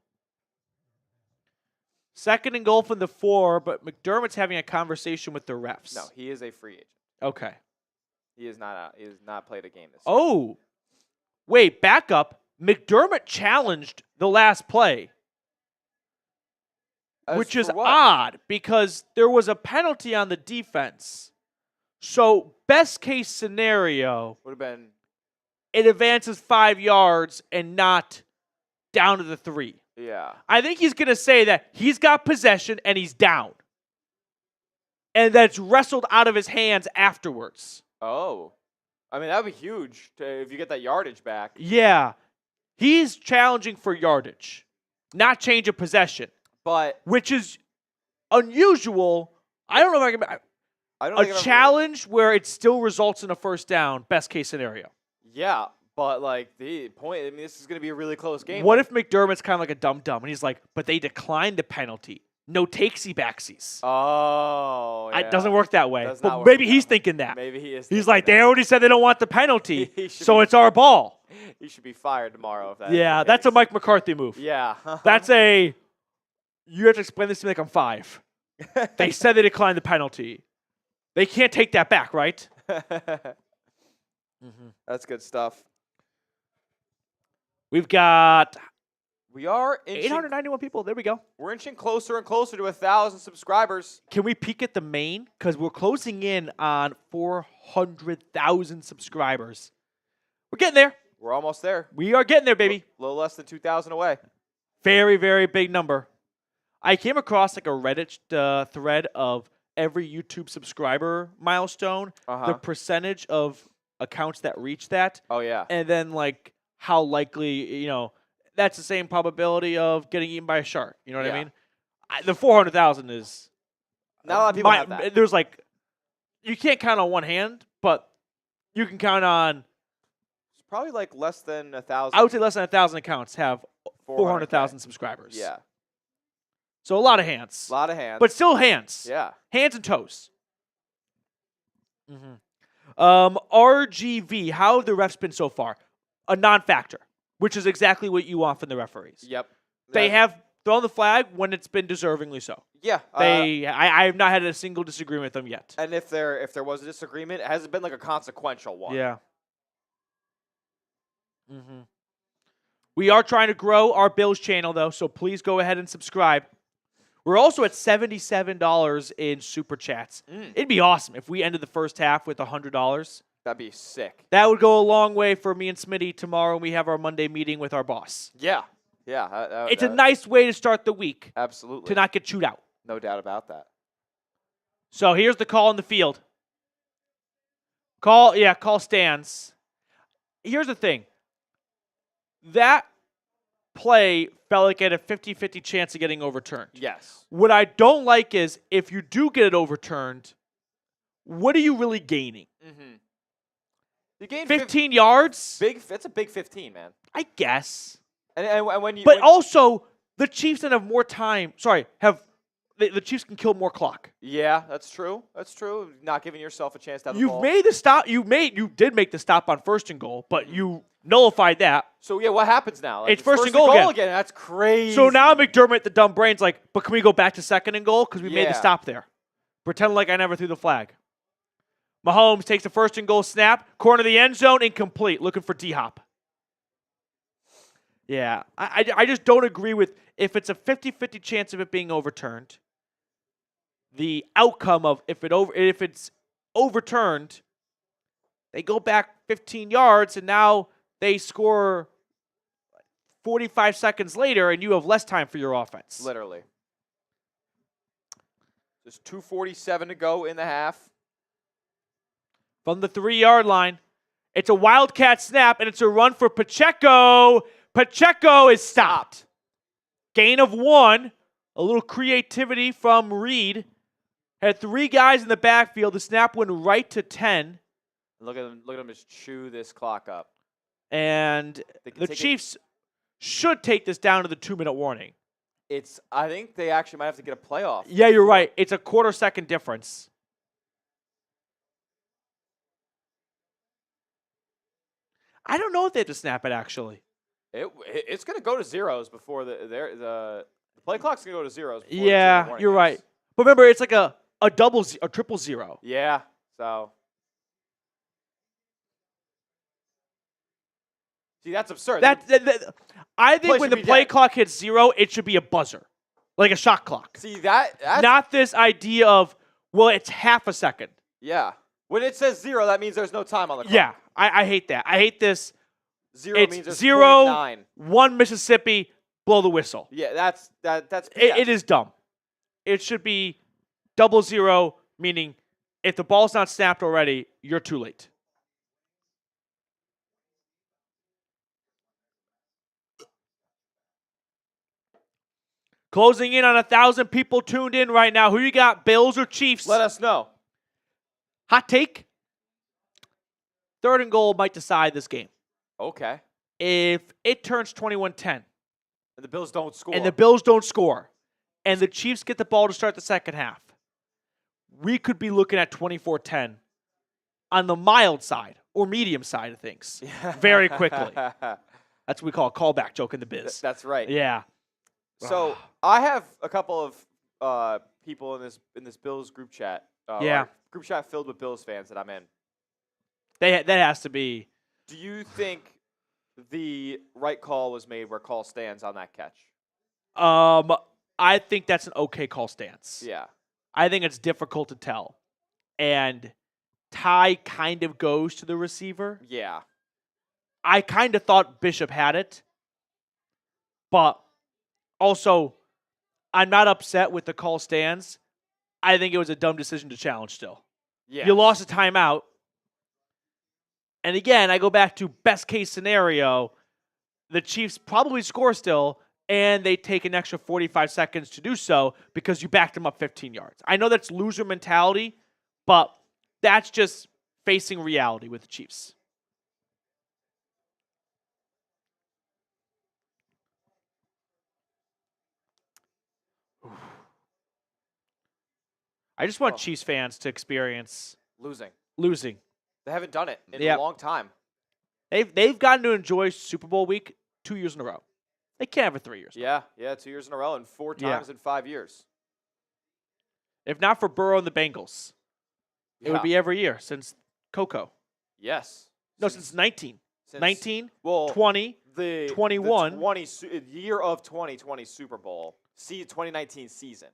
Second and goal from the 4, but McDermott's having a conversation with the refs. No, he is a free agent. Okay. He has not played a game this year. Oh, wait, back up. McDermott challenged the last play, which is odd because there was a penalty on the defense. So, best case scenario, would have been it advances 5 yards and not down to the 3. Yeah. I think he's going to say that he's got possession and he's down. And that's wrestled out of his hands afterwards. Oh. I mean, that would be huge if you get that yardage back. Yeah. He's challenging for yardage, not change of possession. But which is unusual. I don't know if I can. A challenge where it still results in a first down, best case scenario. Yeah, but like the point, I mean, this is going to be a really close game. What if McDermott's kind of like a dumb, and he's like, but they declined the penalty. No takesy backsies. Oh, yeah. It doesn't work that way. Does But not work maybe that he's way. thinking that. Maybe he is. He's like, they already said they don't want the penalty, so be- it's our ball. He should be fired tomorrow. If that Yeah, is the that's a case. Mike McCarthy move. Yeah. That's a, you have to explain this to me like I'm 5. They said they declined the penalty. They can't take that back, right? That's good stuff. We've got We are inching, 891 people. There we go. We're inching closer and closer to 1,000 subscribers. Can we peek at the main? Because we're closing in on 400,000 subscribers. We're getting there. We're almost there. We are getting there, baby. A little less than 2,000 away. Very, very big number. I came across like a Reddit thread of every YouTube subscriber milestone, the percentage of accounts that reach that, Oh, yeah. and then like how likely, that's the same probability of getting eaten by a shark. You know what I Yeah. mean? The 400,000 is Not a lot of people have that. There's like, you can't count on one hand, but you can count on, It's probably like less than 1,000. I would say less than 1,000 accounts have 400,000 subscribers. Yeah. So a lot of hands. A lot of hands. But still hands. yeah. Hands and toes. RGV, how have the refs been so far? A non-factor, which is exactly what you want from the referees. Yep. They have thrown the flag when it's been deservingly so. Yeah. I have not had a single disagreement with them yet. And if there was a disagreement, it hasn't been like a consequential one. Yeah. We are trying to grow our Bills channel, though, so please go ahead and subscribe. We're also at $77 in Super Chats. It'd be awesome if we ended the first half with $100. That'd be sick. That would go a long way for me and Smitty tomorrow when we have our Monday meeting with our boss. Yeah. Yeah. It's a nice way to start the week Absolutely. to not get chewed out. No doubt about that. So here's the call in the field. Call stands. Here's the thing. That play felt like it had a 50-50 chance of getting overturned. Yes. What I don't like is if you do get it overturned, what are you really gaining? You gained 15 yards? That's a big 15, man. I guess. And when you But also, the Chiefs then have more time. Sorry, the Chiefs can kill more clock. Yeah, that's true. That's true. Not giving yourself a chance to have the ball. You've made the stop. You did make the stop on first and goal, but you nullified that. So, yeah, what happens now? It's first and goal again. That's crazy. So now McDermott, the dumb brain's like, but can we go back to second and goal? Because we made the Yeah. stop there. Pretend like I never threw the flag. Mahomes takes the first and goal snap. Corner of the end zone, incomplete. Looking for D-Hop. Yeah. I just don't agree with, if it's a 50-50 chance of it being overturned, the outcome of if it's overturned, they go back 15 yards and now they score 45 seconds later and you have less time for your offense. Literally. There's 2:47 to go in the half. From the 3-yard line. It's a Wildcat snap, and it's a run for Pacheco. Pacheco is stopped. Gain of 1. A little creativity from Reed. Had 3 guys in the backfield. The snap went right to 10. Look at him just chew this clock up. And the Chiefs should take this down to the 2-minute warning. I think they actually might have to get a playoff. Yeah, you're right. It's a quarter-second difference. I don't know if they have to snap it, actually. It's going to go to zeros before the play clock's going to go to zeros. Yeah, you're right. But remember, it's like a triple zero. Yeah, so. See, that's absurd. I think when the play clock hits 0, it should be a buzzer, like a shot clock. See, that's not this idea of, well, it's half a second. Yeah. When it says 0, that means there's no time on the clock. Yeah, I hate that. I hate this. 0 it's means there's 0, 0.9. 1 Mississippi, blow the whistle. Yeah, that's it is dumb. It should be 00, meaning if the ball's not snapped already, you're too late. Closing in on 1,000 people tuned in right now. Who you got, Bills or Chiefs? Let us know. Hot take. 3rd and goal might decide this game. Okay. If it turns 21-10. And the Bills don't score. And the Chiefs get the ball to start the second half. We could be looking at 24-10 on the mild side or medium side of things very quickly. That's what we call a callback joke in the biz. That's right. Yeah. So I have a couple of people in this Bills group chat. Group chat filled with Bills fans that I'm in. That has to be. Do you think the right call was made where call stands on that catch? I think that's an okay call stance. Yeah. I think it's difficult to tell. And tie kind of goes to the receiver. Yeah. I kind of thought Bishop had it. But also, I'm not upset with the call stands. I think it was a dumb decision to challenge still. Yeah. You lost a timeout. And again, I go back to best case scenario. The Chiefs probably score still, and they take an extra 45 seconds to do so because you backed them up 15 yards. I know that's loser mentality, but that's just facing reality with the Chiefs. I just want Chiefs fans to experience losing. They haven't done it in a long time. They've gotten to enjoy Super Bowl week 2 years in a row. They can't have it 3 years. Yeah, 2 years in a row and 4 times in 5 years. If not for Burrow and the Bengals, it would be every year since Coco. Yes. No, since 19. 19, 20, 21. The year of 2020 Super Bowl. 2019 season.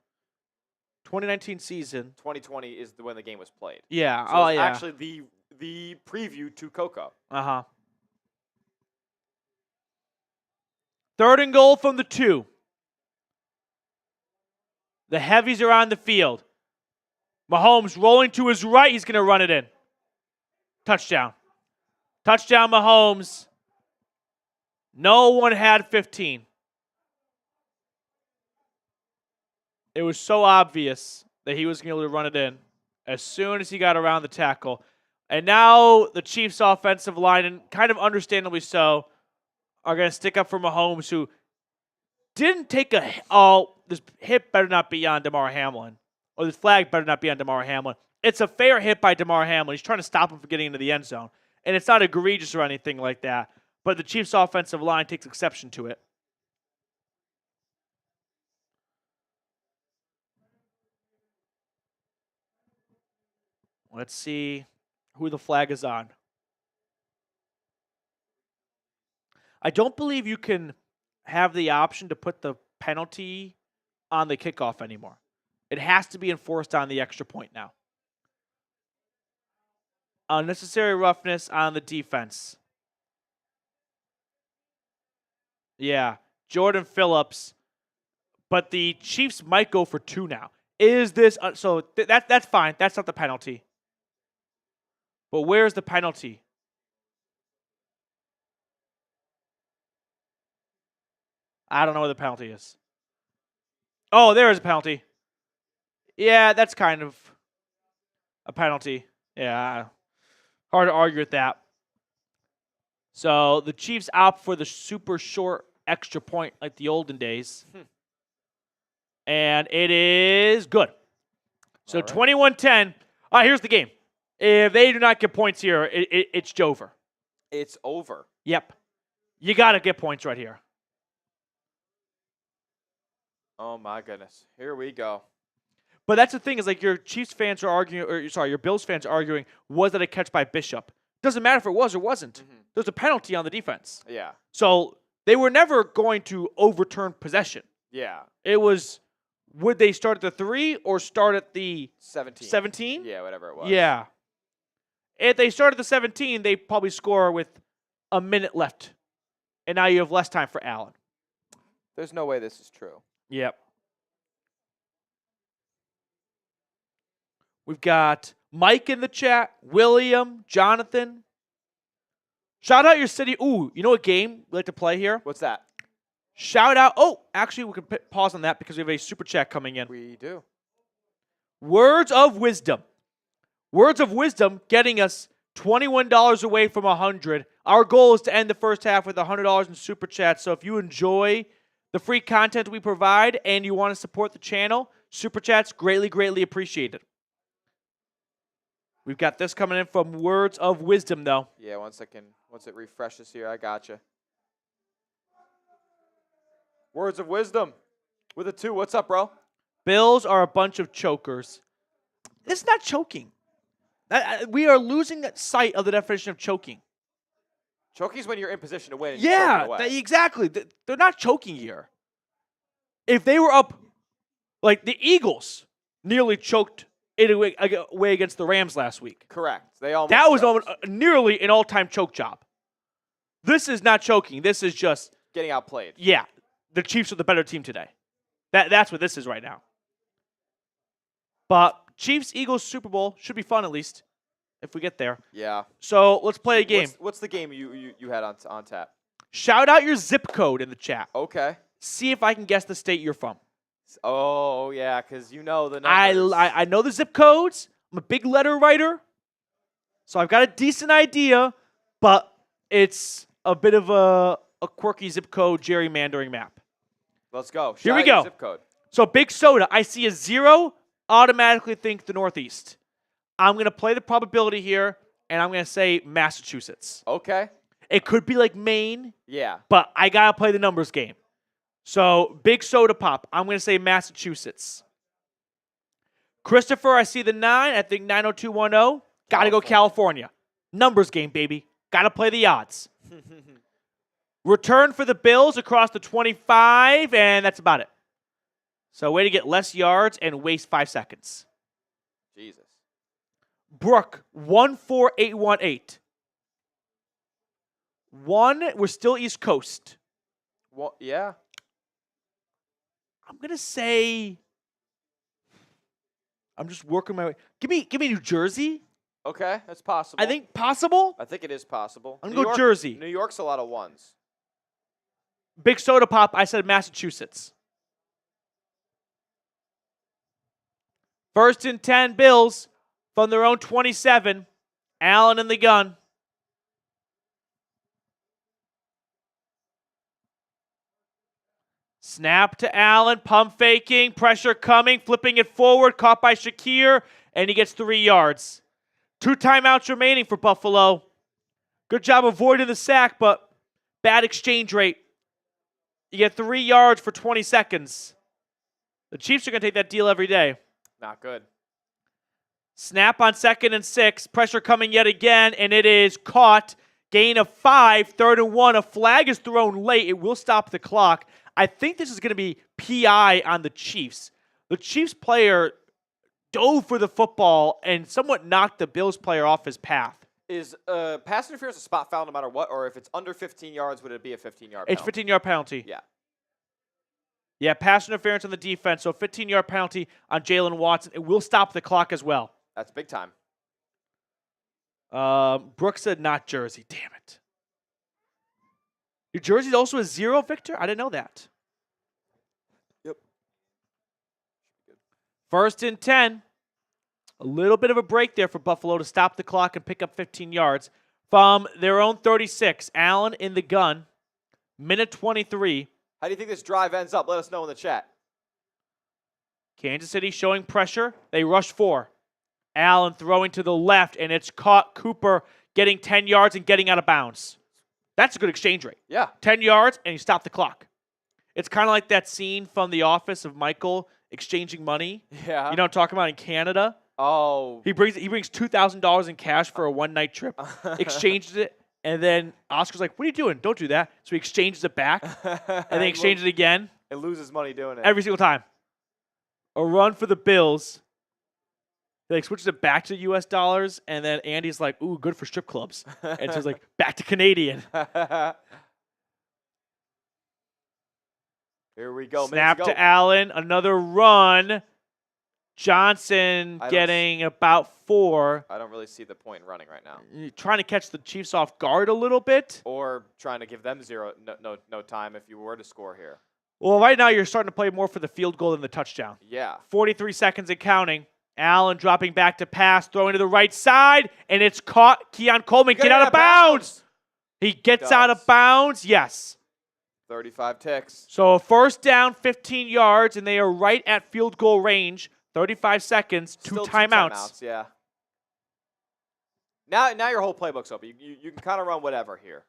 2019 season. 2020 is when the game was played. Yeah. So it's actually the preview to Coco. 3rd and goal from the 2. The heavies are on the field. Mahomes rolling to his right. He's going to run it in. Touchdown. Touchdown, Mahomes. No one had 15. It was so obvious that he was going to be able to run it in as soon as he got around the tackle. And now the Chiefs' offensive line, and kind of understandably so, are going to stick up for Mahomes, who didn't take this hit better not be on DeMar Hamlin, or this flag better not be on DeMar Hamlin. It's a fair hit by DeMar Hamlin. He's trying to stop him from getting into the end zone. And it's not egregious or anything like that, but the Chiefs' offensive line takes exception to it. Let's see who the flag is on. I don't believe you can have the option to put the penalty on the kickoff anymore. It has to be enforced on the extra point now. Unnecessary roughness on the defense. Yeah, Jordan Phillips. But the Chiefs might go for 2 now. Is this so? That's fine. That's not the penalty. But where's the penalty? I don't know where the penalty is. Oh, there is a penalty. Yeah, that's kind of a penalty. Yeah, hard to argue with that. So the Chiefs opt for the super short extra point like the olden days. And it is good. So 21-10. All right, here's the game. If they do not get points here, it's over. It's over. Yep. You got to get points right here. Oh, my goodness. Here we go. But that's the thing is like your Chiefs fans are arguing, or sorry, your Bills fans are arguing, was that a catch by Bishop? Doesn't matter if it was or wasn't. There's a penalty on the defense. Yeah. So they were never going to overturn possession. Yeah. It was, would they start at the 3 or start at the 17? 17? Yeah, whatever it was. Yeah. If they start at the 17, they probably score with a minute left. And now you have less time for Allen. There's no way this is true. Yep. We've got Mike in the chat, William, Jonathan. Shout out your city. Ooh, you know what game we like to play here? What's that? Shout out. Oh, actually, we can pause on that because we have a super chat coming in. We do. Words of Wisdom. Words of Wisdom getting us $21 away from $100. Our goal is to end the first half with $100 in super chat. So if you enjoy the free content we provide and you want to support the channel, super chats greatly, greatly appreciated. We've got this coming in from Words of Wisdom, though. Yeah, 1 second. Once it refreshes here, I gotcha. Words of Wisdom with a 2. What's up, bro? Bills are a bunch of chokers. It's not choking. We are losing sight of the definition of choking. Choking's when you're in position to win. And Yeah, exactly. They're not choking here. If they were up, like the Eagles nearly choked it away against the Rams last week. Correct. They almost that was choked. nearly an all-time choke job. This is not choking. This is just Getting outplayed. Yeah, the Chiefs are the better team today. That's what this is right now. But Chiefs-Eagles Super Bowl should be fun at least if we get there. Yeah. So let's play a game. What's the game you had on tap? Shout out your zip code in the chat. Okay. See if I can guess the state you're from. Oh, yeah, because you know the numbers. I know the zip codes. I'm a big letter writer. So I've got a decent idea, but it's a bit of a quirky zip code gerrymandering map. Let's go. Here we Shout out your go. Zip code. So Big Soda, I see a 0, automatically think the Northeast. I'm going to play the probability here, and I'm going to say Massachusetts. Okay. It could be like Maine, Yeah. but I got to play the numbers game. So Big Soda Pop, I'm going to say Massachusetts. Christopher, I see the 9. I think 90210. Got to go California. Numbers game, baby. Got to play the odds. Return for the Bills across the 25, and that's about it. So way to get less yards and waste 5 seconds. Jesus. Brooke, 14818. 1, we're still East Coast. Well, yeah. I'm going to say, I'm just working my way. Give me New Jersey. Okay, that's possible. I think possible. I think it is possible. I'm going to go Jersey. New York's a lot of 1s. Big Soda Pop, I said Massachusetts. 1st and 10, Bills from their own 27. Allen in the gun. Snap to Allen, pump faking, pressure coming, flipping it forward, caught by Shakir, and he gets 3 yards. 2 timeouts remaining for Buffalo. Good job avoiding the sack, but bad exchange rate. You get 3 yards for 20 seconds. The Chiefs are going to take that deal every day. Not good. Snap on 2nd and 6. Pressure coming yet again, and it is caught. Gain of 5, 3rd and 1. A flag is thrown late. It will stop the clock. I think this is going to be PI on the Chiefs. The Chiefs player dove for the football and somewhat knocked the Bills player off his path. Is pass interference a spot foul no matter what, or if it's under 15 yards, would it be a 15-yard penalty? It's 15-yard penalty. Yeah. Yeah, pass interference on the defense, so 15-yard penalty on Jalen Watson. It will stop the clock as well. That's big time. Brooks said not Jersey. Damn it. New Jersey's also a 0, Victor? I didn't know that. Yep. 1st and 10. A little bit of a break there for Buffalo to stop the clock and pick up 15 yards. From their own 36, Allen in the gun. Minute 23. How do you think this drive ends up? Let us know in the chat. Kansas City showing pressure. They rush 4. Allen throwing to the left, and it's caught. Cooper getting 10 yards and getting out of bounds. That's a good exchange rate. Yeah. 10 yards, and you stop the clock. It's kind of like that scene from The Office of Michael exchanging money. Yeah. You know what I'm talking about in Canada? Oh. He brings $2,000 in cash for a one-night trip, exchanges it, and then Oscar's like, what are you doing? Don't do that. So he exchanges it back, and then exchanges it again. And loses money doing it. Every single time. A run for the Bills. He switches it back to U.S. dollars, and then Andy's like, ooh, good for strip clubs. And so he's like, back to Canadian. Here we go. Snap to Allen. Another run. Johnson getting about 4. I don't really see the point in running right now. Trying to catch the Chiefs off guard a little bit. Or trying to give them no time if you were to score here. Well, right now you're starting to play more for the field goal than the touchdown. Yeah. 43 seconds and counting. Allen dropping back to pass, throwing to the right side, and it's caught. Keon Coleman, get out of bounds. He gets out of bounds. Yes. 35 ticks. So 1st down, 15 yards, and they are right at field goal range. 35 seconds, Still 2 timeouts. Yeah. Now your whole playbook's open. You can kind of run whatever here.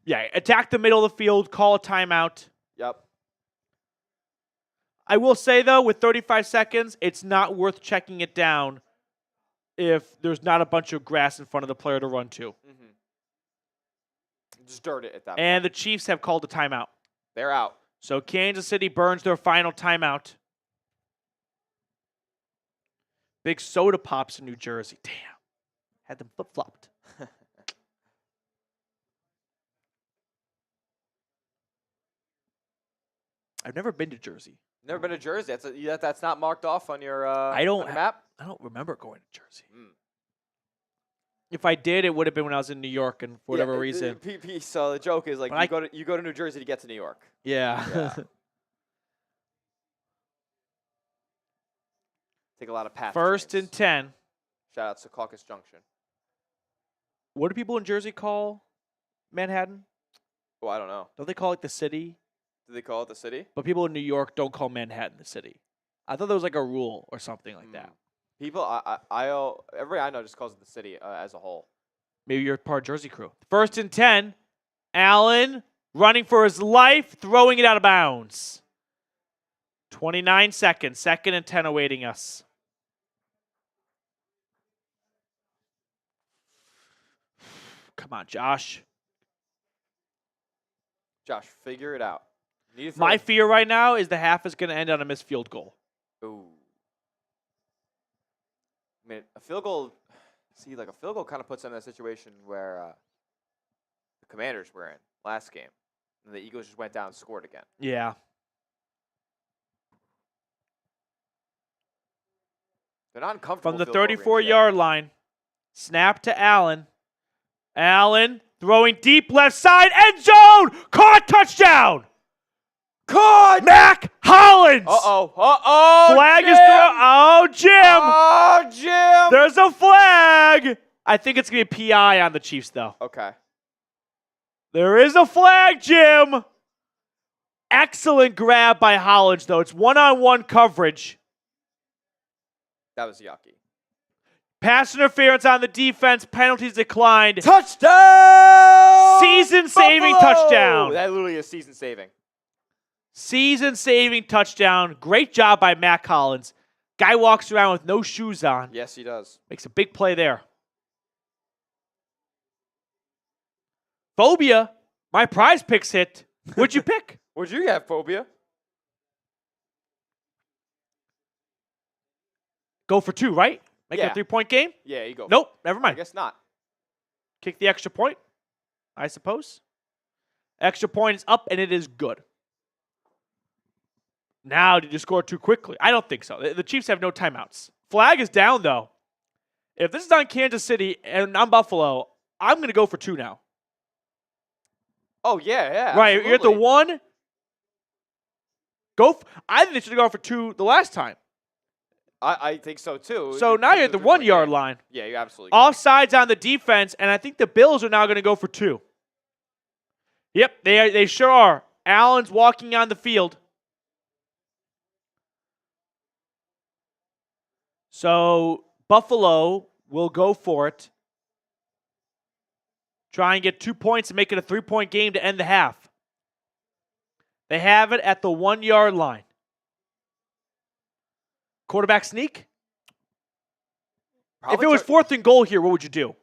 Yeah, attack the middle of the field, call a timeout. Yep. I will say, though, with 35 seconds, it's not worth checking it down if there's not a bunch of grass in front of the player to run to. Mm-hmm. Just dirt it at that point. And the Chiefs have called a timeout. They're out. So Kansas City burns their final timeout. Big soda pops in New Jersey. Damn. Had them flip-flopped. I've never been to Jersey. Never been to Jersey. That's not marked off on your on your map. I don't remember going to Jersey. Mm. If I did, it would have been when I was in New York, and for whatever reason. So the joke is like you go to New Jersey to get to New York. Yeah. Take a lot of paths. 1st and 10. Shout out to Caucus Junction. What do people in Jersey call Manhattan? Oh, I don't know. Don't they call it the city? Do they call it the city? But people in New York don't call Manhattan the city. I thought there was like a rule or something like that. People, everybody I know just calls it the city as a whole. Maybe you're part of Jersey crew. 1st and 10. Allen running for his life, throwing it out of bounds. 29 seconds. 2nd and 10 awaiting us. Come on, Josh. Josh, figure it out. My fear right now is the half is going to end on a missed field goal. Ooh. I mean, a field goal kind of puts them in a situation where the Commanders were in last game, and the Eagles just went down and scored again. Yeah. They're not uncomfortable. From the 34-yard line, snap to Allen. Allen throwing deep left side, end zone, caught, touchdown. Caught! Mac Hollins! Uh-oh. Flag Jim! is thrown. Oh, Jim! Oh, Jim! There's a flag! I think it's going to be PI on the Chiefs, though. Okay. There is a flag, Jim! Excellent grab by Hollins, though. It's one-on-one coverage. That was yucky. Pass interference on the defense. Penalties declined. Touchdown! Season-saving Buffalo! touchdown. That literally is season-saving. Season-saving touchdown. Great job by Mac Hollins. Guy walks around with no shoes on. Yes, he does. Makes a big play there. Phobia. My prize picks hit. What'd you pick? What'd you have, Phobia? Go for 2, right? Make it a 3-point game? Yeah, you go. Nope, never I mind. guess not. Kick the extra point, I suppose. Extra point is up, and it is good. Now, did you score too quickly? I don't think so. The Chiefs have no timeouts. Flag is down, though. If this is on Kansas City and I'm Buffalo, I'm going to go for 2 now. Oh, yeah. Right, Absolutely. you're at the 1. I think they should have gone for 2 the last time. I think so, too. So now you're at the 1-yard line. Yeah, you absolutely. Offsides on the defense, and I think the Bills are now going to go for 2. Yep, they sure are. Allen's walking on the field. So Buffalo will go for it. Try and get 2 points and make it a 3-point game to end the half. They have it at the 1-yard line. Quarterback sneak? Probably if it was 4th and goal here, what would you do?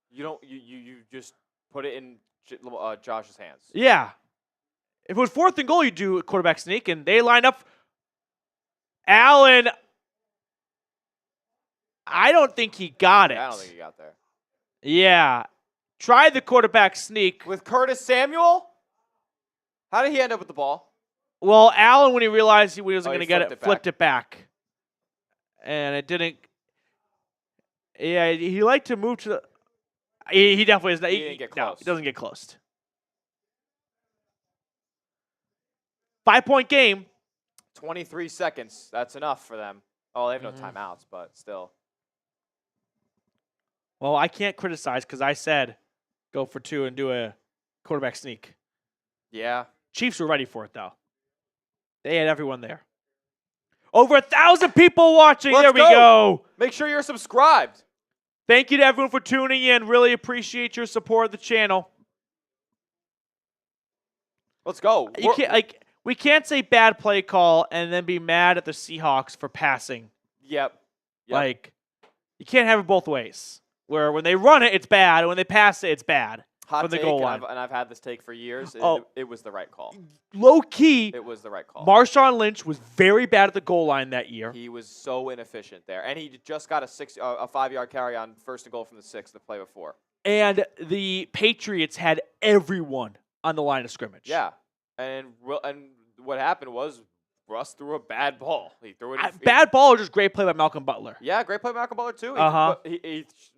You just put it in Josh's hands. Yeah. If it was 4th and goal, you'd do a quarterback sneak, and they line up. Allen, I don't think he got it. I don't think he got there. Yeah. Try the quarterback sneak. With Curtis Samuel? How did he end up with the ball? Well, Allen, when he realized he wasn't going to get it, flipped back. it back. And it didn't. Yeah, he liked to move to the. He definitely is. He didn't get close. No, he doesn't get close. 5-point game. 23 seconds. That's enough for them. Oh, they have no timeouts, but still. Well, I can't criticize because I said go for 2 and do a quarterback sneak. Yeah. Chiefs were ready for it, though. They had everyone there. Over 1,000 people watching. Let's there we go. Make sure you're subscribed. Thank you to everyone for tuning in. Really appreciate your support of the channel. Let's go. We can't say bad play call and then be mad at the Seahawks for passing. Yep. You can't have it both ways. Where when they run it, it's bad, and when they pass it, it's bad. Hot from the take, goal line. and I've had this take for years. It was the right call. Low key, It was the right call. Marshawn Lynch was very bad at the goal line that year. He was so inefficient there, and he just got a 5-yard carry on 1st and goal from the 6 the play before. And the Patriots had everyone on the line of scrimmage. Yeah, and what happened was Russ threw a bad ball. He threw it. Bad ball or just great play by Malcolm Butler? Yeah, great play by Malcolm Butler too.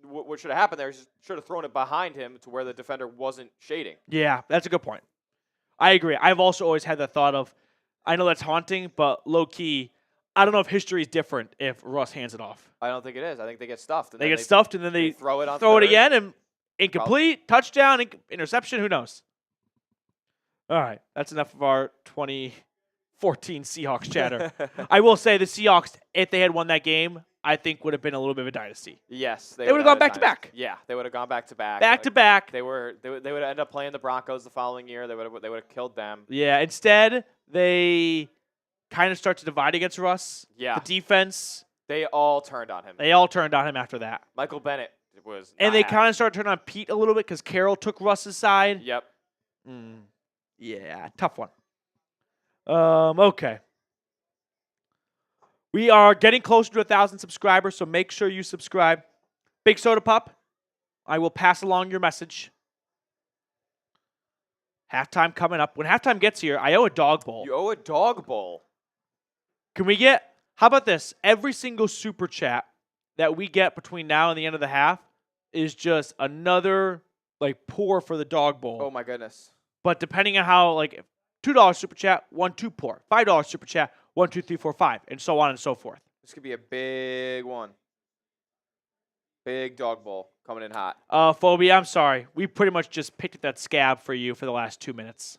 What should have happened there? He should have thrown it behind him to where the defender wasn't shading. Yeah, that's a good point. I agree. I've also always had the thought of, I know that's haunting, but low key, I don't know if history is different if Russ hands it off. I don't think it is. I think they get stuffed. They get stuffed and then they throw it on throw it third. again and incomplete, touchdown, interception. Who knows? All right, that's enough of our 2014 Seahawks chatter. I will say the Seahawks, if they had won that game, I think would have been a little bit of a dynasty. Yes, they would have gone back to back. Yeah, they would have gone back to back. Back to back. They would end up playing the Broncos the following year. They would have killed them. Yeah. Instead, they kind of start to divide against Russ. Yeah. The defense. They all turned on him. They all turned on him after that. Michael Bennett was. And they kind of started turning on Pete a little bit because Carroll took Russ's side. Yep. Yeah, tough one. Okay. We are getting closer to 1,000 subscribers, so make sure you subscribe. Big Soda Pup, I will pass along your message. Halftime coming up. When halftime gets here, I owe a dog bowl. You owe a dog bowl. Can we get, how about this? Every single super chat that we get between now and the end of the half is just another, pour for the dog bowl. Oh, my goodness. But depending on how, $2 super chat, 1, 2 pour. $5 super chat, 1, 2, 3, 4, 5, and so on and so forth. This could be a big one. Big dog bowl coming in hot. Phobia, I'm sorry. We pretty much just picked that scab for you for the last 2 minutes.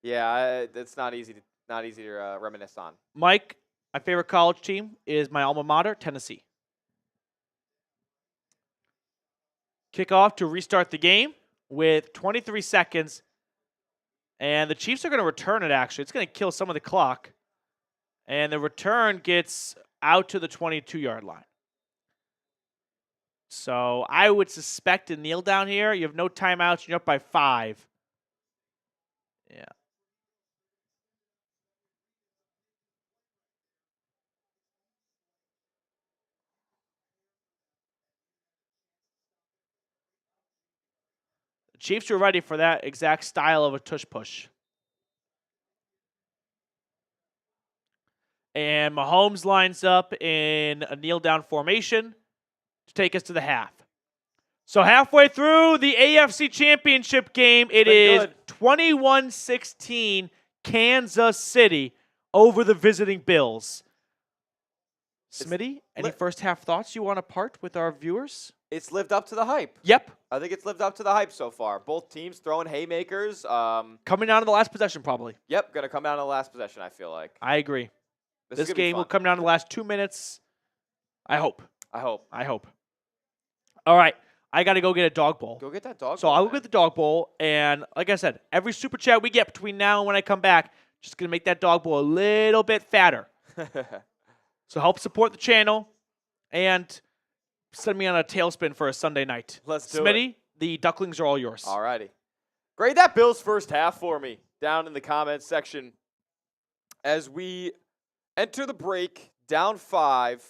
Yeah, it's not easy to reminisce on. Mike, my favorite college team is my alma mater, Tennessee. Kickoff to restart the game with 23 seconds. And the Chiefs are going to return it, actually. It's going to kill some of the clock. And the return gets out to the 22-yard line. So I would suspect a kneel down here. You have no timeouts. You're up by 5. Yeah. The Chiefs are ready for that exact style of a tush push. And Mahomes lines up in a kneel-down formation to take us to the half. So halfway through the AFC Championship game, it is 21-16 Kansas City over the visiting Bills. Smitty, any first half thoughts you want to part with our viewers? It's lived up to the hype. Yep. I think it's lived up to the hype so far. Both teams throwing haymakers. Coming down to the last possession, probably. Yep, going to come down to the last possession, I feel like. I agree. This is gonna be game will fun. come down to the last 2 minutes. I hope. I hope. All right. I got to go get a dog bowl. Go get that dog So bowl, I'll man. go get the dog bowl. And like I said, every super chat we get between now and when I come back, just going to make that dog bowl a little bit fatter. So help support the channel and send me on a tailspin for a Sunday night. Let's do Smitty, the ducklings are all yours. All righty. Grade that Bills first half for me down in the comments section. As we enter the break, down 5.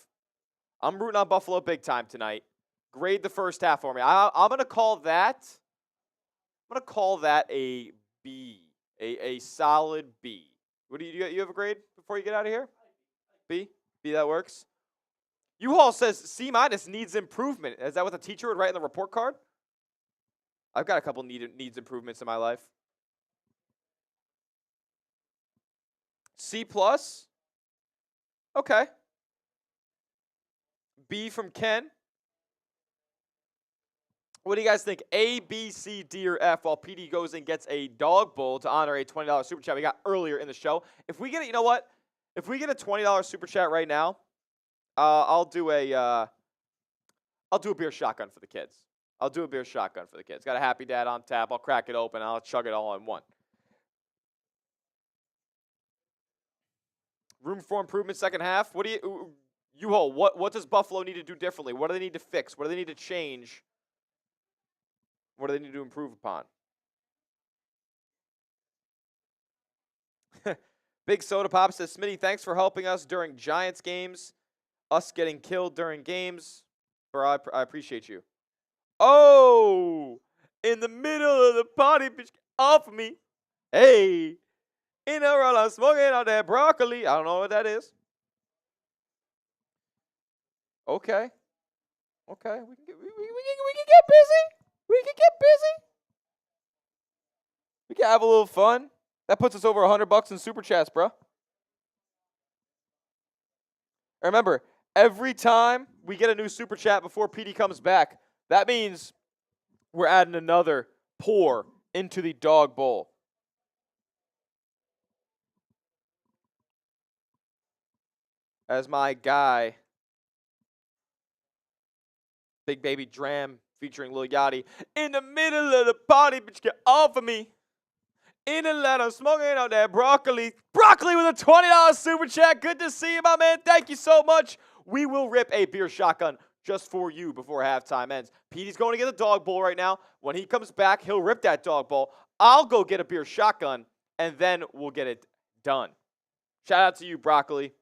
I'm rooting on Buffalo big time tonight. Grade the first half for me. I'm going to call that a B, a solid B. What do you have a grade before you get out of here? B? B, that works. U-Haul says C- needs improvement. Is that what the teacher would write in the report card? I've got a couple needs improvements in my life. C+. Okay. B from Ken. What do you guys think? A, B, C, D, or F while PD goes and gets a dog bowl to honor a $20 super chat we got earlier in the show. If we get it, you know what? If we get a $20 super chat right now, I'll do a beer shotgun for the kids. Got a Happy Dad on tap. I'll crack it open. I'll chug it all in one. Room for improvement second half. What do U-Haul, what does Buffalo need to do differently? What do they need to fix? What do they need to change? What do they need to improve upon? Big Soda Pop says, Smitty, thanks for helping us during Giants games. Us getting killed during games. Bro, I appreciate you. Oh! In the middle of the party, bitch, off of me. Hey! In a roll, I'm smoking out that broccoli. I don't know what that is. Okay. We can get busy. We can have a little fun. That puts us over $100 in super chats, bro. Remember, every time we get a new super chat before PD comes back, that means we're adding another pour into the dog bowl. As my guy, Big Baby Dram featuring Lil Yachty, in the middle of the party, bitch, get off of me. In Atlanta, smoking out that broccoli. Broccoli with a $20 super chat. Good to see you, my man. Thank you so much. We will rip a beer shotgun just for you before halftime ends. Petey's going to get a dog bowl right now. When he comes back, he'll rip that dog bowl. I'll go get a beer shotgun, and then we'll get it done. Shout out to you, Broccoli.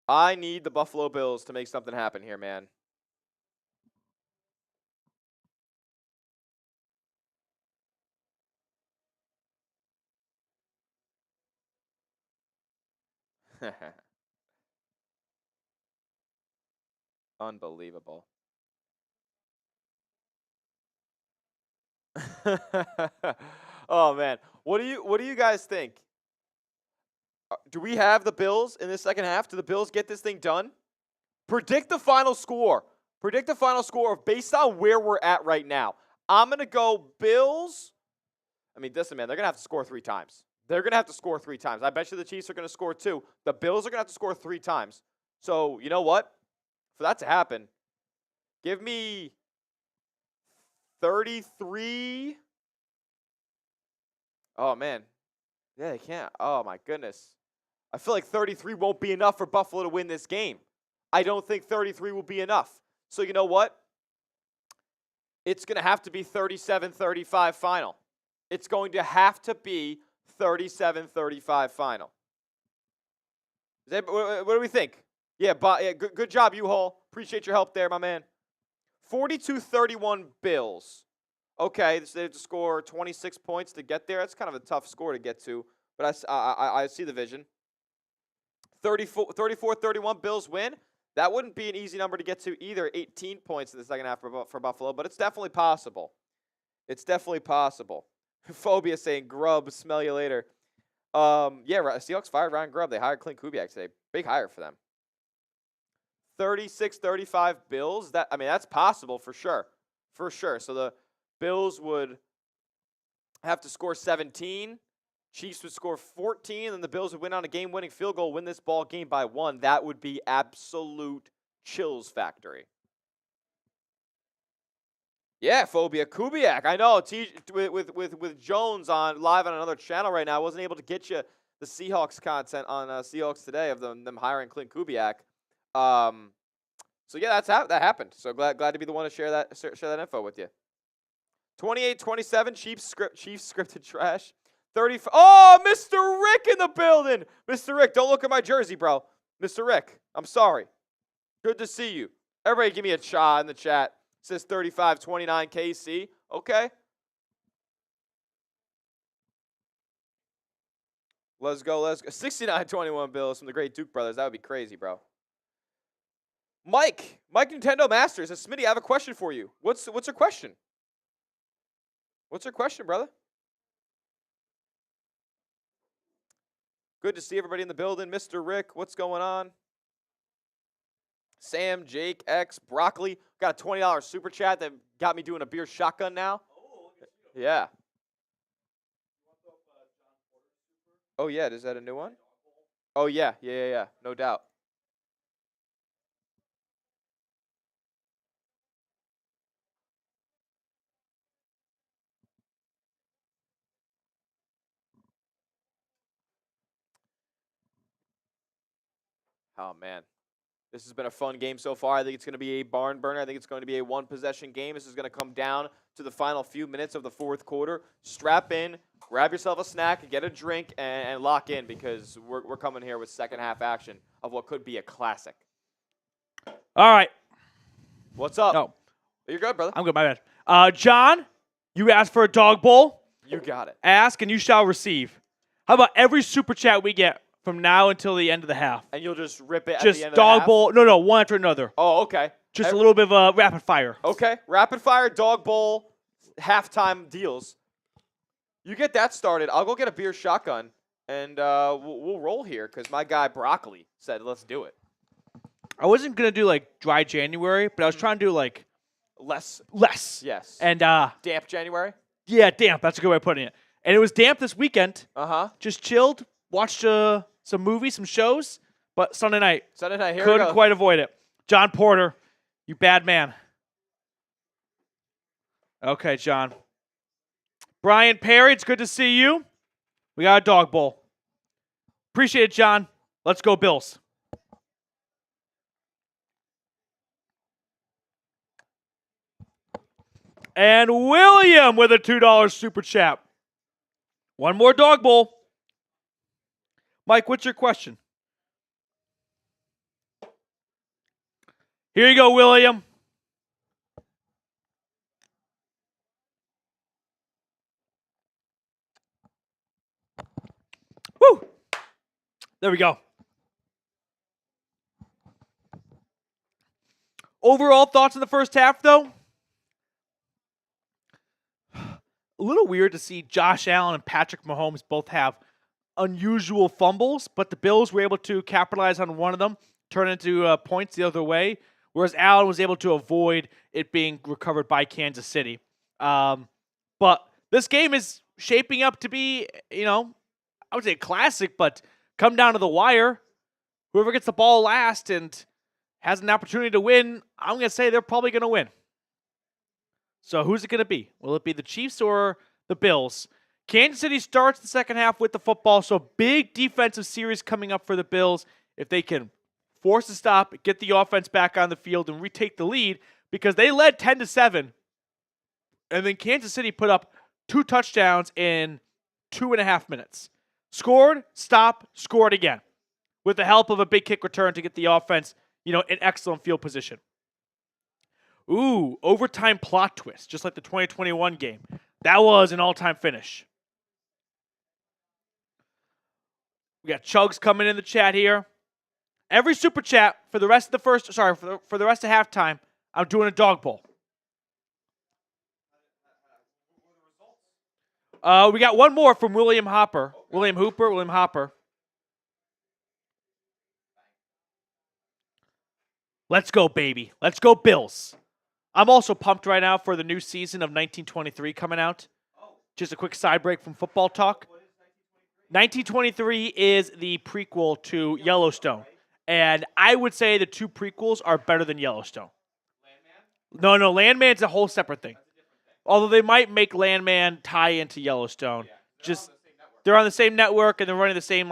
I need the Buffalo Bills to make something happen here, man. Unbelievable. Oh man, what do you guys think? Do we have the Bills in this second half? Do the Bills get this thing done? Predict the final score. Predict the final score based on where we're at right now. I'm going to go Bills. I mean, listen, man, they're going to have to score 3 times. They're going to have to score 3 times. I bet you the Chiefs are going to score 2. The Bills are going to have to score 3 times. So, you know what? For that to happen, give me 33. Oh, man. Yeah, they can't. Oh, my goodness. I feel like 33 won't be enough for Buffalo to win this game. I don't think 33 will be enough. So you know what? It's going to have to be 37-35 final. It's going to have to be 37-35 final. What do we think? Yeah, good job, U-Haul. Appreciate your help there, my man. 42-31 Bills. Okay, so they have to score 26 points to get there. That's kind of a tough score to get to. but I see the vision. 34-31 Bills win. That wouldn't be an easy number to get to either. 18 points in the second half for Buffalo, but it's definitely possible. It's definitely possible. Phobia saying, Grubb, smell you later. Yeah, Seahawks fired Ryan Grubb. They hired Clint Kubiak today. Big hire for them. 36-35 Bills. That's possible for sure. For sure. So the Bills would have to score 17. Chiefs would score 14, and the Bills would win on a game-winning field goal, win this ball game by 1. That would be absolute chills factory. Yeah, Phobia. Kubiak. I know. With Jones on live on another channel right now, I wasn't able to get you the Seahawks content on Seahawks Today of them hiring Clint Kubiak. So yeah, that happened. So glad to be the one to share that info with you. 28-27 Chiefs scripted trash. 30. Oh, Mr. Rick in the building. Mr. Rick, don't look at my jersey, bro. Mr. Rick, I'm sorry. Good to see you. Everybody give me a cha in the chat. It says 35-29 KC. Okay. Let's go. 69-21 Bills from the great Duke brothers. That would be crazy, bro. Mike Nintendo Masters says, Smitty, I have a question for you. What's your question? What's your question, brother? Good to see everybody in the building. Mr. Rick, what's going on? Sam, Jake, X, Broccoli. Got a $20 super chat that got me doing a beer shotgun now. Yeah. Oh, yeah. Is that a new one? Oh, yeah. Yeah. No doubt. Oh, man. This has been a fun game so far. I think it's going to be a barn burner. I think it's going to be a one-possession game. This is going to come down to the final few minutes of the fourth quarter. Strap in, grab yourself a snack, get a drink, and lock in because we're coming here with second-half action of what could be a classic. All right. What's up? No. You're good, brother. I'm good, my bad. John, you asked for a dog bowl. You got it. Ask and you shall receive. How about every super chat we get from now until the end of the half? And you'll just rip it at just the end of dog the half? bowl. No, one after another. Oh, okay. Just a little bit of a rapid fire. Okay. Rapid fire, dog bowl, halftime deals. You get that started. I'll go get a beer shotgun, and we'll roll here because my guy Broccoli said let's do it. I wasn't going to do, dry January, but I was trying to do, Less. Yes. And, Damp January? Yeah, damp. That's a good way of putting it. And it was damp this weekend. Uh-huh. Just chilled, watched some movies, some shows, but Sunday night. Here we go. Couldn't quite avoid it. John Porter, you bad man. Okay, John. Brian Perry, it's good to see you. We got a dog bowl. Appreciate it, John. Let's go, Bills. And William with a $2 super chat. One more dog bowl. Mike, what's your question? Here you go, William. Woo! There we go. Overall thoughts in the first half, though? A little weird to see Josh Allen and Patrick Mahomes both have unusual fumbles, but the Bills were able to capitalize on one of them, turn into points the other way, whereas Allen was able to avoid it being recovered by Kansas City. But this game is shaping up to be, I would say a classic, but come down to the wire. Whoever gets the ball last and has an opportunity to win, I'm going to say they're probably going to win. So who's it going to be? Will it be the Chiefs or the Bills? Kansas City starts the second half with the football, so big defensive series coming up for the Bills. If they can force a stop, get the offense back on the field, and retake the lead, because they led 10-7, and then Kansas City put up 2 touchdowns in 2.5 minutes. Scored, stopped, scored again, with the help of a big kick return to get the offense, in excellent field position. Ooh, overtime plot twist, just like the 2021 game. That was an all-time finish. We got Chugs coming in the chat here. Every super chat for the rest of for the rest of halftime, I'm doing a dog bowl. We got one more from William Hopper. William Hopper. Let's go, baby. Let's go, Bills. I'm also pumped right now for the new season of 1923 coming out. Just a quick side break from football talk. 1923 is the prequel to Yellowstone. And I would say the two prequels are better than Yellowstone. No, Landman's a whole separate thing. Although they might make Landman tie into Yellowstone. They're on the same network and they're running the same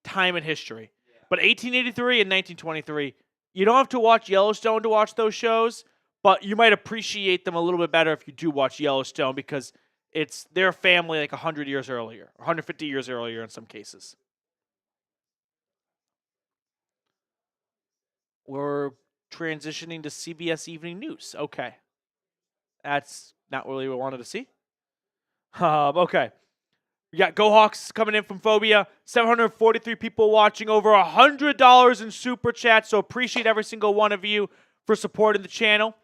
time in history. But 1883 and 1923, you don't have to watch Yellowstone to watch those shows, but you might appreciate them a little bit better if you do watch Yellowstone because it's their family 100 years earlier, 150 years earlier in some cases. We're transitioning to CBS Evening News. Okay. That's not really what I wanted to see. Okay. We got Go Hawks coming in from Phobia. 743 people watching. Over $100 in super chat. So appreciate every single one of you for supporting the channel.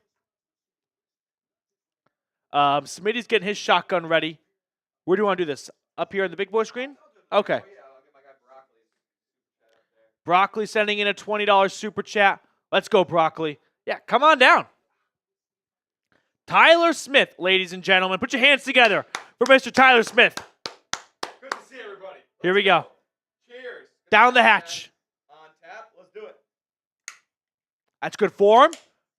Smitty's getting his shotgun ready. Where do you want to do this? Up here on the big boy screen? Okay. Broccoli sending in a $20 super chat. Let's go, Broccoli. Yeah, come on down. Tyler Smith, ladies and gentlemen. Put your hands together for Mr. Tyler Smith. Good to see everybody. Here we go. Cheers. Down the hatch. On tap. Let's do it. That's good form.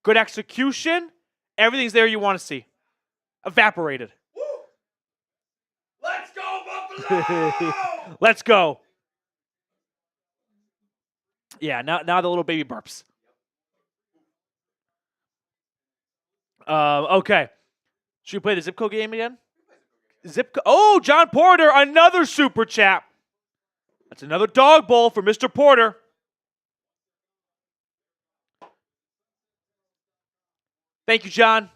Good execution. Everything's there you want to see. Evaporated. Woo! Let's go, Buffalo! Let's go. Yeah, now the little baby burps. Okay. Should we play the zip code game again? Oh, John Porter, another super chat. That's another dog bowl for Mr. Porter. Thank you, John.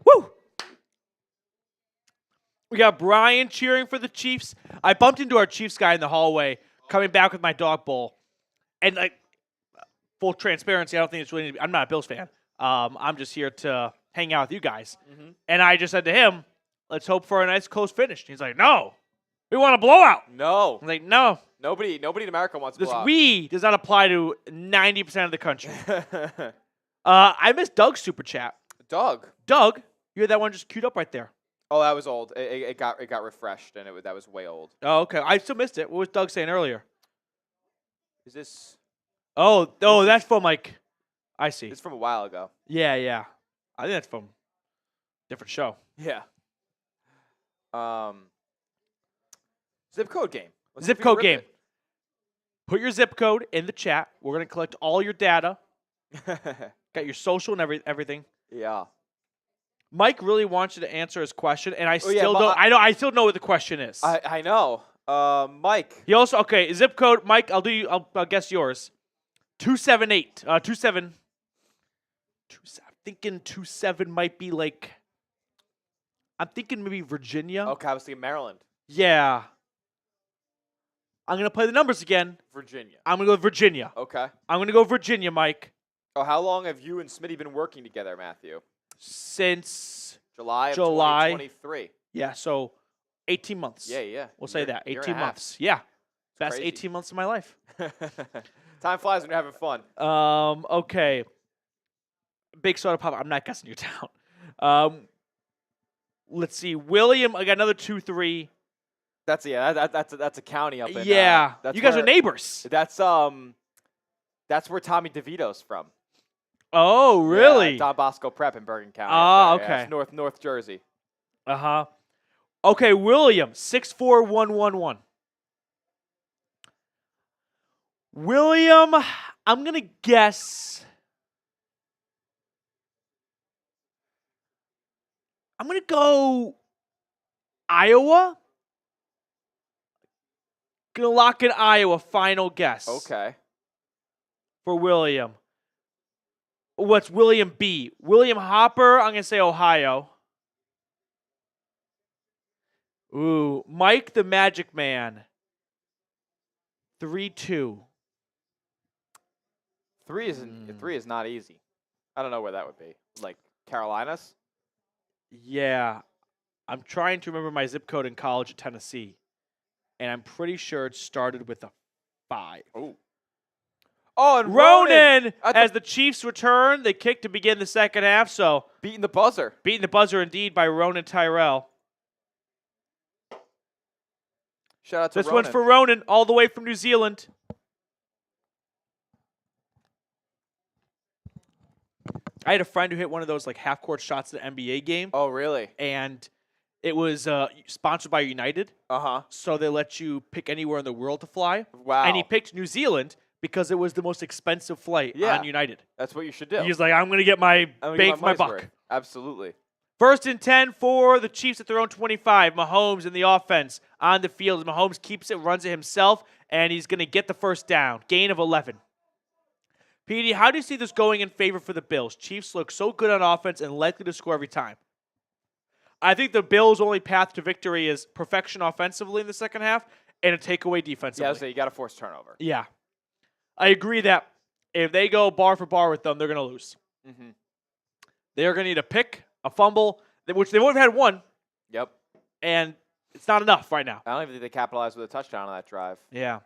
Woo! We got Brian cheering for the Chiefs. I bumped into our Chiefs guy in the hallway coming back with my dog bowl. And full transparency, I don't think it's really. I'm not a Bills fan. I'm just here to hang out with you guys. Mm-hmm. And I just said to him, "Let's hope for a nice close finish." And he's like, "No, we want a blowout." No. I'm like, "No, Nobody in America wants a this blowout. we does not apply to 90% of the country." I missed Doug's super chat. Doug, you had that one just queued up right there. Oh, that was old. It got refreshed, and that was way old. Oh, okay. I still missed it. What was Doug saying earlier? Is this? Oh, that's from I see. It's from a while ago. Yeah. I think that's from a different show. Yeah. Zip code game. Let's Zip code game. Put your zip code in the chat. We're gonna collect all your data. Got your social and everything. Yeah. Mike really wants you to answer his question, and I still yeah, don't. I still know what the question is. I know. Mike. He also zip code. Mike, I'll guess yours. 278. 27. I'm thinking 27 might be I'm thinking maybe Virginia. Okay, I was thinking Maryland. Yeah. I'm gonna play the numbers again. Virginia. I'm gonna go with Virginia. Okay. I'm gonna go Virginia, Mike. Oh, how long have you and Smitty been working together, Matthew? Since July of 2023. Yeah, so 18 months. Yeah. We'll say that. Year 18 and a half. months. Yeah. Best crazy. 18 months of my life. Time flies when you're having fun. Okay. Big soda pop. I'm not guessing your town. Let's see. William, I got another 2-3. That's a county up in. Yeah. That's you guys are neighbors. That's where Tommy DeVito's from. Oh, really? Yeah, Don Bosco Prep in Bergen County. Oh, okay. Yeah, it's North Jersey. Uh-huh. Okay, William, 64111. William, I'm going to guess. I'm going to go Iowa. Going to lock in Iowa, final guess. Okay. For William. What's William B? William Hopper, I'm going to say Ohio. Ooh, Mike the Magic Man. 3-2. Three is not easy. I don't know where that would be. Like Carolinas? Yeah. I'm trying to remember my zip code in college at Tennessee. And I'm pretty sure it started with a 5. Oh, and Ronan at as the Chiefs return. They kick to begin the second half. So beating the buzzer. beating the buzzer indeed by Ronan Tyrell. Shout out to This Ronan. one's for Ronan, all the way from New Zealand. I had a friend who hit one of those like half-court shots at an NBA game. Oh, really? And it was sponsored by United. Uh-huh. So they let you pick anywhere in the world to fly. Wow. And he picked New Zealand because it was the most expensive flight on United. That's what you should do. He's like, I'm going to get my bang for my buck. Worth. Absolutely. 1st and 10 for the Chiefs at their own 25. Mahomes in the offense on the field. Mahomes keeps it, runs it himself, and he's going to get the first down. Gain of 11. PD, how do you see this going in favor for the Bills? Chiefs look so good on offense and likely to score every time. I think the Bills' only path to victory is perfection offensively in the second half and a takeaway defensively. Yeah, so you got to force turnover. Yeah. I agree that if they go bar for bar with them, they're going to lose. Mm-hmm. They're going to need a pick, a fumble, which they would have had one. Yep. And it's not enough right now. I don't even think they capitalized with a touchdown on that drive. Yeah.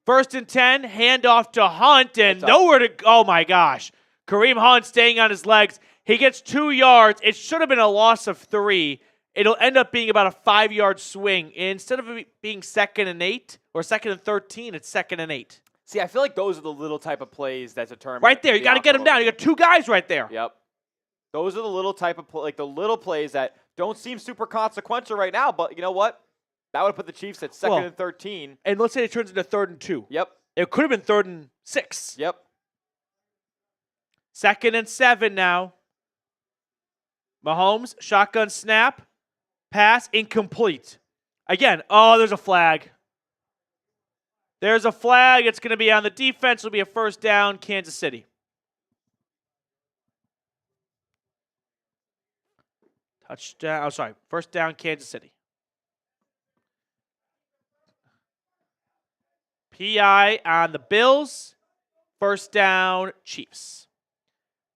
1st and 10, handoff to Hunt, and nowhere to go. Oh, my gosh. Kareem Hunt staying on his legs. He gets 2 yards. It should have been a loss of 3. It'll end up being about a 5-yard swing. Instead of it being 2nd and 8 or 2nd and 13, it's 2nd and 8. See, I feel like those are the little type of plays that determine. Right there. You got to get him down. You got 2 guys right there. Yep. Those are the little type of the little plays that don't seem super consequential right now, but you know what? That would have put the Chiefs at 2nd and 13. And let's say it turns into 3rd and 2. Yep. It could have been 3rd and 6. Yep. 2nd and 7 now. Mahomes, shotgun snap, pass, incomplete. Again, there's a flag. There's a flag. It's going to be on the defense. It'll be a first down, Kansas City. Touchdown. Oh, sorry. First down, Kansas City. PI on the Bills. First down, Chiefs.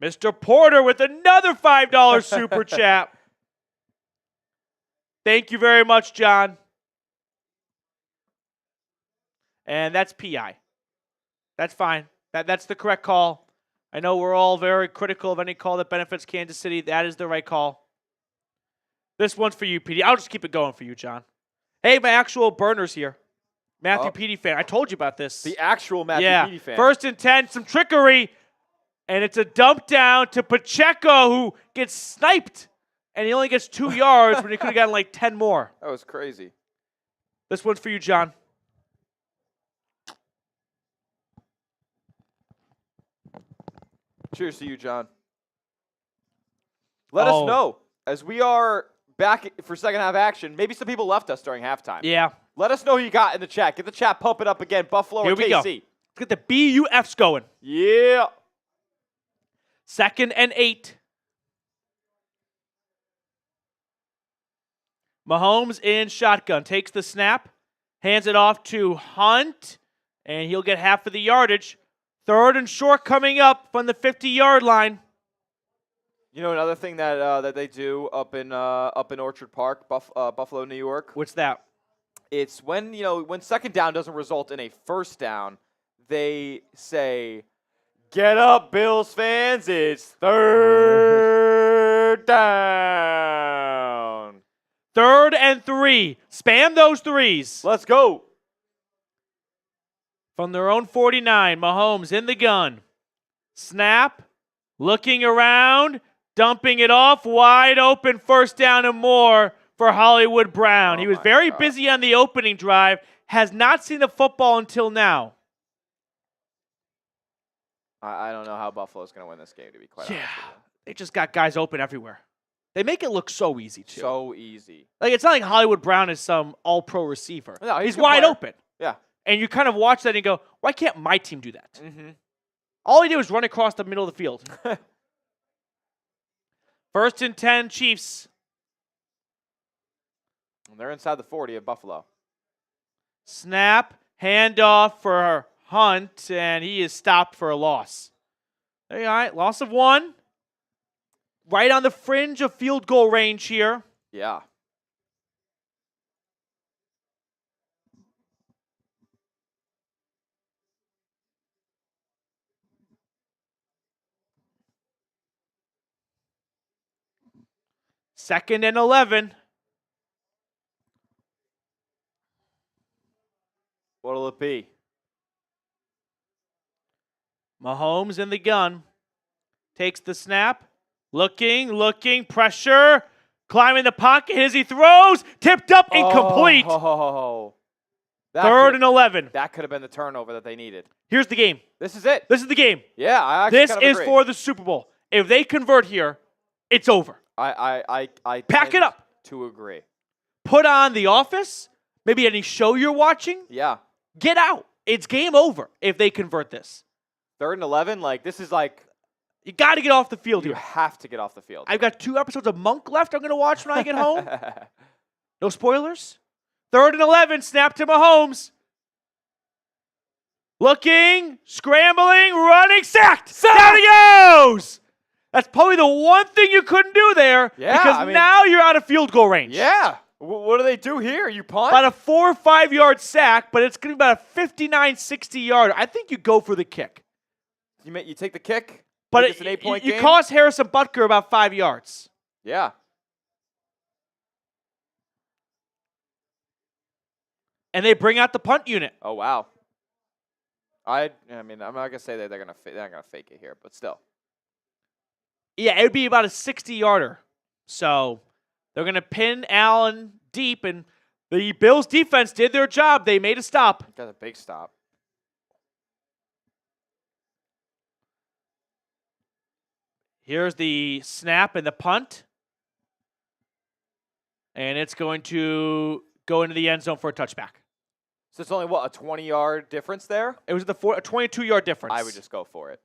Mr. Porter with another $5 super chat. Thank you very much, John. And that's PI. That's fine. That's the correct call. I know we're all very critical of any call that benefits Kansas City. That is the right call. This one's for you, PD. I'll just keep it going for you, John. Hey, my actual burners here. Matthew PD fan. I told you about this. The actual Matthew PD fan. 1st and 10, some trickery. And it's a dump down to Pacheco, who gets sniped. And he only gets 2 yards when he could have gotten like 10 more. That was crazy. This one's for you, John. Cheers to you, John. Let us know, as we are back for second half action. Maybe some people left us during halftime. Yeah. Let us know who you got in the chat. Get the chat pumping up again. Buffalo Here or we KC. go. Let's get the BUFs going. Yeah. 2nd and 8. Mahomes in shotgun. Takes the snap. Hands it off to Hunt. And he'll get half of the yardage. 3rd and short coming up from the 50-yard line. You know another thing that they do up in Orchard Park, Buffalo, New York. What's that? It's when second down doesn't result in a first down, they say, "Get up, Bills fans! It's 3rd down." 3rd and 3. Spam those threes. Let's go. From their own 49, Mahomes in the gun. Snap. Looking around. Dumping it off. Wide open. First down and more for Hollywood Brown. Oh he was very God. busy on the opening drive. Has not seen the football until now. I don't know how Buffalo's going to win this game, to be quite honest with you. They just got guys open everywhere. They make it look so easy, too. So easy. Like, it's not like Hollywood Brown is some all-pro receiver. No, he's a good wide player. open. Yeah. And you kind of watch that and go, why can't my team do that? Mm-hmm. All he did was run across the middle of the field. 1st and 10, Chiefs. They're inside the 40 of Buffalo. Snap, handoff for Hunt, and he is stopped for a loss. All right, loss of 1. Right on the fringe of field goal range here. Yeah. Second and 11. What'll it be? Mahomes in the gun. Takes the snap. Looking, pressure. Climbing the pocket as he throws. Tipped up, incomplete. Oh. Third and 11. That could have been the turnover that they needed. Here's the game. This is it. This is the game. Yeah, I actually This kind of is agree. for the Super Bowl. If they convert here, it's over. I Pack it tend up. to agree. Put on The Office. Maybe any show you're watching. Yeah. Get out. It's game over if they convert this. 3rd and 11, like this is like You got to get off the field you here. have to get off the field. I've got 2 episodes of Monk left I'm going to watch when I get home. No spoilers. 3rd and 11, snap to Mahomes. Looking, scrambling, running, sacked. Down he goes. That's probably the one thing you couldn't do there Yeah, because I mean- now you're out of field goal range. Yeah. What do they do here? You punt? About a 4 or 5 yard sack, but it's going to be about a 59, 60 yard. I think you go for the kick. You take the kick? But Make this an 8-point you game? cost Harrison Butker about 5 yards. Yeah. And they bring out the punt unit. Oh, wow. I mean, I'm not going to say that they're not going to fake it here, but still. Yeah, it would be about a 60-yarder. So they're going to pin Allen deep, and the Bills' defense did their job. They made a stop. Got a big stop. Here's the snap and the punt. And it's going to go into the end zone for a touchback. So it's only, what, a 20-yard difference there? It was a 22-yard difference. I would just go for it.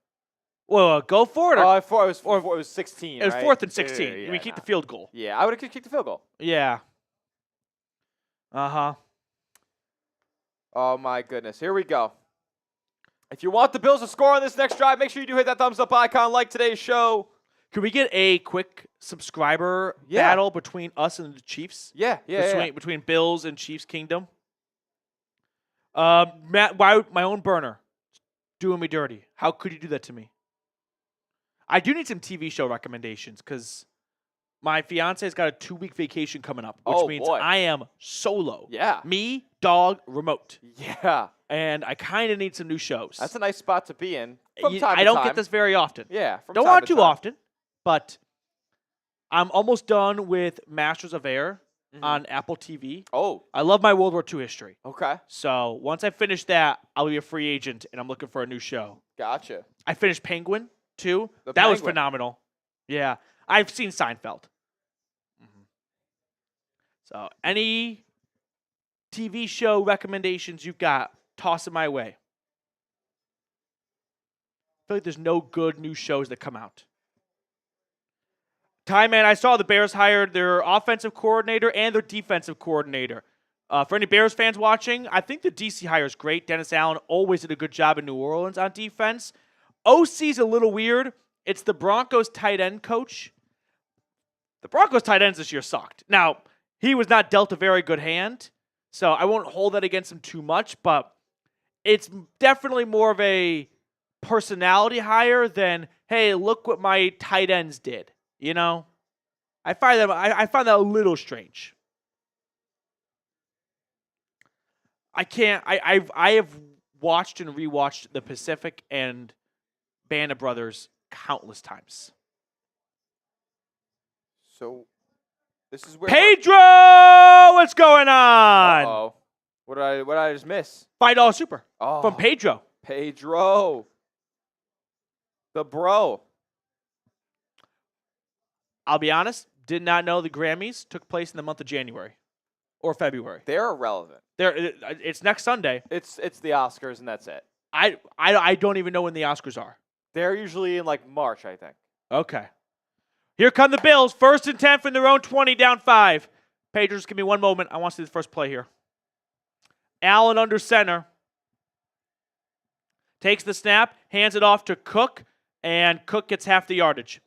Well, go for it. Oh, Or I thought it was 16, it was right? 4th and 16. Yeah, You mean keep nah. the field goal. Yeah, I would have kicked the field goal. Yeah. Uh-huh. Oh, my goodness. Here we go. If you want the Bills to score on this next drive, make sure you do hit that thumbs up icon, like today's show. Could we get a quick subscriber battle between us and the Chiefs? Yeah. Between Bills and Chiefs Kingdom? Matt, my own burner, doing me dirty. How could you do that to me? I do need some TV show recommendations because my fiance's got a 2-week vacation coming up, which means boy. I am solo. Yeah. Me, dog, remote. Yeah. And I kind of need some new shows. That's a nice spot to be in from time I to don't time. get this very often. Yeah. From Don't time want to too time. often, but I'm almost done with Masters of Air on Apple TV. Oh, I love my World War II history. okay. So once I finish that, I'll be a free agent, and I'm looking for a new show. Gotcha. I finished Penguin, too. The That was Penguin. phenomenal. Yeah. I've seen Seinfeld. So any TV show recommendations you've got, toss them my way. I feel like there's no good new shows that come out. Ty, man, I saw the Bears hired their offensive coordinator and their defensive coordinator. For any Bears fans watching, I think the DC hire is great. Dennis Allen always did a good job in New Orleans on defense. OC's a little weird. It's the Broncos tight end coach. The Broncos tight ends this year sucked. Now, he was not dealt a very good hand, so I won't hold that against him too much, but it's definitely more of a personality hire than, hey, look what my tight ends did. You know? I find that a little strange. I have watched and rewatched The Pacific and Band of Brothers countless times. So this is where Pedro, what's going on? Uh-oh. What did I just miss? $5 super Oh, from Pedro. Pedro. The bro. I'll be honest, did not know the Grammys took place in the month of January or February. They're irrelevant. It's next Sunday. It's the Oscars and that's it. I don't even know when the Oscars are. They're usually in like March, I think. Okay. Here come the Bills. 1st and 10 from their own 20, down 5. Pagers, give me one moment. I want to see the first play here. Allen under center. Takes the snap, hands it off to Cook, and Cook gets half the yardage.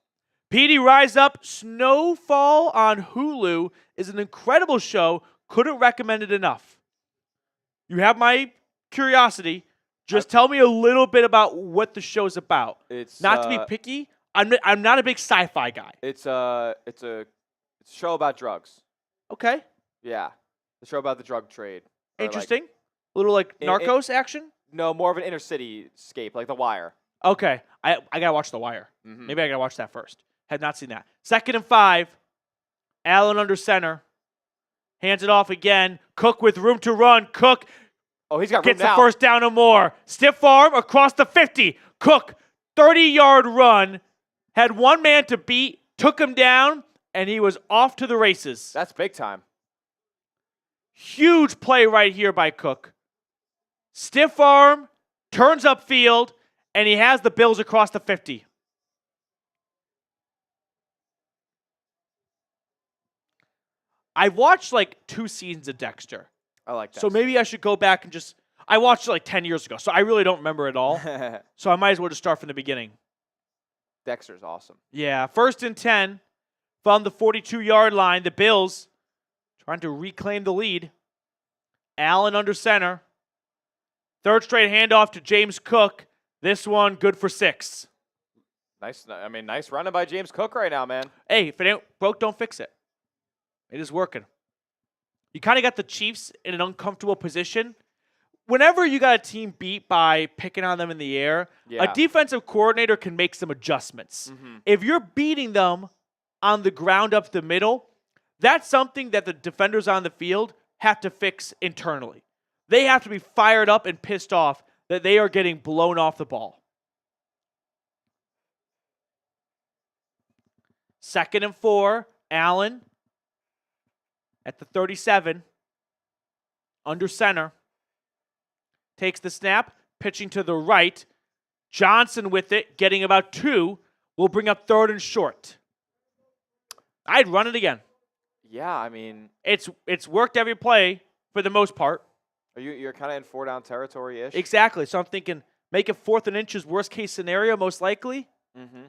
PD Rise Up, Snowfall on Hulu is an incredible show. Couldn't recommend it enough. You have my curiosity. Just tell me a little bit about what the show's about. It's not to be picky. I'm not a big sci-fi guy. It's a show about drugs. Okay. Yeah, the show about the drug trade. Interesting. A little like Narcos action. No, more of an inner city scape, like The Wire. Okay, I gotta watch The Wire. Mm-hmm. Maybe I gotta watch that first. Had not seen that. 2nd and 5. Allen under center. Hands it off again. Cook with room to run. Cook He's got gets room now. the first down or more. Stiff arm across the 50. Cook, 30-yard run. Had one man to beat. Took him down, and he was off to the races. That's big time. Huge play right here by Cook. Stiff arm, turns upfield, and he has the Bills across the 50. I've watched like 2 seasons of Dexter. I like that. So maybe I should go back and I watched it like 10 years ago, so I really don't remember it all. So I might as well just start from the beginning. Dexter's awesome. Yeah, 1st and 10 from the 42-yard line. The Bills trying to reclaim the lead. Allen under center. 3rd straight handoff to James Cook. This one good for 6. Nice running by James Cook right now, man. Hey, if it ain't broke, don't fix it. It is working. You kind of got the Chiefs in an uncomfortable position. Whenever you got a team beat by picking on them in the air, a defensive coordinator can make some adjustments. Mm-hmm. If you're beating them on the ground up the middle, that's something that the defenders on the field have to fix internally. They have to be fired up and pissed off that they are getting blown off the ball. 2nd and 4, Allen at the 37, under center. Takes the snap, pitching to the right. Johnson with it, getting about 2. Will bring up 3rd and short. I'd run it again. Yeah, It's worked every play for the most part. You're kind of in 4-down territory-ish? Exactly. So I'm thinking make it 4th and inches, worst case scenario, most likely. Mm-hmm.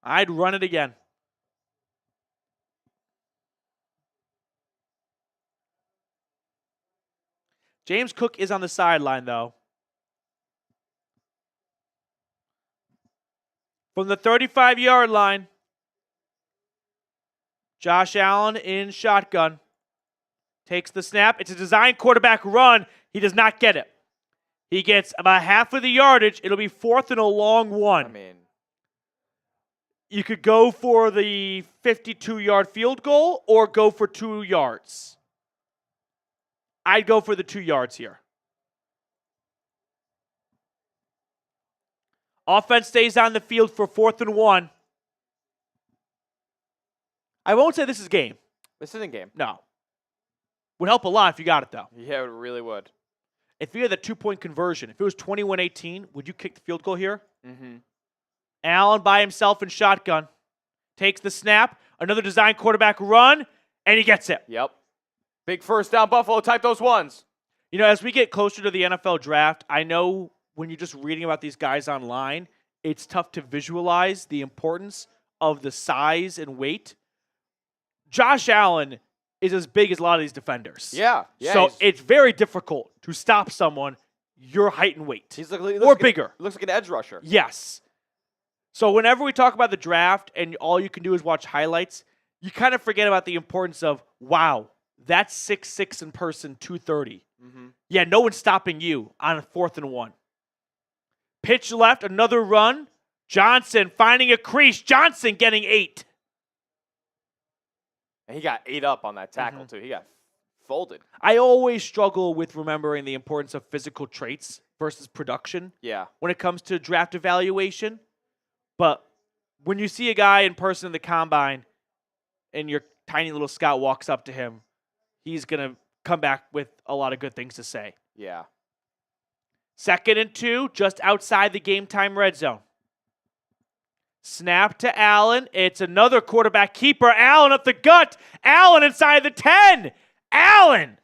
I'd run it again. James Cook is on the sideline, though. From the 35-yard line, Josh Allen in shotgun. Takes the snap. It's a design quarterback run. He does not get it. He gets about half of the yardage. It'll be 4th and a long 1. You could go for the 52-yard field goal or go for 2 yards. I'd go for the 2 yards here. Offense stays on the field for 4th and 1. I won't say this is game. This isn't game. No. Would help a lot if you got it, though. Yeah, it really would. If you had the 2-point conversion, if it was 21-18, would you kick the field goal here? Mm-hmm. Allen by himself in shotgun. Takes the snap. Another design quarterback run, and he gets it. Yep. Big 1st down, Buffalo. Type those ones. You know, as we get closer to the NFL draft, I know when you're just reading about these guys online, it's tough to visualize the importance of the size and weight. Josh Allen is as big as a lot of these defenders. Yeah. So it's very difficult to stop someone your height and weight. He or looks bigger. Looks like an edge rusher. Yes. So whenever we talk about the draft and all you can do is watch highlights, you kind of forget about the importance of, wow, that's 6'6" in person, 230. Mm-hmm. Yeah, no one's stopping you on 4th and 1. Pitch left, another run. Johnson finding a crease. Johnson getting 8. And he got 8 up on that tackle, too. He got folded. I always struggle with remembering the importance of physical traits versus production when it comes to draft evaluation. But when you see a guy in person in the combine and your tiny little scout walks up to him, he's going to come back with a lot of good things to say. Yeah. 2nd and 2, just outside the game time red zone. Snap to Allen. It's another quarterback keeper. Allen up the gut. Allen inside the 10. Allen.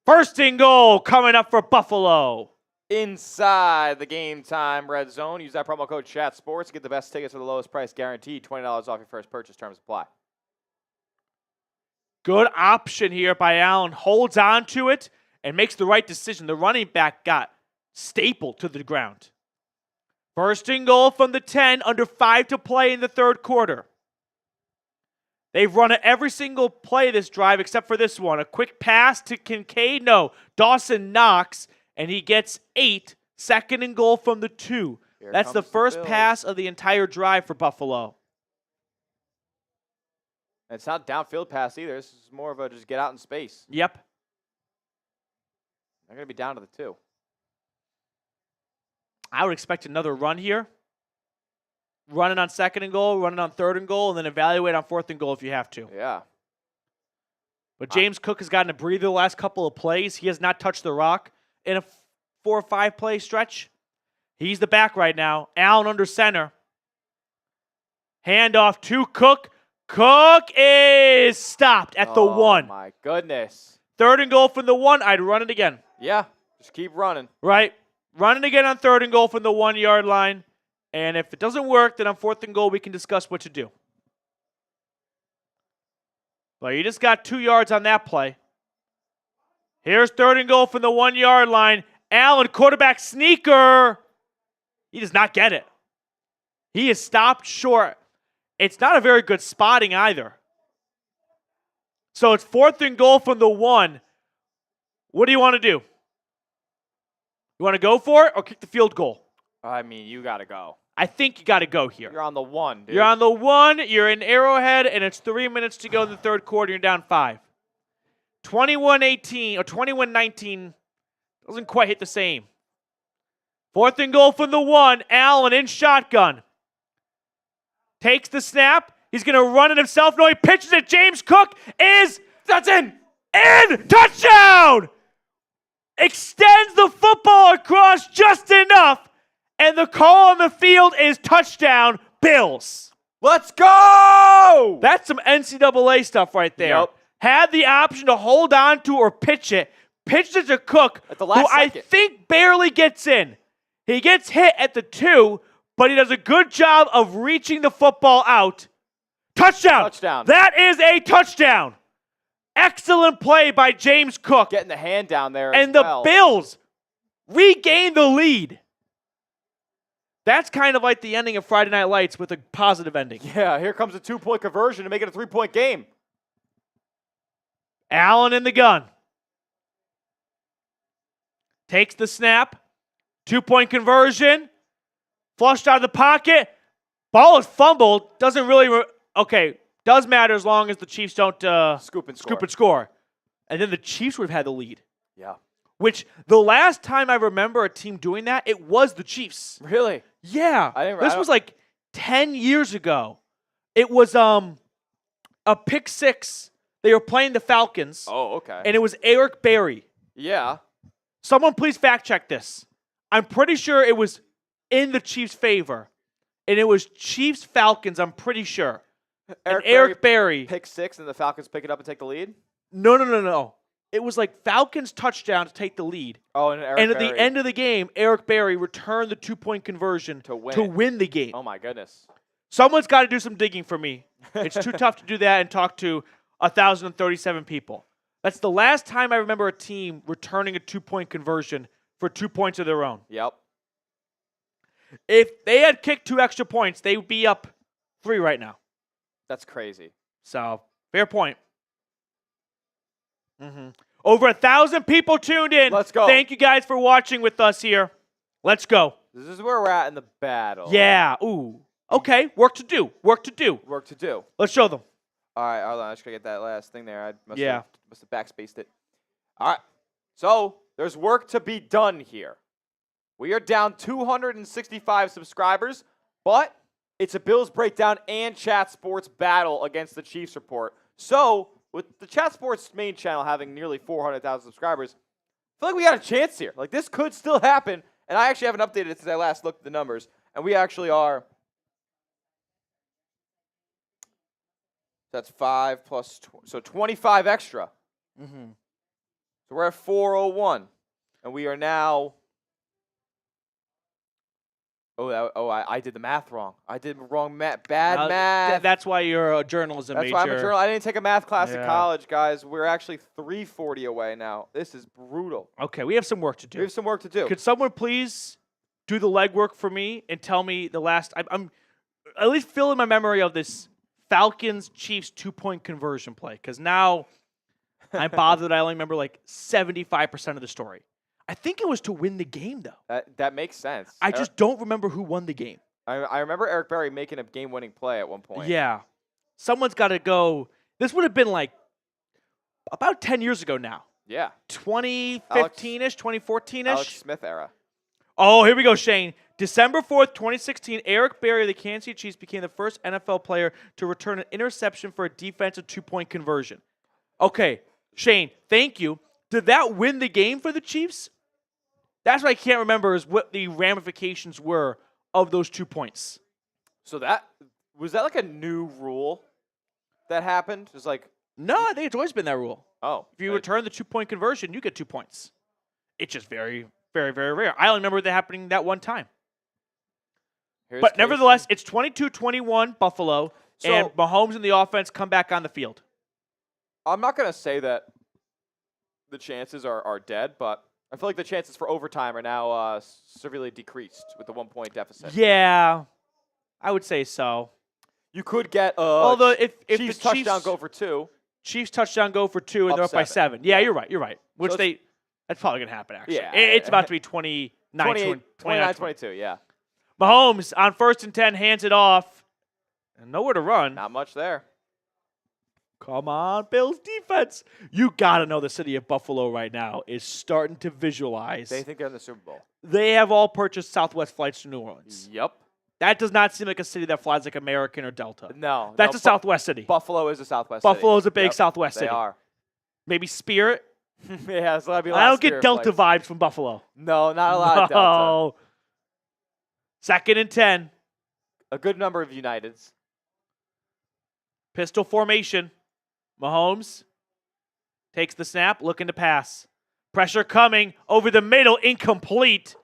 First and goal coming up for Buffalo. Inside the Game Time Red Zone. Use that promo code ChatSports. Get the best tickets for the lowest price guaranteed. $20 off your first purchase. Terms apply. Good option here by Allen. Holds on to it and makes the right decision. The running back got stapled to the ground. First and goal from the 10, under 5 to play in the third quarter. They've run it every single play this drive except for this one. A quick pass to Kincaid. No, Dawson Knox, and he gets 8. Second and goal from the 2. That's the first pass of the entire drive for Buffalo. And it's not downfield pass either. This is more of a just get out in space. Yep. They're going to be down to the 2. I would expect another run here. Running on second and goal, running on third and goal, and then evaluate on fourth and goal if you have to. Yeah. But James Cook has gotten a breather the last couple of plays. He has not touched the rock in a 4 or 5 play stretch. He's the back right now. Allen under center. Handoff to Cook. Cook is stopped at the 1. Oh, my goodness. Third and goal from the 1. I'd run it again. Yeah, just keep running. Right. Run it again on third and goal from the 1 yard line. And if it doesn't work, then on fourth and goal, we can discuss what to do. But you just got 2 yards on that play. Here's third and goal from the 1 yard line. Allen, quarterback sneaker. He does not get it. He is stopped short. It's not a very good spotting either. So it's fourth and goal from the 1. What do you want to do? You want to go for it or kick the field goal? I mean, you got to go. I think you got to go here. You're on the 1, dude. You're on the 1. You're in Arrowhead, and it's 3 minutes to go in the third quarter. You're down 5. 21-18 or 21-19 doesn't quite hit the same. Fourth and goal from the 1. Allen in shotgun. Takes the snap. He's going to run it himself. No, he pitches it. James Cook that's in. Touchdown! Extends the football across just enough, and the call on the field is touchdown, Bills. Let's go! That's some NCAA stuff right there. Yep. Had the option to hold on to or pitch it. Pitched it to Cook, at the last who second. I think barely gets in. He gets hit at the 2, but he does a good job of reaching the football out. Touchdown! Touchdown. That is a touchdown. Excellent play by James Cook. Getting the hand down there And as well. the Bills regain the lead. That's kind of like the ending of Friday Night Lights with a positive ending. Yeah, here comes a 2-point conversion to make it a 3-point game. Allen in the gun. Takes the snap. 2-point conversion. Flushed out of the pocket. Ball is fumbled. Doesn't really... okay, does matter as long as the Chiefs don't Scoop and score. And then the Chiefs would have had the lead. Yeah. Which, the last time I remember a team doing that, it was the Chiefs. Really? Yeah. I This was like 10 years ago. It was a pick 6. They were playing the Falcons. Oh, okay. And it was Eric Berry. Yeah. Someone please fact check this. I'm pretty sure it was in the Chiefs' favor. And it was Chiefs-Falcons, I'm pretty sure. Eric Berry. Pick 6 and the Falcons pick it up and take the lead? No. It was like Falcons touchdown to take the lead. Oh, and Eric At Berry. the end of the game, Eric Berry returned the 2-point conversion To win the game. Oh, my goodness. Someone's got to do some digging for me. It's too tough to do that and talk to 1,037 people. That's the last time I remember a team returning a 2-point conversion for 2 points of their own. Yep. If they had kicked 2 extra points, they would be up 3 right now. That's crazy. So, fair point. Over 1,000 people tuned in. Let's go. Thank you guys for watching with us here. Let's go. This is where we're at in the battle. Yeah. Ooh. Okay. Work to do. Work to do. Let's show them. All right, hold on. I just got to get that last thing there. I must have backspaced it. All right. So, there's work to be done here. We are down 265 subscribers, but it's a Bills breakdown and Chat Sports battle against the Chiefs report. So, with the Chat Sports main channel having nearly 400,000 subscribers, I feel like we got a chance here. Like, this could still happen, and I actually haven't updated it since I last looked at the numbers, and we actually are That's 5 plus so 25 extra. Mm-hmm. So we're at 401, and we are now. I did the math wrong. I did wrong math. Bad math. That's why you're a journalism That's major. why I'm a journal. I didn't take a math class in Yeah. college, guys. We're actually 340 away now. This is brutal. Okay, we have some work to do. We have some work to do. Could someone please do the legwork for me and tell me the last? I'm at least fill in my memory of this Falcons Chiefs 2-point conversion play, because now I'm bothered that I only remember like 75% of the story. I think it was to win the game, though. That makes sense. I just don't remember who won the game. I remember Eric Berry making a game-winning play at one point. Yeah. Someone's got to go. This would have been like about 10 years ago now. Yeah. 2015-ish, 2014-ish. Alex Smith era. Oh, here we go, Shane. December 4th, 2016, Eric Berry of the Kansas City Chiefs became the first NFL player to return an interception for a defensive 2-point conversion. Okay, Shane, thank you. Did that win the game for the Chiefs? That's what I can't remember is what the ramifications were of those 2 points. So was that like a new rule that happened? It was like, No, I think it's always been that rule. oh. If you return the 2-point conversion, you get 2 points. It's just very, very, very rare. I only remember that happening that one time. But nevertheless, it's 22-21 Buffalo, and Mahomes and the offense come back on the field. I'm not going to say that the chances are dead, but I feel like the chances for overtime are now severely decreased with the 1-point deficit. Yeah, I would say so. You could get Although if Chiefs the touchdown go for 2. Chiefs touchdown go for 2, and Up they're up by 7. Yeah, you're right. You're right. Which So that's probably going to happen, actually. Yeah. It's about to be 29-20. 29-22, yeah. Mahomes on 1st and 10 hands it off. And nowhere to run. Not much there. Come on, Bills defense. You got to know the city of Buffalo right now is starting to visualize. They think they're in the Super Bowl. They have all purchased Southwest flights to New Orleans. Yep. That does not seem like a city that flies like American or Delta. No. That's a Southwest city. Buffalo is a Southwest Buffalo city. is a big Southwest city. They are. Maybe Spirit. Yeah, so that'd be a lot I of don't get Spirit Delta flights. vibes from Buffalo. No, not a lot of Delta. 2nd and 10. A good number of Uniteds. Pistol formation. Mahomes takes the snap, looking to pass. Pressure coming over the middle, incomplete.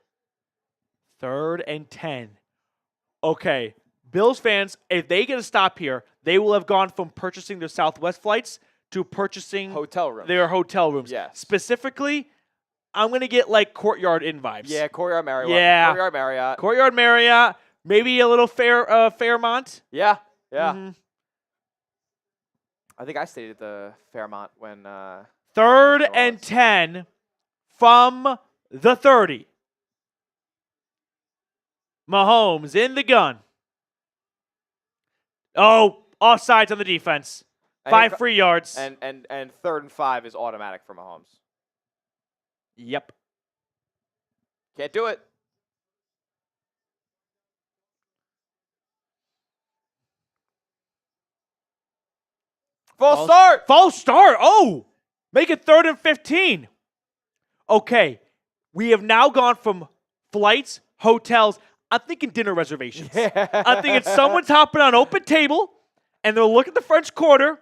3rd and 10. Okay, Bills fans, if they get a stop here, they will have gone from purchasing their Southwest flights to purchasing Hotel rooms. their hotel rooms. Yes. Specifically, I'm going to get like Courtyard Inn vibes. Yeah, Courtyard Marriott. Yeah. Courtyard Marriott. Courtyard Marriott, maybe a little Fairmont. Yeah, yeah. Mhm. I think I stayed at the Fairmont when 3rd and 10 from the 30. Mahomes in the gun. Oh, offsides on the defense. 5 free yards. and 3rd and 5 is automatic for Mahomes. Yep. Can't do it. False start. False start. Oh, make it 3rd and 15. Okay, we have now gone from flights, hotels. I'm thinking dinner reservations. I'm thinking someone's hopping on open table, and they'll look at the French Quarter,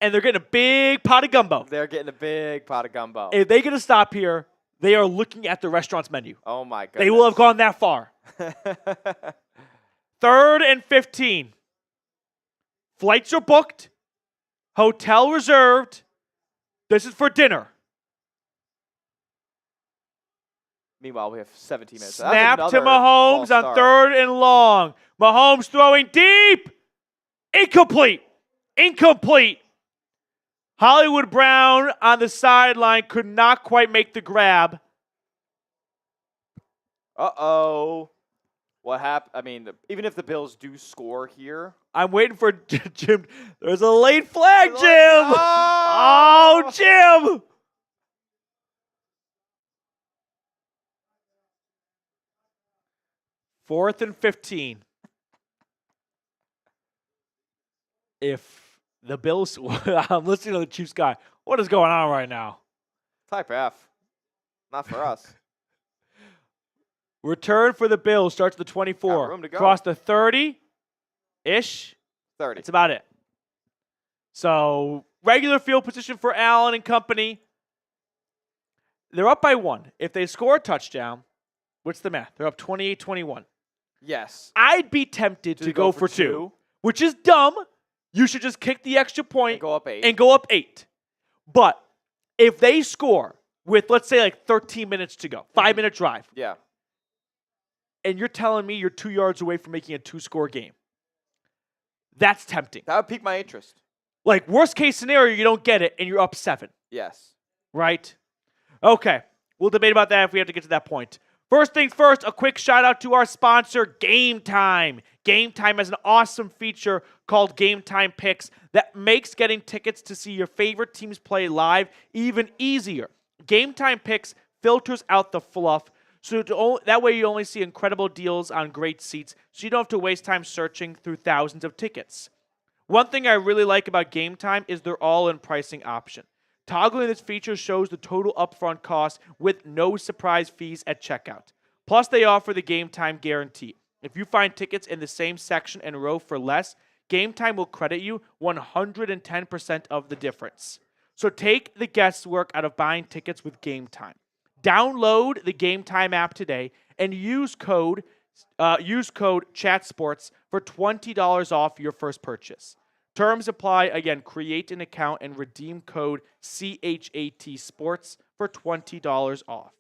and they're getting a big pot of gumbo. They're getting a big pot of gumbo. If they get a stop here, they are looking at the restaurant's menu. Oh, my goodness. They will have gone that far. 3rd and 15. Flights are booked. Hotel reserved. This is for dinner. Meanwhile, we have 17 minutes. Snap to Mahomes on 3rd and long. Mahomes throwing deep. Incomplete. Incomplete. Hollywood Brown on the sideline could not quite make the grab. Uh-oh. What happened? I mean, even if the Bills do score here. I'm waiting for Jim. There's a late flag, Jim. Oh, Oh, Jim. Fourth and 15. If the Bills, I'm listening to the Chiefs guy. What is going on right now? Type F. Not for us. Return for the Bills starts at the 24. Got room to go. Across the 30-ish. 30. That's about it. So regular field position for Allen and company. They're up by 1. If they score a touchdown, what's the math? They're up 28-21. Yes. I'd be tempted to go for 2, which is dumb. You should just kick the extra point And go up 8. and go up 8. But if they score with, let's say, like 13 minutes to go, 5-minute drive, Yeah. and you're telling me you're 2 yards away from making a 2-score game, that's tempting. That would pique my interest. Like, worst case scenario, you don't get it, and you're up 7, Yes. right? Okay, we'll debate about that if we have to get to that point. First things first, a quick shout out to our sponsor, Game Time. Game Time has an awesome feature called Game Time Picks that makes getting tickets to see your favorite teams play live even easier. Game Time Picks filters out the fluff, so that way you only see incredible deals on great seats, so you don't have to waste time searching through thousands of tickets. One thing I really like about Game Time is their all-in pricing option. Toggling this feature shows the total upfront cost with no surprise fees at checkout. Plus, they offer the Game Time guarantee. If you find tickets in the same section and row for less, Game Time will credit you 110% of the difference. So take the guesswork out of buying tickets with Game Time. Download the Game Time app today and use code ChatSports for $20 off your first purchase. Terms apply. Again, create an account and redeem code CHAT Sports for $20 off.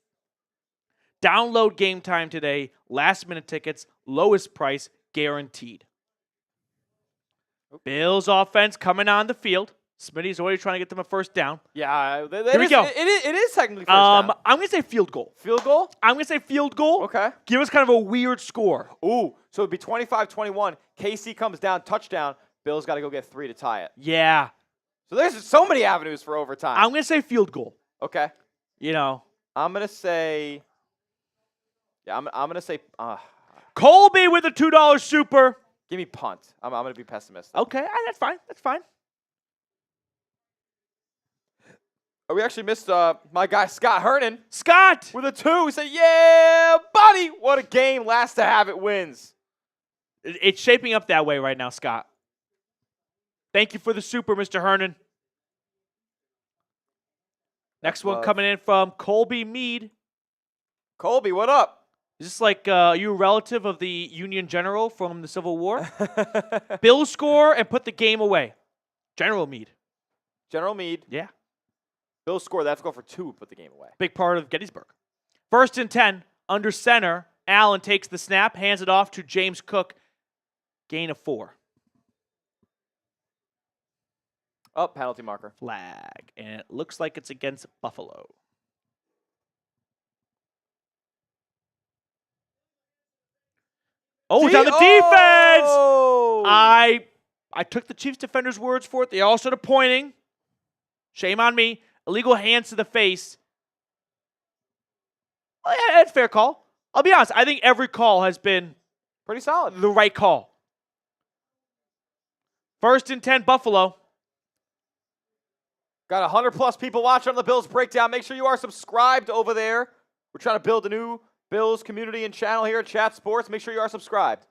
Download Game Time today. Last minute tickets, lowest price guaranteed. Bills offense coming on the field. Smitty's already trying to get them a first down. Yeah, Here we go. It is technically first down. I'm going to say field goal. Field goal? I'm going to say field goal. Okay. Give us kind of a weird score. Ooh, so it'd be 25-21. KC comes down, touchdown. Bills got to go get 3 to tie it. Yeah. So there's so many avenues for overtime. I'm going to say field goal. Okay. You know. I'm going to say... Yeah, I'm going to say... Colby with a $2 super. Give me punt. I'm going to be pessimistic. Okay, that's fine. That's fine. Oh, we actually missed my guy Scott Hernan. Scott! With a 2. He said, yeah, buddy. What a game. Last to have it wins. It's shaping up that way right now, Scott. Thank you for the super, Mr. Hernan. Next one coming in from Colby Mead. Colby, what up? Is this like you a relative of the Union General from the Civil War? Bills score and put the game away. General Mead. General Mead. Yeah. Bills score. They have to go for 2, put the game away. Big part of Gettysburg. 1st and 10. Under center. Allen takes the snap, hands it off to James Cook. Gain of 4. Oh, penalty marker. Flag. And it looks like it's against Buffalo. Oh, it's on the defense! Oh! I took the Chiefs defenders' words for it. They all started pointing. Shame on me. Illegal hands to the face. Well, yeah, that's a fair call. I'll be honest. I think every call has been pretty solid. The right call. 1st and 10, Buffalo. Got 100+ people watching on the Bills Breakdown. Make sure you are subscribed over there. We're trying to build a new Bills community and channel here at Chat Sports. Make sure you are subscribed.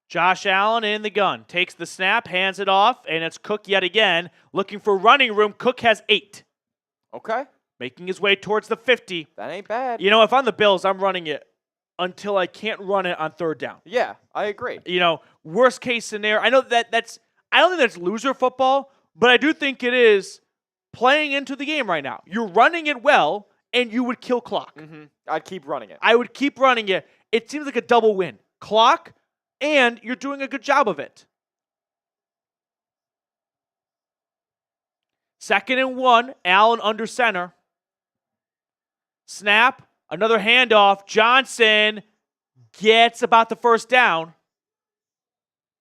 Josh Allen in the gun. Takes the snap, hands it off, and it's Cook yet again. Looking for running room. Cook has 8. Okay. Making his way towards the 50. That ain't bad. You know, if I'm the Bills, I'm running it until I can't run it on 3rd down. Yeah, I agree. You know, worst case scenario. I know I don't think that's loser football, but I do think it is playing into the game right now. You're running it well, and you would kill clock. Mm-hmm. I'd keep running it. I would keep running it. It seems like a double win. Clock, and you're doing a good job of it. 2nd and 1, Allen under center. Snap, another handoff. Johnson gets about the 1st down.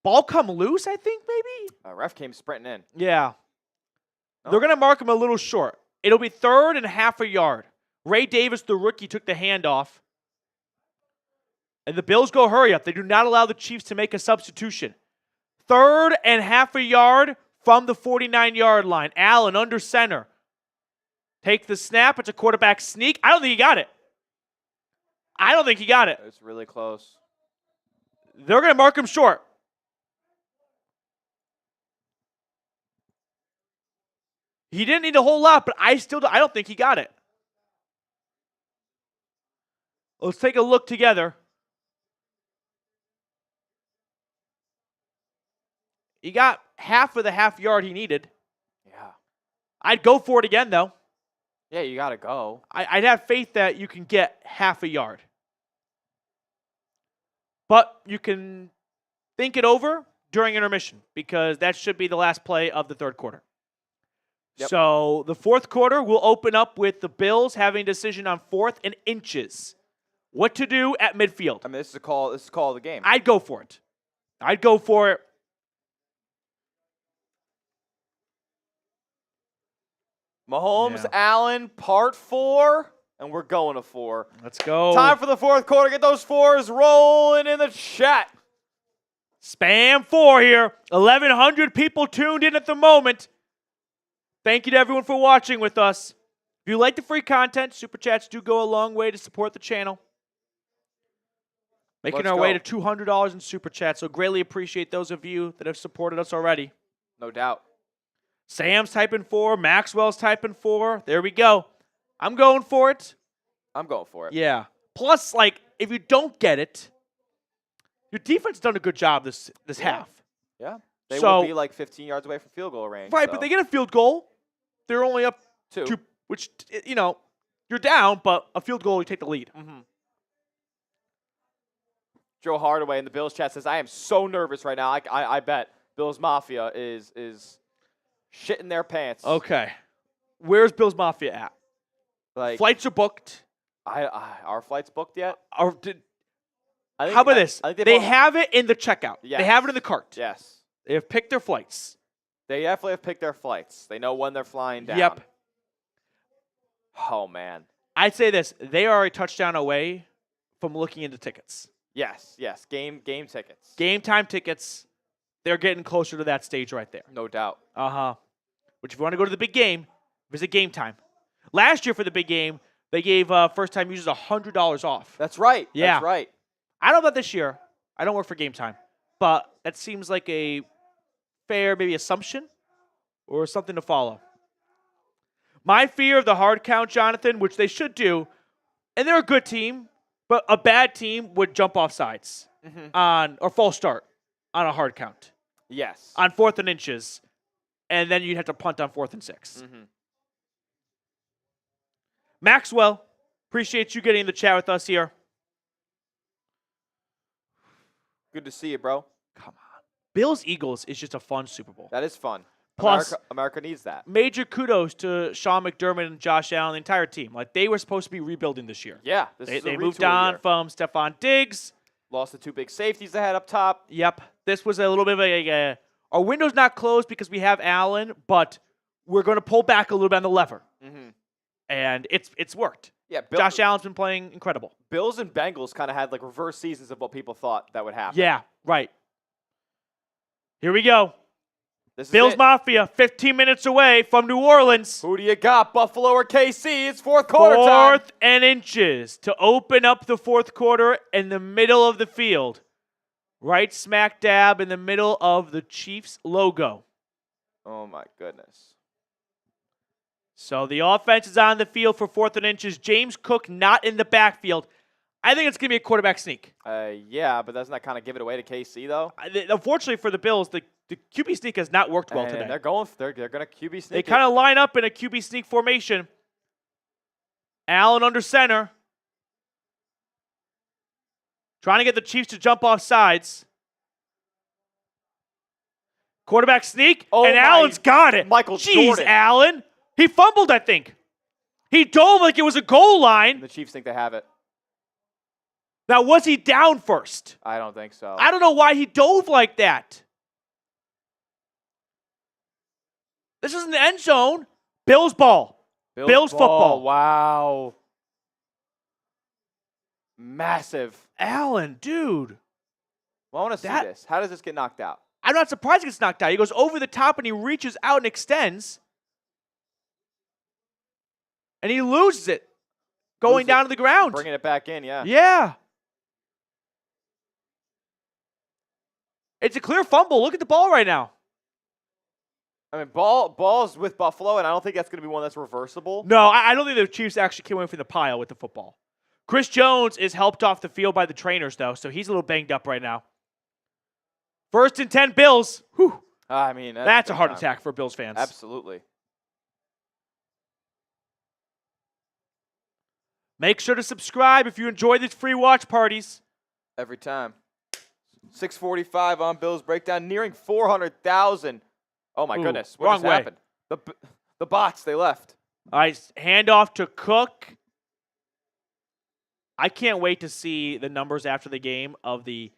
Ball come loose, I think, maybe? Ref came sprinting in. Yeah. Oh. They're going to mark him a little short. It'll be 3rd and half a yard. Ray Davis, the rookie, took the handoff. And the Bills go hurry up. They do not allow the Chiefs to make a substitution. 3rd and half a yard from the 49-yard line. Allen under center. Take the snap. It's a quarterback sneak. I don't think he got it. I don't think he got it. It's really close. They're going to mark him short. He didn't need a whole lot, but I don't think he got it. Let's take a look together. He got half of the half yard he needed. Yeah. I'd go for it again, though. Yeah, you got to go. I'd have faith that you can get half a yard. But you can think it over during intermission because that should be the last play of the third quarter. Yep. So the fourth quarter will open up with the Bills having a decision on 4th and inches. What to do at midfield. I mean, this is a call of the game. I'd go for it. I'd go for it. Mahomes, Allen, part 4, and we're going to 4. Let's go. Time for the fourth quarter. Get those 4s rolling in the chat. Spam 4 here. 1,100 people tuned in at the moment. Thank you to everyone for watching with us. If you like the free content, Super Chats do go a long way to support the channel. Making our way to $200 in Super Chats, so greatly appreciate those of you that have supported us already. No doubt. Sam's typing 4. Maxwell's typing 4. There we go. I'm going for it. I'm going for it. Yeah. Plus, like, if you don't get it, your defense done a good job this half. Yeah. They will be like 15 yards away from field goal range. Right, but they get a field goal. They're only up 2, which, you know, you're down, but a field goal, you take the lead. Mm-hmm. Joe Hardaway in the Bills chat says, I am so nervous right now. I bet Bills Mafia is shitting their pants. Okay. Where's Bills Mafia at? Like, flights are booked. Our flights booked yet? How about this? They have it in the checkout. Yes. They have it in the cart. Yes. They have picked their flights. They definitely have picked their flights. They know when they're flying down. Yep. Oh, man. I'd say this. They are a touchdown away from looking into tickets. Yes. Game tickets. Game time tickets. They're getting closer to that stage right there. No doubt. Uh-huh. Which if you want to go to the big game, visit Game Time. Last year for the big game, they gave first-time users $100 off. That's right. Yeah. That's right. I don't know about this year. I don't work for Game Time. But that seems like a fair maybe assumption or something to follow. My fear of the hard count, Jonathan, which they should do, and they're a good team, but a bad team would jump off sides on or false start on a hard count. Yes. On 4th and inches, and then you'd have to punt on 4th and 6. Maxwell, appreciate you getting in the chat with us here. Good to see you, bro. Come on. Bills-Eagles is just a fun Super Bowl. That is fun. Plus, America needs that. Major kudos to Sean McDermott and Josh Allen, the entire team. Like, they were supposed to be rebuilding this year. Yeah. They moved on from Stephon Diggs. Lost the 2 big safeties they had up top. Yep. This was a little bit of our window's not closed because we have Allen, but we're going to pull back a little bit on the lever. And it's worked. Yeah, Josh Allen's been playing incredible. Bills and Bengals kind of had like reverse seasons of what people thought that would happen. Yeah, right. Here we go. This is Bills Mafia, 15 minutes away from New Orleans. Who do you got, Buffalo or KC? It's fourth quarter time. 4th and inches to open up the fourth quarter in the middle of the field. Right smack dab in the middle of the Chiefs logo. Oh, my goodness. So the offense is on the field for 4th and inches. James Cook not in the backfield. I think it's going to be a quarterback sneak. Yeah, but doesn't that kind of give it away to KC, though? Unfortunately for the Bills, the QB sneak has not worked well today. They're going to QB sneak. They kind of line up in a QB sneak formation. Allen under center. Trying to get the Chiefs to jump off sides. Quarterback sneak, and Allen's got it. Michael Jordan. Allen. He fumbled, I think. He dove like it was a goal line. The Chiefs think they have it. Now, was he down first? I don't think so. I don't know why he dove like that. This is in the end zone. Bills ball. Bills football. Wow. Massive. Allen, dude. Well, I want to see this. How does this get knocked out? I'm not surprised he gets knocked out. He goes over the top and he reaches out and extends. And he loses it going down to the ground. Bringing it back in, yeah. Yeah. It's a clear fumble. Look at the ball right now. I mean, ball's with Buffalo, and I don't think that's going to be one that's reversible. No, I don't think the Chiefs actually came away from the pile with the football. Chris Jones is helped off the field by the trainers, though, so he's a little banged up right now. 1st and 10 Bills. Whew. I mean, that's a heart attack for Bills fans. Absolutely. Make sure to subscribe if you enjoy these free watch parties. Every time. 6:45 on Bills breakdown, nearing 400,000. Oh my goodness! What just happened? The bots, they left. All right, handoff to Cook. I can't wait to see the numbers after the game of the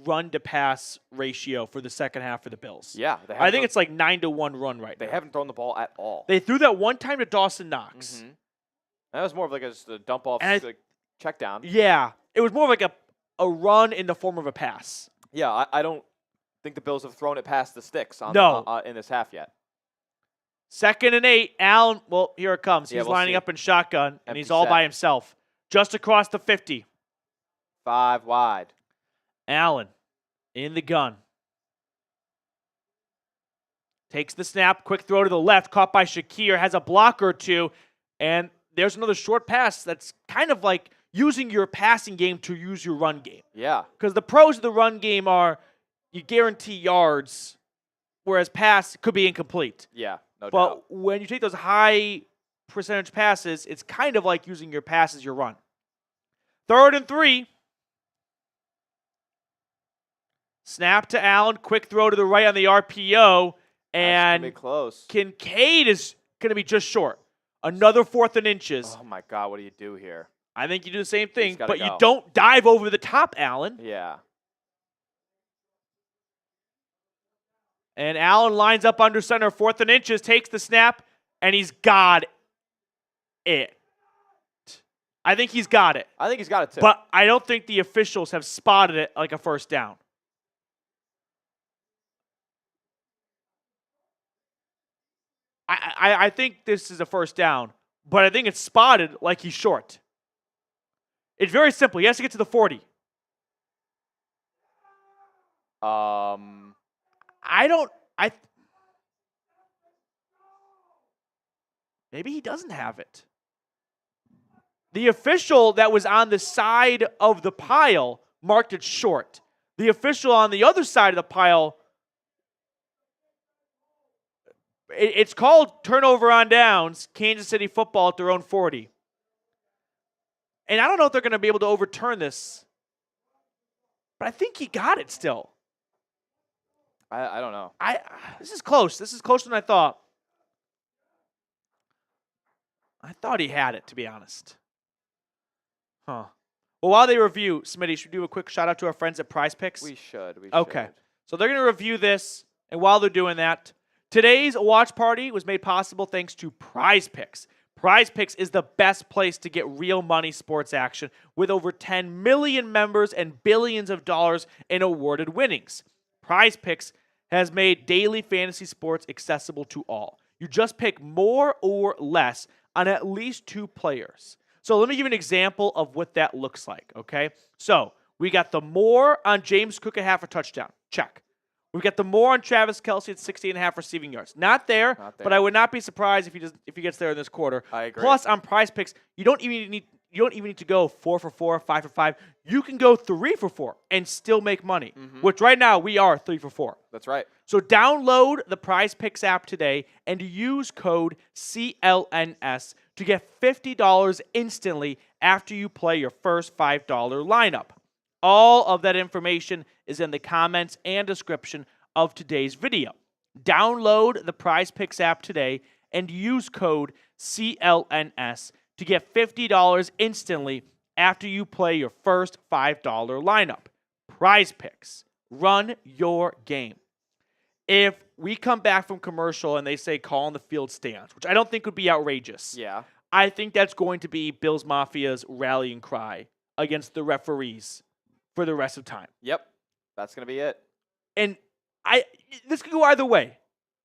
run to pass ratio for the second half for the Bills. Yeah, I think it's like 9-1 run right now. They haven't thrown the ball at all. They threw that one time to Dawson Knox. Mm-hmm. That was more of like just a dump off, like check down. Yeah, it was more of like a run in the form of a pass. Yeah, I don't think the Bills have thrown it past the sticks in this half yet. 2nd and 8. Allen, well, here it comes. Yeah, He's we'll lining see. up in shotgun, and Empty he's all set. by himself. Just across the 50. 5 wide. Allen in the gun. Takes the snap. Quick throw to the left. Caught by Shakir. Has a blocker or two. And there's another short pass that's kind of like using your passing game to use your run game. Yeah. Because the pros of the run game are you guarantee yards, whereas pass could be incomplete. Yeah, no doubt. But when you take those high percentage passes, it's kind of like using your pass as your run. 3rd and 3. Snap to Allen. Quick throw to the right on the RPO. And That's gonna be close. Kincaid is going to be just short. Another 4th and inches. Oh my God, what do you do here? I think you do the same thing, but you go. don't dive over the top, Allen. Yeah. And Allen lines up under center, 4th and inches, takes the snap, and he's got it. I think he's got it. I think he's got it too. But I don't think the officials have spotted it like a first down. I think this is a first down, but I think it's spotted like he's short. It's very simple. He has to get to the 40. Maybe he doesn't have it. The official that was on the side of the pile marked it short. The official on the other side of the pile, it's called turnover on downs, Kansas City football at their own 40. And I don't know if they're going to be able to overturn this, but I think he got it still. I don't know. This is close. This is closer than I thought. I thought he had it, to be honest. Huh. Well, while they review, Smitty, should we do a quick shout out to our friends at Prize Picks? We should. Okay. So they're going to review this, and while they're doing that, today's watch party was made possible thanks to Prize Picks. Prize Picks is the best place to get real money sports action with over 10 million members and billions of dollars in awarded winnings. Prize Picks has made daily fantasy sports accessible to all. You just pick more or less on at least 2 players. So let me give you an example of what that looks like, okay? So we got the more on James Cook at half a touchdown. Check. We've got the more on Travis Kelce at 60.5 receiving yards. Not there, but I would not be surprised if he gets there in this quarter. I agree. Plus, on Prize Picks, you don't even need to go 4 for 4, 5 for 5. You can go 3 for 4 and still make money, which right now we are 3 for 4. That's right. So download the Prize Picks app today and use code CLNS to get $50 instantly after you play your first $5 lineup. All of that information is in the comments and description of today's video. Download the Prize Picks app today and use code CLNS to get $50 instantly after you play your first $5 lineup. Prize Picks. Run your game. If we come back from commercial and they say call on the field stance, which I don't think would be outrageous. Yeah. I think that's going to be Bills Mafia's rallying cry against the referees for the rest of time. Yep. That's going to be it. And this could go either way.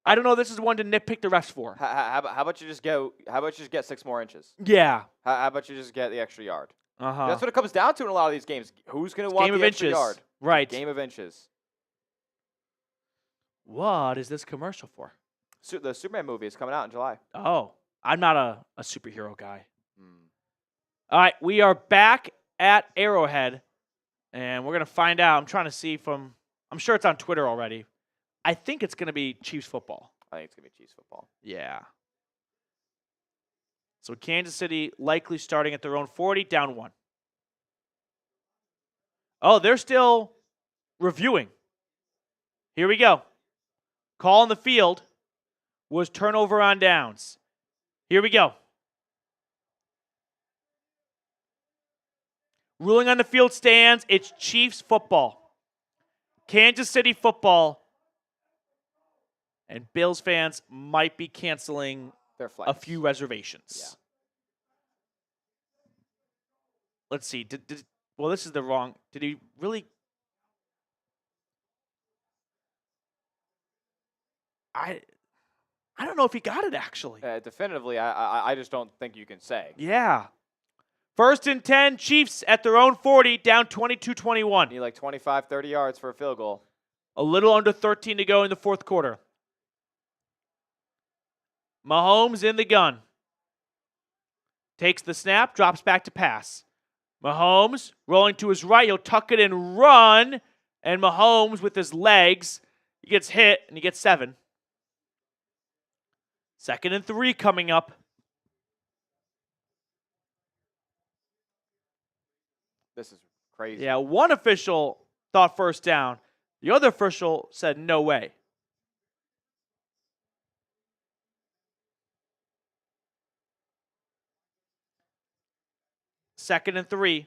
I don't know. This is one to nitpick the refs for. How about you just go? How about you just get 6 more inches? Yeah. How about you just get the extra yard? Uh-huh. That's what it comes down to in a lot of these games. Who's going to want Game of the extra inches. yard? Right. Game of inches. What is this commercial for? The Superman movie is coming out in July. Oh, I'm not a superhero guy. Hmm. All right, we are back at Arrowhead, and we're going to find out. I'm trying to see I'm sure it's on Twitter already. I think it's going to be Chiefs football. I think it's going to be Chiefs football. Yeah. So Kansas City likely starting at their own 40, down 1. Oh, they're still reviewing. Here we go. Call on the field was turnover on downs. Here we go. Ruling on the field stands. It's Chiefs football. Kansas City football. And Bills fans might be canceling Their a flights. few reservations. Yeah. Let's see. Well, this is the wrong. Did he really? I don't know if he got it, actually. Definitively, I just don't think you can say. Yeah. 1st and 10, Chiefs at their own 40, down 22-21. Need like 25, 30 yards for a field goal. A little under 13 to go in the fourth quarter. Mahomes in the gun. Takes the snap, drops back to pass. Mahomes rolling to his right. He'll tuck it and run. And Mahomes with his legs, he gets hit and he gets 7. 2nd and 3 coming up. This is crazy. Yeah, one official thought first down. The other official said no way. Second and 3.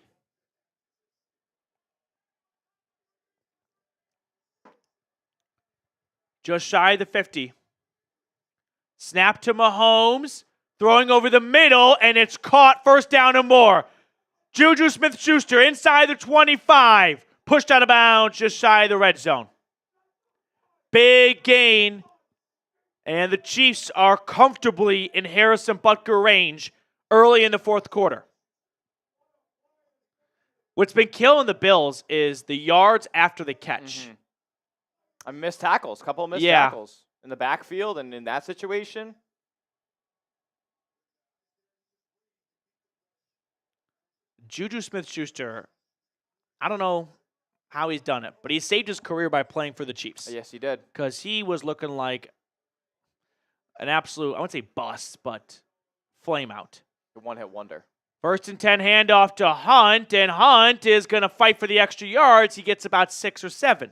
Just shy of the 50. Snap to Mahomes. Throwing over the middle, and it's caught. First down and more. Juju Smith-Schuster inside the 25. Pushed out of bounds just shy of the red zone. Big gain. And the Chiefs are comfortably in Harrison Butker range early in the fourth quarter. What's been killing the Bills is the yards after the catch. Mm-hmm. I missed tackles. A couple of missed Yeah. tackles in the backfield and in that situation. Juju Smith-Schuster, I don't know how he's done it, but he saved his career by playing for the Chiefs. Yes, he did. Because he was looking like an absolute, I wouldn't say bust, but flame out. The one-hit wonder. 1st and 10 handoff to Hunt, and Hunt is going to fight for the extra yards. He gets about 6 or 7.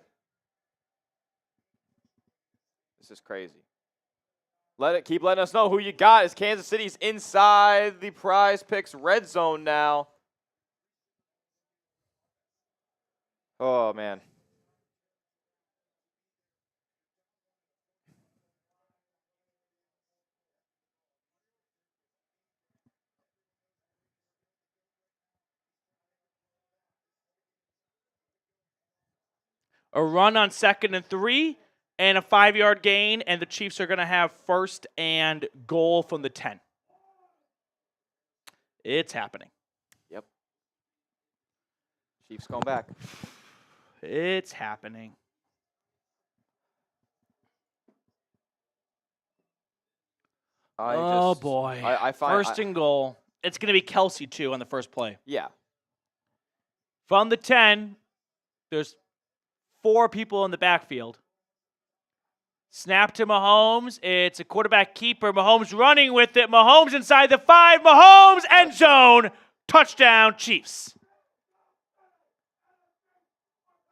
This is crazy. Keep letting us know who you got as Kansas City's inside the Prize Picks red zone now. Oh, man. A run on 2nd and 3 and a 5-yard gain, and the Chiefs are going to have 1st and goal from the 10. It's happening. Yep. Chiefs going back. It's happening. Boy. I find 1st and goal. It's going to be Kelsey, too, on the first play. Yeah. From the 10, there's 4 people in the backfield. Snap to Mahomes. It's a quarterback keeper. Mahomes running with it. Mahomes inside the 5. Mahomes end zone. Touchdown, Chiefs.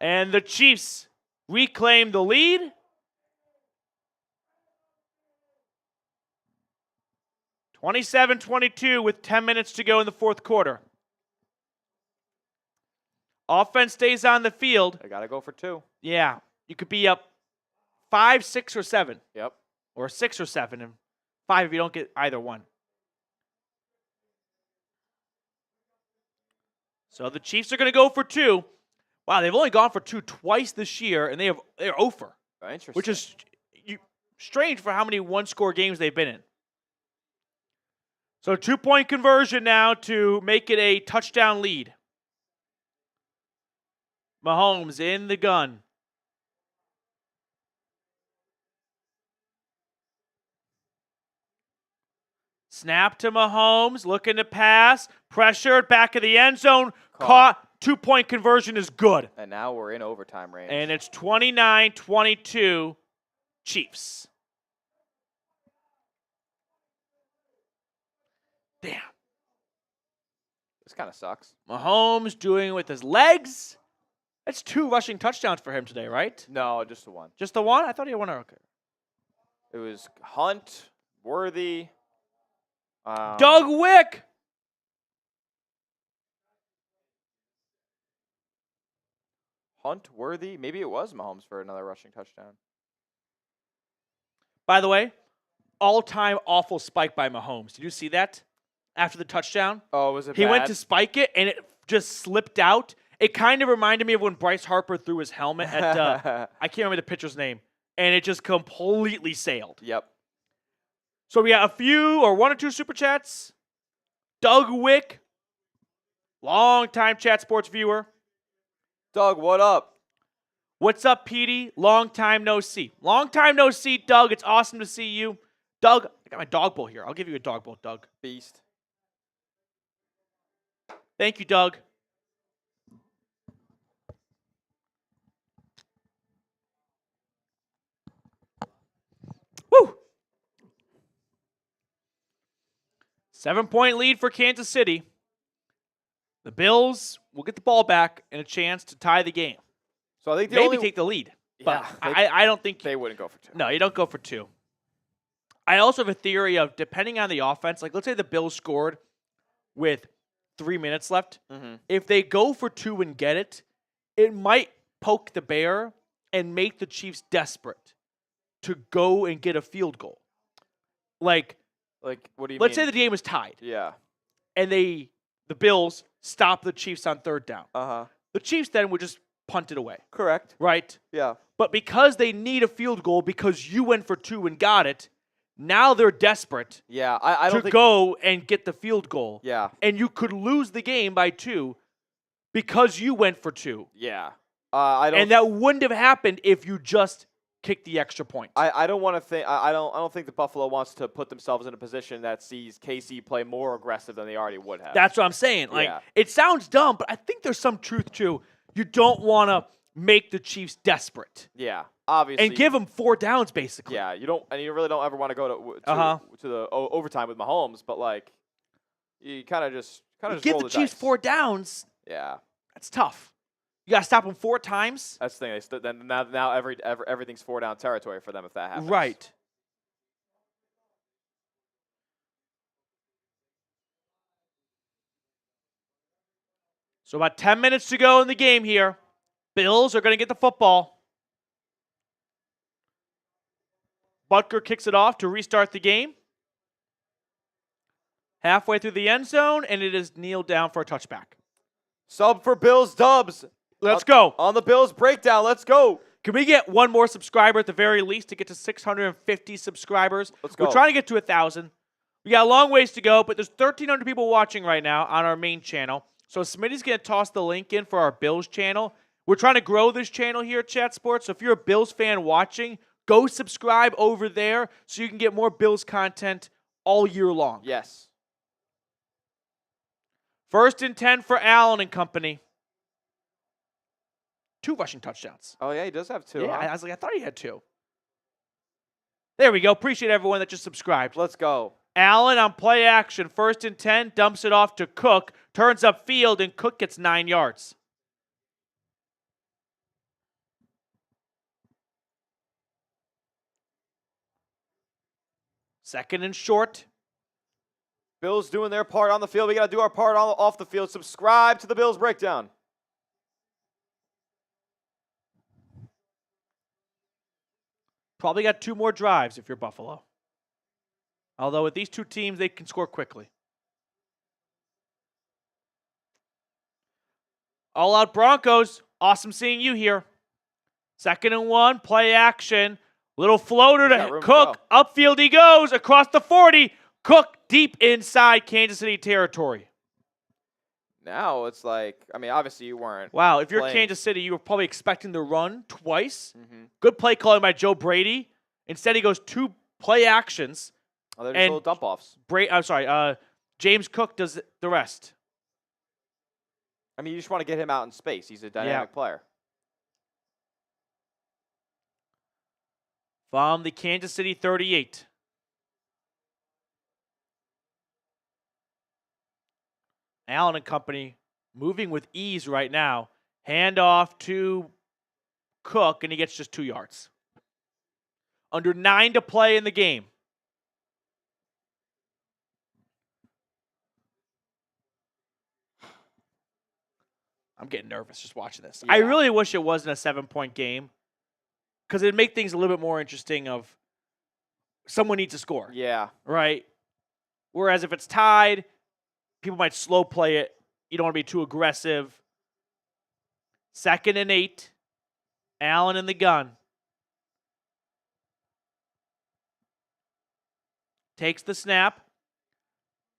And the Chiefs reclaim the lead. 27-22 with 10 minutes to go in the fourth quarter. Offense stays on the field. They got to go for 2. Yeah, you could be up 5, 6, or 7. Yep. Or 6 or 7, and 5 if you don't get either one. So the Chiefs are going to go for 2. Wow, they've only gone for 2 twice this year, and they're 0 for, Interesting. which is strange for how many one-score games they've been in. So 2-point conversion now to make it a touchdown lead. Mahomes in the gun. Snap to Mahomes, looking to pass, pressured, back of the end zone, caught. 2-point conversion is good. And now we're in overtime range. And it's 29-22 Chiefs. Damn. This kind of sucks. Mahomes doing it with his legs. That's 2 rushing touchdowns for him today, right? No, just the one. Just the one? I thought he had one. Okay. It was Hunt, Worthy. Doug Wick. Hunt, Worthy. Maybe it was Mahomes for another rushing touchdown. By the way, all-time awful spike by Mahomes. Did you see that? After the touchdown? Oh, was it He bad? went to spike it, and it just slipped out. It kind of reminded me of when Bryce Harper threw his helmet at, I can't remember the pitcher's name, and it just completely sailed. Yep. So we got one or two super chats. Doug Wick, long-time Chat Sports viewer. Doug, what up? What's up, Petey? Long time no see. Long time no see, Doug. It's awesome to see you. Doug, I got my dog bowl here. I'll give you a dog bowl, Doug. Beast. Thank you, Doug. Woo! 7-point lead for Kansas City. The Bills will get the ball back and a chance to tie the game. So I think Maybe take the lead. But I don't think they wouldn't go for 2. No, you don't go for 2. I also have a theory of, depending on the offense, like let's say the Bills scored with 3 minutes left. Mm-hmm. If they go for 2 and get it, it might poke the bear and make the Chiefs desperate to go and get a field goal. Like what do you mean? let's say the game was tied. Yeah. And the Bills stop the Chiefs on 3rd down. Uh-huh. The Chiefs then would just punt it away. Correct. Right? Yeah. But because they need a field goal because you went for 2 and got it, now they're desperate Yeah, I don't to think go and get the field goal. Yeah. And you could lose the game by 2 because you went for 2. Yeah. I don't And that wouldn't have happened if you just kicked the extra point. I don't want to think I don't think the Buffalo wants to put themselves in a position that sees KC play more aggressive than they already would have. That's what I'm saying. Like Yeah. it sounds dumb, but I think there's some truth to you don't want to make the Chiefs desperate. Yeah. Obviously. And give them 4 downs basically. Yeah, you really don't ever want to go to the overtime with Mahomes, but like you kind of just Give roll the Chiefs dice. 4 downs. Yeah. That's tough. You got to stop them 4 times. That's the thing. Then now everything's 4 down territory for them if that happens. Right. So about 10 minutes to go in the game here. Bills are going to get the football. Butker kicks it off to restart the game. Halfway through the end zone, and it is kneeled down for a touchback. Sub for Bills Dubs. Let's go. On the Bills breakdown. Let's go. Can we get one more subscriber at the very least to get to 650 subscribers? Let's go. We're trying to get to 1,000. We got a long ways to go, but there's 1,300 people watching right now on our main channel. So Smitty's going to toss the link in for our Bills channel. We're trying to grow this channel here at Chat Sports. So if you're a Bills fan watching, go subscribe over there so you can get more Bills content all year long. Yes. 1st and 10 for Allen and company. 2 rushing touchdowns. Oh yeah, he does have 2. Yeah, huh? I was like, I thought he had 2. There we go. Appreciate everyone that just subscribed. Let's go. Allen on play action. 1st and 10. Dumps it off to Cook. Turns up field, and Cook gets 9 yards. Second and short. Bills doing their part on the field. We got to do our part off the field. Subscribe to the Bills breakdown. Probably got 2 more drives if you're Buffalo. Although with these 2 teams, they can score quickly. All out Broncos. Awesome seeing you here. 2nd and 1. Play action. Little floater to Cook. Upfield he goes. Across the 40. Cook deep inside Kansas City territory. Now it's like, I mean, obviously you weren't. Wow, if you're playing. Kansas City, you were probably expecting to run twice. Mm-hmm. Good play calling by Joe Brady. Instead, he goes 2 play actions. Oh, they're just And little dump offs. I'm sorry. James Cook does the rest. I mean, you just want to get him out in space. He's a dynamic player. From the Kansas City 38. Allen and company moving with ease right now. Handoff to Cook, and he gets just 2 yards. Under 9 to play in the game. I'm getting nervous just watching this. Yeah. I really wish it wasn't a 7-point game because it'd make things a little bit more interesting of someone needs to score. Yeah. Right? Whereas if it's tied, people might slow play it. You don't want to be too aggressive. 2nd and 8. Allen in the gun. Takes the snap.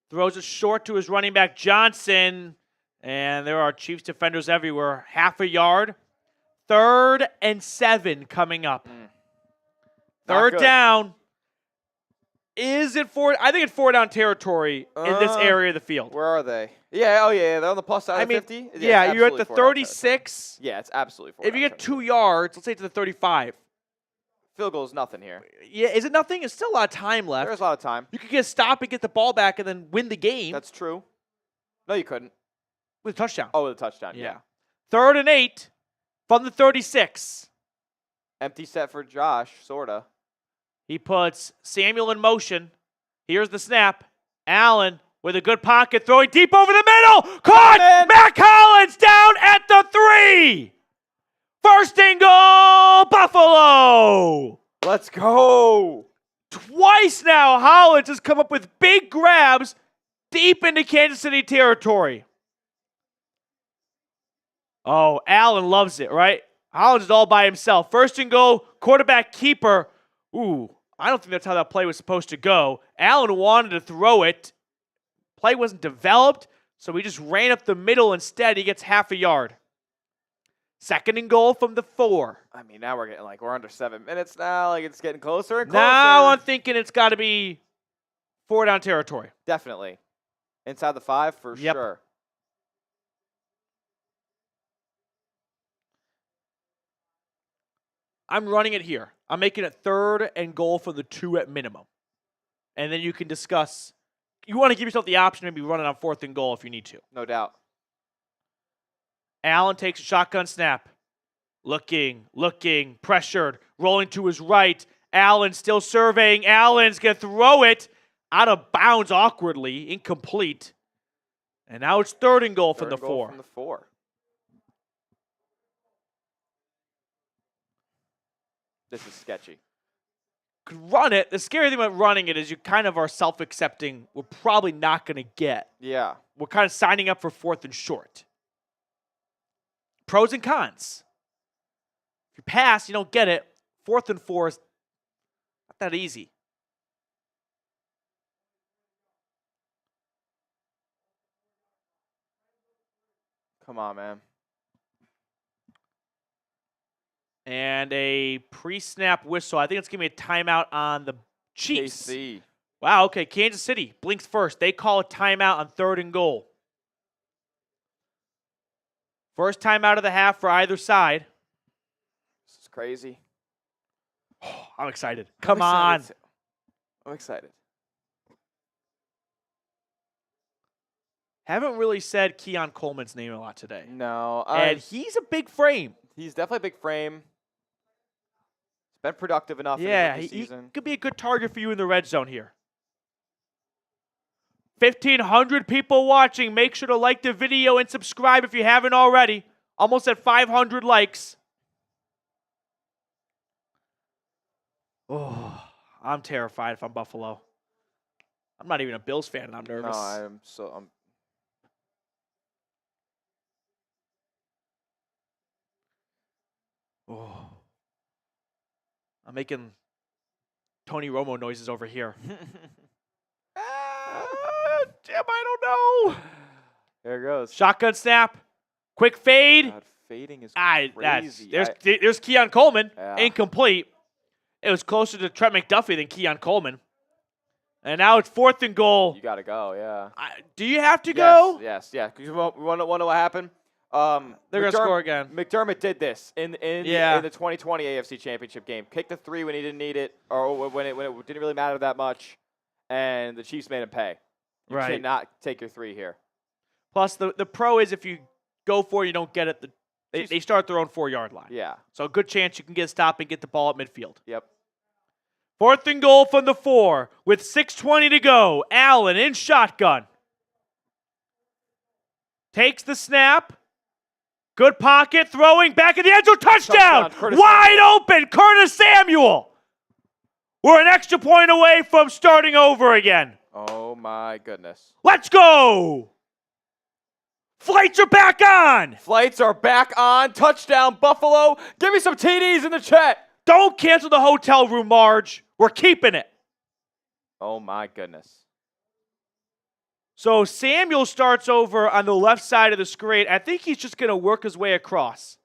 Throws it short to his running back, Johnson. And there are Chiefs defenders everywhere. Half a yard. 3rd and 7 coming up. Third down. Is it I think it's 4-down territory in this area of the field. Where are they? Yeah, oh yeah, they're on the plus side of 50? Yeah, you're at the 36. Yeah, it's absolutely 4 If you get 2 yards, let's say to the 35. Field goal is nothing here. Yeah, is it nothing? It's still a lot of time left. There's a lot of time. You could get a stop and get the ball back and then win the game. That's true. No, you couldn't. With a touchdown. Oh, with a touchdown, Yeah. 3rd and 8 from the 36. Empty set for Josh, sorta. He puts Samuel in motion. Here's the snap. Allen with a good pocket, throwing deep over the middle. Caught! Matt Collins down at the 3. 1st and goal, Buffalo. Let's go. Twice now, Hollins has come up with big grabs deep into Kansas City territory. Oh, Allen loves it, right? Hollins is all by himself. 1st and goal, quarterback keeper. Ooh, I don't think that's how that play was supposed to go. Allen wanted to throw it. Play wasn't developed, so he just ran up the middle instead. He gets half a yard. 2nd and goal from the 4. I mean, now we're getting we're under 7 minutes now. It's getting closer and closer. Now I'm thinking it's got to be 4-down territory. Definitely. Inside the 5 for sure. I'm running it here. I'm making it 3rd and goal for the 2 at minimum. And then you can discuss. You want to give yourself the option to maybe running on 4th and goal if you need to. No doubt. Allen takes a shotgun snap. Looking, pressured, rolling to his right. Allen still surveying. Allen's going to throw it out of bounds awkwardly, incomplete. And now it's 3rd and goal from the 4. From the 4. This is sketchy. Could run it. The scary thing about running it is you kind of are self-accepting we're probably not going to get. Yeah. We're kind of signing up for 4th and short. Pros and cons. If you pass, you don't get it. 4th and 4 is not that easy. Come on, man. And a pre-snap whistle. I think it's going to be a timeout on the Chiefs. KC. Wow, okay. Kansas City blinks first. They call a timeout on 3rd and goal. First timeout of the half for either side. This is crazy. Oh, I'm excited. Come on. I'm excited. Haven't really said Keon Coleman's name a lot today. No. And he's a big frame. He's definitely a big frame. He's been productive enough Yeah, in the he season. could be a good target for you in the red zone here. 1,500 people watching. Make sure to like the video and subscribe if you haven't already. Almost at 500 likes. Oh, I'm terrified if I'm Buffalo. I'm not even a Bills fan and I'm nervous. No, I'm making Tony Romo noises over here. Damn, I don't know. There it goes. Shotgun snap. Quick fade. God, fading is Crazy. crazy. There's Keon Coleman. Yeah. Incomplete. It was closer to Trent McDuffie than Keon Coleman. And now it's 4th and goal. You got to go, yeah. Do you have to go? Yes. Because we want to know what happened? They're going to score again. McDermott did this in the 2020 AFC Championship game. Kicked the 3 when he didn't need it, or when it didn't really matter that much, and the Chiefs made him pay. You cannot take your 3 here. Plus, the pro is if you go for it, you don't get it. They start their own 4-yard line. Yeah. So a good chance you can get a stop and get the ball at midfield. Yep. 4th and goal from the 4 with 6:20 to go. Allen in shotgun. Takes the snap. Good pocket, throwing back in the end zone. Touchdown! Wide open, Curtis Samuel. We're an extra point away from starting over again. Oh, my goodness. Let's go! Flights are back on! Flights are back on. Touchdown, Buffalo. Give me some TDs in the chat. Don't cancel the hotel room, Marge. We're keeping it. Oh, my goodness. So Samuel starts over on the left side of the screen. I think he's just going to work his way across.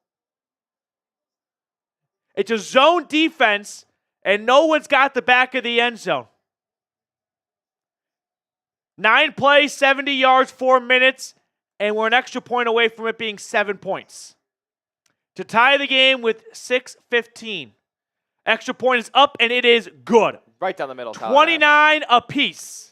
It's a zone defense, and no one's got the back of the end zone. 9 plays, 70 yards, 4 minutes, and we're an extra point away from it being 7 points. To tie the game with 6:15. Extra point is up, and it is good. Right down the middle. 29 apiece.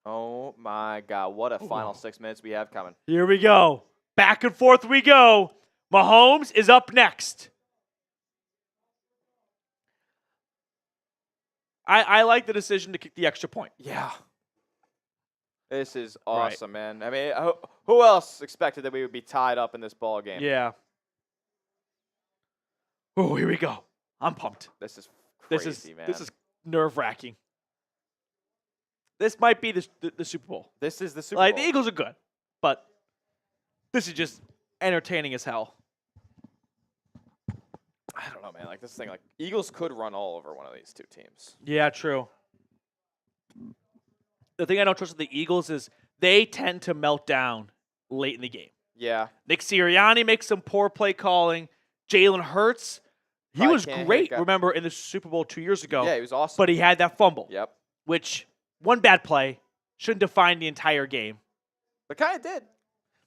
Oh, my God. What a final 6 minutes we have coming. Here we go. Back and forth we go. Mahomes is up next. I like the decision to kick the extra point. Yeah. This is awesome, man. I mean, who else expected that we would be tied up in this ball game? Yeah. Oh, here we go. I'm pumped. This is crazy, man. This is nerve-wracking. This might be the Super Bowl. This is the Super Bowl. The Eagles are good, but this is just entertaining as hell. I don't know, man. Like this thing, Eagles could run all over one of these 2 teams. Yeah, true. The thing I don't trust with the Eagles is they tend to melt down late in the game. Yeah. Nick Sirianni makes some poor play calling. Jalen Hurts, he was great, remember, in the Super Bowl 2 years ago. Yeah, he was awesome. But he had that fumble. Yep. Which, one bad play shouldn't define the entire game. It kind of did.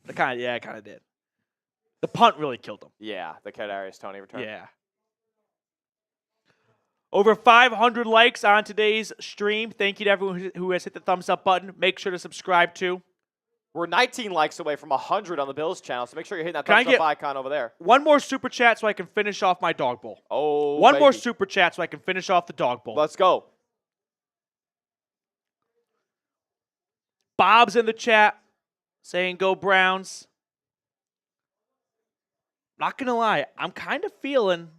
It kind of did. The punt really killed him. Yeah, the Kadarius Toney return. Yeah. Over 500 likes on today's stream. Thank you to everyone who has hit the thumbs up button. Make sure to subscribe too. We're 19 likes away from 100 on the Bills channel, so make sure you're hitting that thumbs up icon over there. One more super chat so I can finish off my dog bowl. Oh, One more super chat so I can finish off the dog bowl. Let's go. Bob's in the chat saying go Browns. Not going to lie, I'm kind of feeling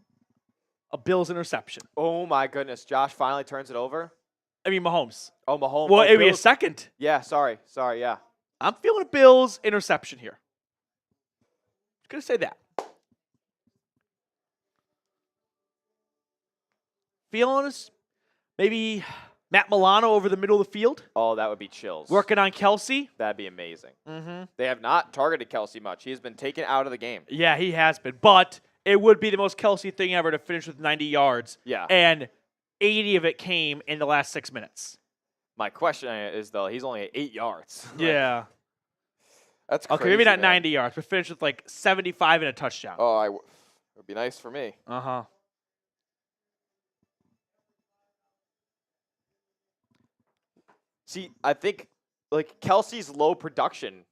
a Bills interception. Oh, my goodness. Josh finally turns it over. I mean, Mahomes. Oh, Mahomes. Well, it'd be a second. Yeah, sorry, yeah. I'm feeling a Bills interception here. Just going to say that. Feeling us, maybe Matt Milano over the middle of the field. Oh, that would be chills. Working on Kelsey. That'd be amazing. Mm-hmm. They have not targeted Kelsey much. He has been taken out of the game. Yeah, he has been. But it would be the most Kelsey thing ever to finish with 90 yards. Yeah. And 80 of it came in the last 6 minutes. My question is, though, he's only at 8 yards. Yeah. That's crazy, okay, maybe not man. 90 yards, but finish with like 75 and a touchdown. Oh, it would be nice for me. Uh-huh. See, I think, Kelsey's low production,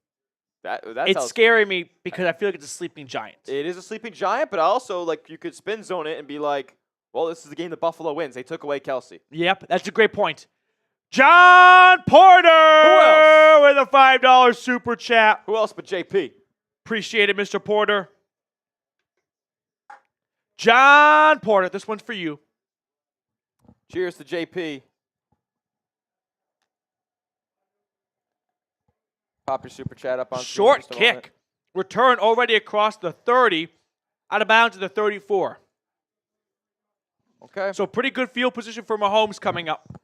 that's it's scary me because I feel like it's a sleeping giant. It is a sleeping giant, but also, you could spin zone it and be like, well, this is the game that Buffalo wins. They took away Kelsey. Yep, that's a great point. John Porter with a $5 super chat. Who else but JP? Appreciate it, Mr. Porter. John Porter, this one's for you. Cheers to JP. Pop your super chat up on Short kick. Return already across the 30, out of bounds to the 34. Okay. So pretty good field position for Mahomes coming up.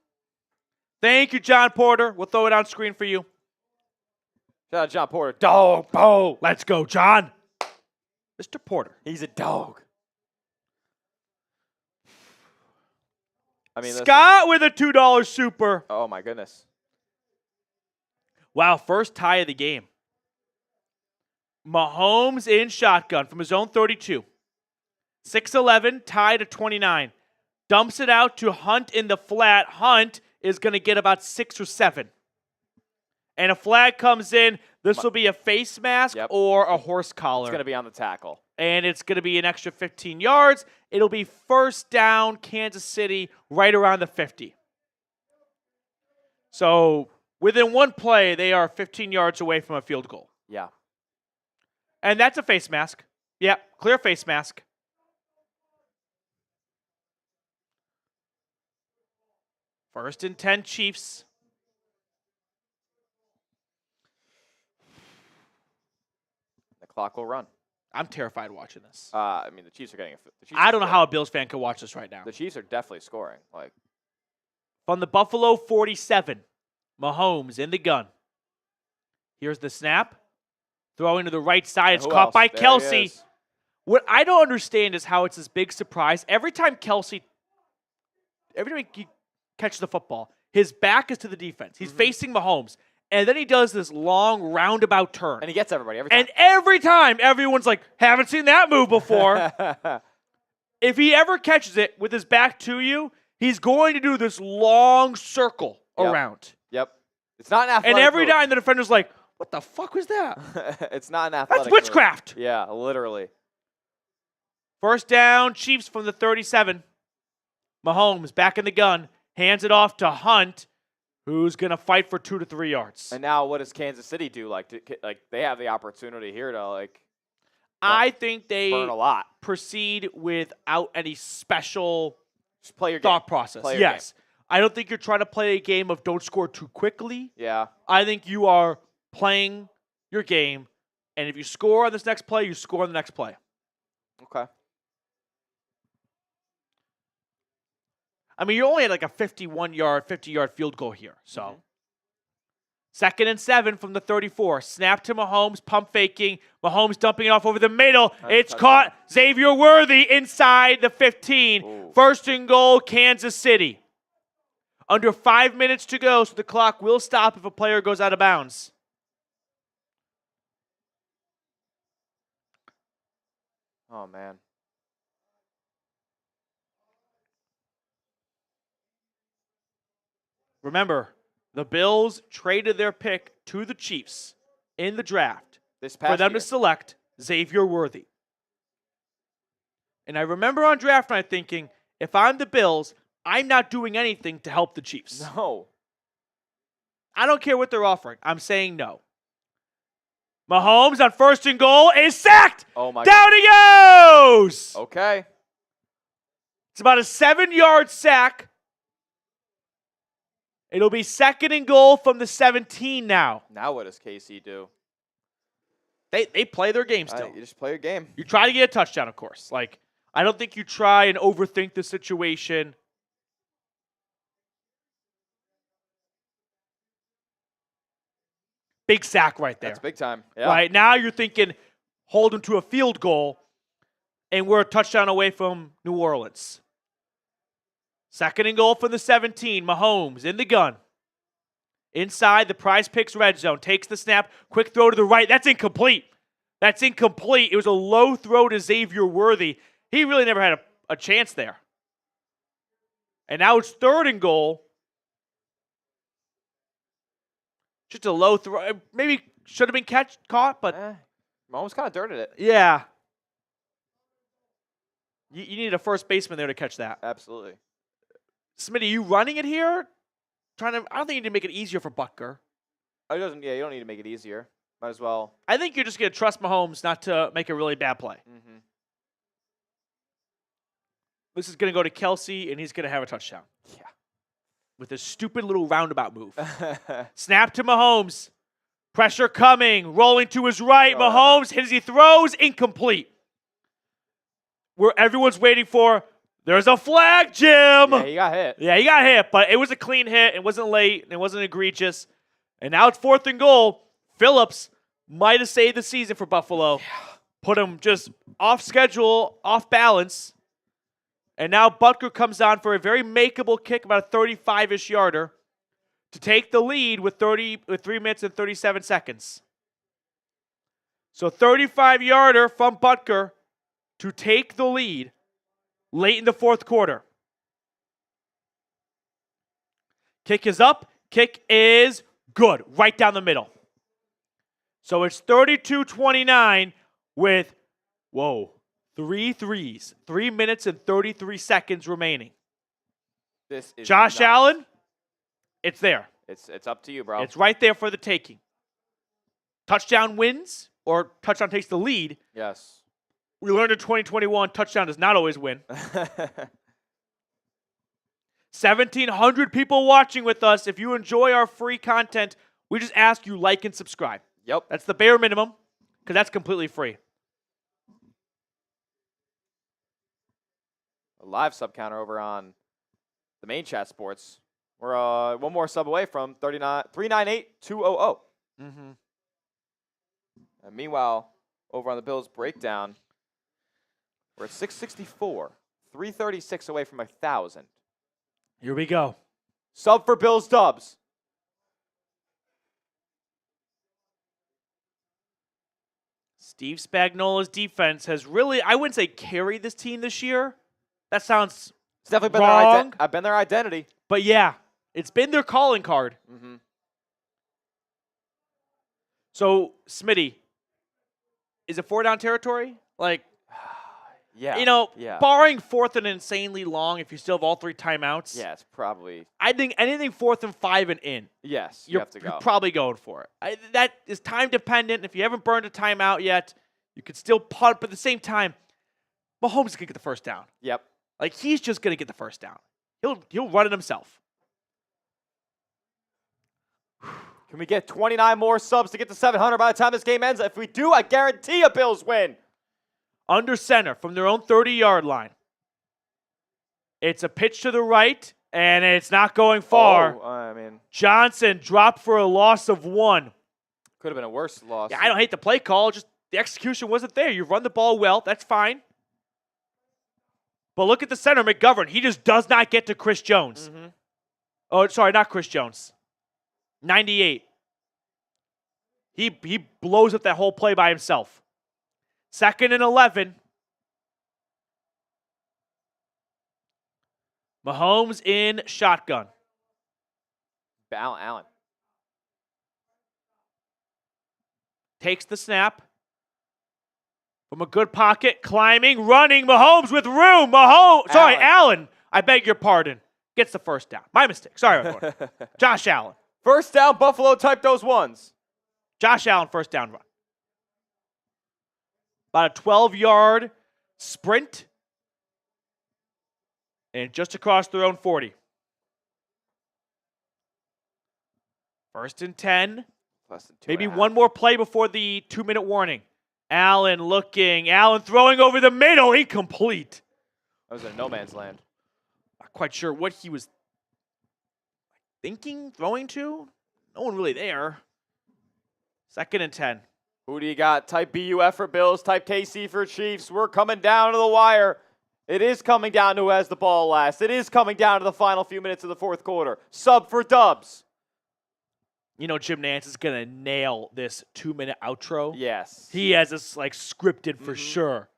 Thank you, John Porter. We'll throw it on screen for you. Shout out John Porter. Dog, Bo. Let's go, John. Mr. Porter. He's a dog. I mean, Scott with a $2 super. Oh, my goodness. Wow, first tie of the game. Mahomes in shotgun from his own 32. 6'11", tied at 29. Dumps it out to Hunt in the flat. Hunt is going to get about 6 or 7. And a flag comes in. This will be a face mask or a horse collar. It's going to be on the tackle. And it's going to be an extra 15 yards. It'll be first down, Kansas City, right around the 50. So within one play, they are 15 yards away from a field goal. Yeah. And that's a face mask. Yeah, clear face mask. First and 10 Chiefs. The clock will run. I'm terrified watching this. I mean, the Chiefs are getting it. I don't know how a Bills fan could watch this right now. The Chiefs are definitely scoring. From the Buffalo 47, Mahomes in the gun. Here's the snap. Throwing to the right side. It's caught by Kelsey. What I don't understand is how it's this big surprise. Every time he catches the football, his back is to the defense. He's facing Mahomes. And then he does this long roundabout turn. And he gets everybody every time. And every time, everyone's like, haven't seen that move before. If he ever catches it with his back to you, he's going to do this long circle around. Yep. It's not an athletic And every move. time the defender's like, what the fuck was that? It's not an athletic That's witchcraft. move. Yeah, literally. First down, Chiefs from the 37. Mahomes back in the gun. Hands it off to Hunt, who's going to fight for 2 to 3 yards. And now what does Kansas City do? They have the opportunity here to, I think they burn a lot. proceed without any special Just play your thought game. process. Play your Yes. I don't think you're trying to play a game of don't score too quickly. Yeah. I think you are playing your game, and if you score on this next play, you score on the next play. Okay. I mean, you're only at like a 50-yard field goal here. So, Second and 7 from the 34. Snap to Mahomes, pump faking. Mahomes dumping it off over the middle. It's caught. Xavier Worthy inside the 15. Ooh. First and goal, Kansas City. Under 5 minutes to go, so the clock will stop if a player goes out of bounds. Oh, man. Remember, the Bills traded their pick to the Chiefs in the draft for them to select Xavier Worthy. And I remember on draft night thinking, if I'm the Bills, I'm not doing anything to help the Chiefs. No. I don't care what they're offering. I'm saying no. Mahomes on first and goal is sacked. Oh, my Down he goes. Okay. It's about a 7-yard sack. It'll be second and goal from the 17 now. Now what does KC do? They play their game still. You just play your game. You try to get a touchdown, of course. I don't think you try and overthink the situation. Big sack right there. That's big time. Yeah. Right now you're thinking, hold them to a field goal, and we're a touchdown away from New Orleans. Second and goal from the 17. Mahomes in the gun. Inside the Prize Picks red zone. Takes the snap. Quick throw to the right. That's incomplete. That's incomplete. It was a low throw to Xavier Worthy. He really never had a chance there. And now it's third and goal. Just a low throw. Maybe should have been caught, but Mahomes kind of dirted it. yeah. You need a first baseman there to catch that. Absolutely. Smitty, you running it here? I don't think you need to make it easier for Butker. You don't need to make it easier. Might as well. I think you're just going to trust Mahomes not to make a really bad play. Mm-hmm. This is going to go to Kelsey, and he's going to have a touchdown. Yeah. With a stupid little roundabout move. Snap to Mahomes. Pressure coming. Rolling to his right. Mahomes hits. He throws. Incomplete. Where everyone's waiting for. There's a flag, Jim. Yeah, he got hit. Yeah, he got hit, but it was a clean hit. It wasn't late, and it wasn't egregious. And now it's fourth and goal. Phillips might have saved the season for Buffalo. Yeah. Put him just off schedule, off balance. And now Butker comes on for a very makeable kick, about a 35-ish yarder, to take the lead with 3 minutes and 37 seconds. So 35-yarder from Butker to take the lead late in the fourth quarter. Kick is up. Kick is good. Right down the middle. So it's 32-29 with, 3 threes. 3 minutes and 33 seconds remaining. This is Josh nuts. Allen, it's there. It's up to you, bro. It's right there for the taking. Touchdown wins or touchdown takes the lead. Yes. We learned in 2021, touchdown does not always win. 1,700 people watching with us. If you enjoy our free content, we just ask you like and subscribe. Yep. That's the bare minimum because that's completely free. A live sub counter over on the main chat sports. We're one more sub away from 398-200. Mm-hmm. And meanwhile, over on the Bills breakdown, we're at 664, 336 away from 1,000. Here we go. Sub for Bills dubs. Steve Spagnuolo's defense has really, I wouldn't say carried this team this year. That sounds It's definitely wrong. been their identity. But yeah, it's been their calling card. Mm-hmm. So, Smitty, is it 4-down territory? Like, Yeah. Yeah. barring fourth and insanely long, if you still have all 3 timeouts, Yeah, it's probably. I think anything 4th and 5 and in, Yes, you you're, have to go. you're probably going for it. That is time dependent. If you haven't burned a timeout yet, you could still punt. But at the same time, Mahomes is going to get the first down. Yep. Like, he's just going to get the first down. He'll run it himself. Can we get 29 more subs to get to 700 by the time this game ends? If we do, I guarantee a Bills win. Under center from their own 30-yard line. It's a pitch to the right, and it's not going far. Oh, I mean, Johnson dropped for a loss of 1. could have been a worse loss. Yeah, I don't hate the play call, just the execution wasn't there. You run the ball well, that's fine. But look at the center, McGovern. He just does not get to Chris Jones. Mm-hmm. Oh, sorry, not Chris Jones. 98. He blows up that whole play by himself. 2nd and 11. Mahomes in shotgun. Allen. Takes the snap. From a good pocket, climbing, running. Mahomes with room. Sorry, Allen. I beg your pardon. Gets the first down. My mistake. Sorry, everyone. Josh Allen. First down, Buffalo, type those ones. Josh Allen, first down run. About a 12-yard sprint. And just across their own 40. 1st and 10. Less than 2 Maybe one more play before the 2-minute warning. Allen looking. Allen throwing over the middle. Incomplete. That was in no man's land. Not quite sure what he was thinking, throwing to. No one really there. 2nd and 10. Who do you got? Type BUF for Bills, type KC for Chiefs. We're coming down to the wire. It is coming down to who has the ball last. It is coming down to the final few minutes of the fourth quarter. Sub for dubs. You know Jim Nantz is going to nail this 2-minute outro. Yes. He has this like scripted for sure.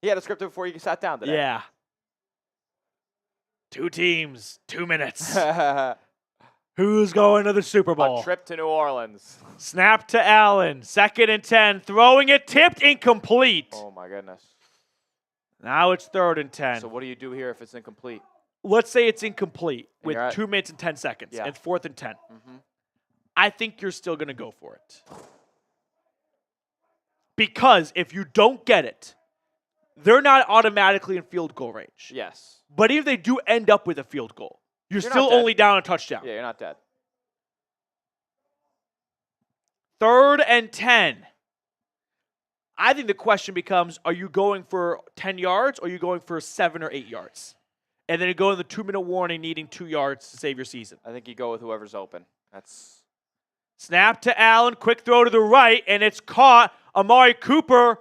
He had a script before you sat down today. Yeah. 2 teams, 2 minutes. Who's going to the Super Bowl? A trip to New Orleans. Snap to Allen. 2nd and 10. Throwing it tipped, incomplete. Oh, my goodness. Now it's 3rd and 10. So what do you do here if it's incomplete? Let's say it's incomplete with you're at- 2 minutes and 10 seconds. Yeah. And 4th and 10. Mm-hmm. I think you're still going to go for it. Because if you don't get it, they're not automatically in field goal range. Yes. But if they do end up with a field goal, you're You're still not dead. only down a touchdown. Yeah, you're not dead. 3rd and 10. I think the question becomes, are you going for 10 yards or are you going for 7 or 8 yards? And then you go in the 2-minute warning needing 2 yards to save your season. I think you go with whoever's open. That's Snap to Allen, quick throw to the right, and it's caught. Amari Cooper,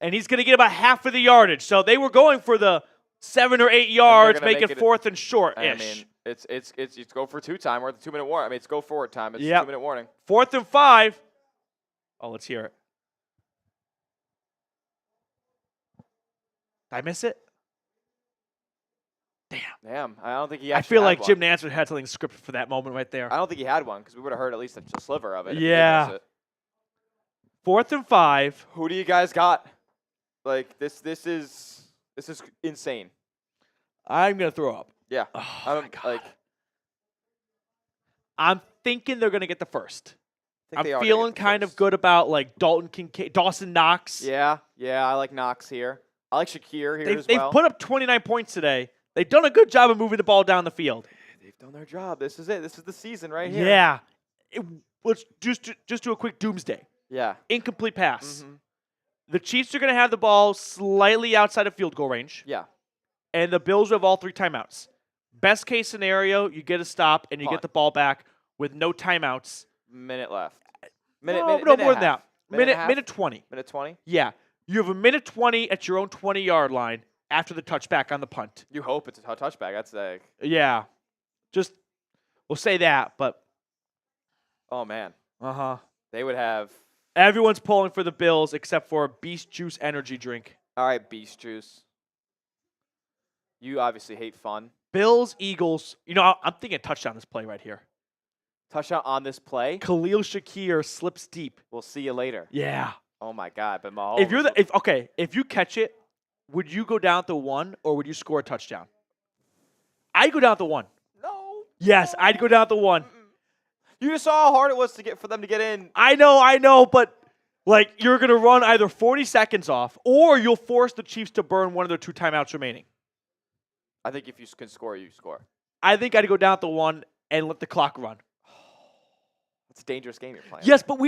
and he's going to get about half of the yardage. So they were going for the 7 or 8 yards, make it 4th and short-ish. I mean, it's go for 2 time. We're at the 2-minute warning. I mean, it's go forward time. It's 2-minute warning. 4th and 5. Oh, let's hear it. Did I miss it? Damn. I don't think he I actually feel had like one. Jim Nantz had something scripted for that moment right there. I don't think he had one because we would have heard at least a sliver of it. Yeah. If he missed it. 4th and 5. Who do you guys got? Like, this is insane. I'm going to throw up. Yeah. Oh, I'm, my God. like, I'm thinking they're going to get the first. I think they I'm are gonna feeling get the kind of first. good about, like, Dawson Knox. Yeah, I like Knox here. I like Shakir here as They've well. put up 29 points today. They've done a good job of moving the ball down the field. They've done their job. This is it. This is the season right here. Yeah. Let's just do a quick doomsday. Yeah. Incomplete pass. Mhm. The Chiefs are going to have the ball slightly outside of field goal range, Yeah. and the Bills will have all 3 timeouts. Best case scenario, you get a stop, and you Punt. get the ball back with no timeouts. Minute left. No minute more and a than half. that. Minute and a half? Minute 20. Minute 20? Yeah. You have a minute 20 at your own 20-yard line after the touchback on the punt. You hope it's a touchback. That's like, Yeah. Just, we'll say that, but oh, man. uh-huh. They would have, Everyone's pulling for the Bills except for a Beast Juice energy drink. all right, Beast Juice. You obviously hate fun. Bills, Eagles. You know, I'm thinking touchdown this play right here. Touchdown on this play. Khalil Shakir slips deep. We'll see you later. Yeah. Oh, my God. But Mahomes. If you catch it, would you go down to 1 or would you score a touchdown? I'd go down to 1. No. Yes, I'd go down to 1. You just saw how hard it was for them to get in. I know, but like you're gonna run either 40 seconds off or you'll force the Chiefs to burn one of their 2 timeouts remaining. I think if you can score, you score. I think I'd go down to 1 and let the clock run. It's a dangerous game you're playing. Yes, but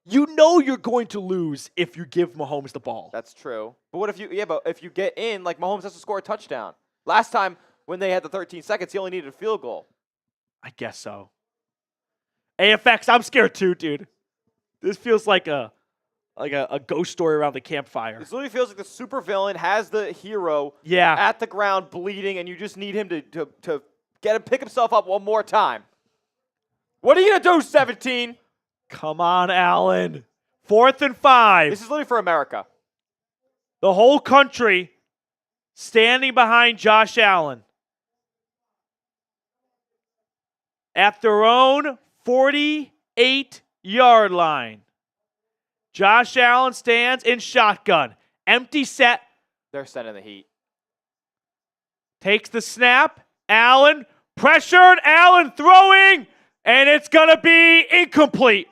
you're going to lose if you give Mahomes the ball. That's true. But what if if you get in, like Mahomes has to score a touchdown. Last time when they had the 13 seconds, he only needed a field goal. I guess so. AFX, I'm scared too, dude. This feels like a ghost story around the campfire. This literally feels like the supervillain has the hero Yeah. at the ground bleeding, and you just need him to get him pick himself up one more time. What are you gonna do, 17? Come on, Allen. 4th and 5. This is literally for America. The whole country standing behind Josh Allen. At their own 48-yard line. Josh Allen stands in shotgun. Empty set. They're sending the heat. Takes the snap. Allen pressured. Allen throwing. And it's going to be incomplete.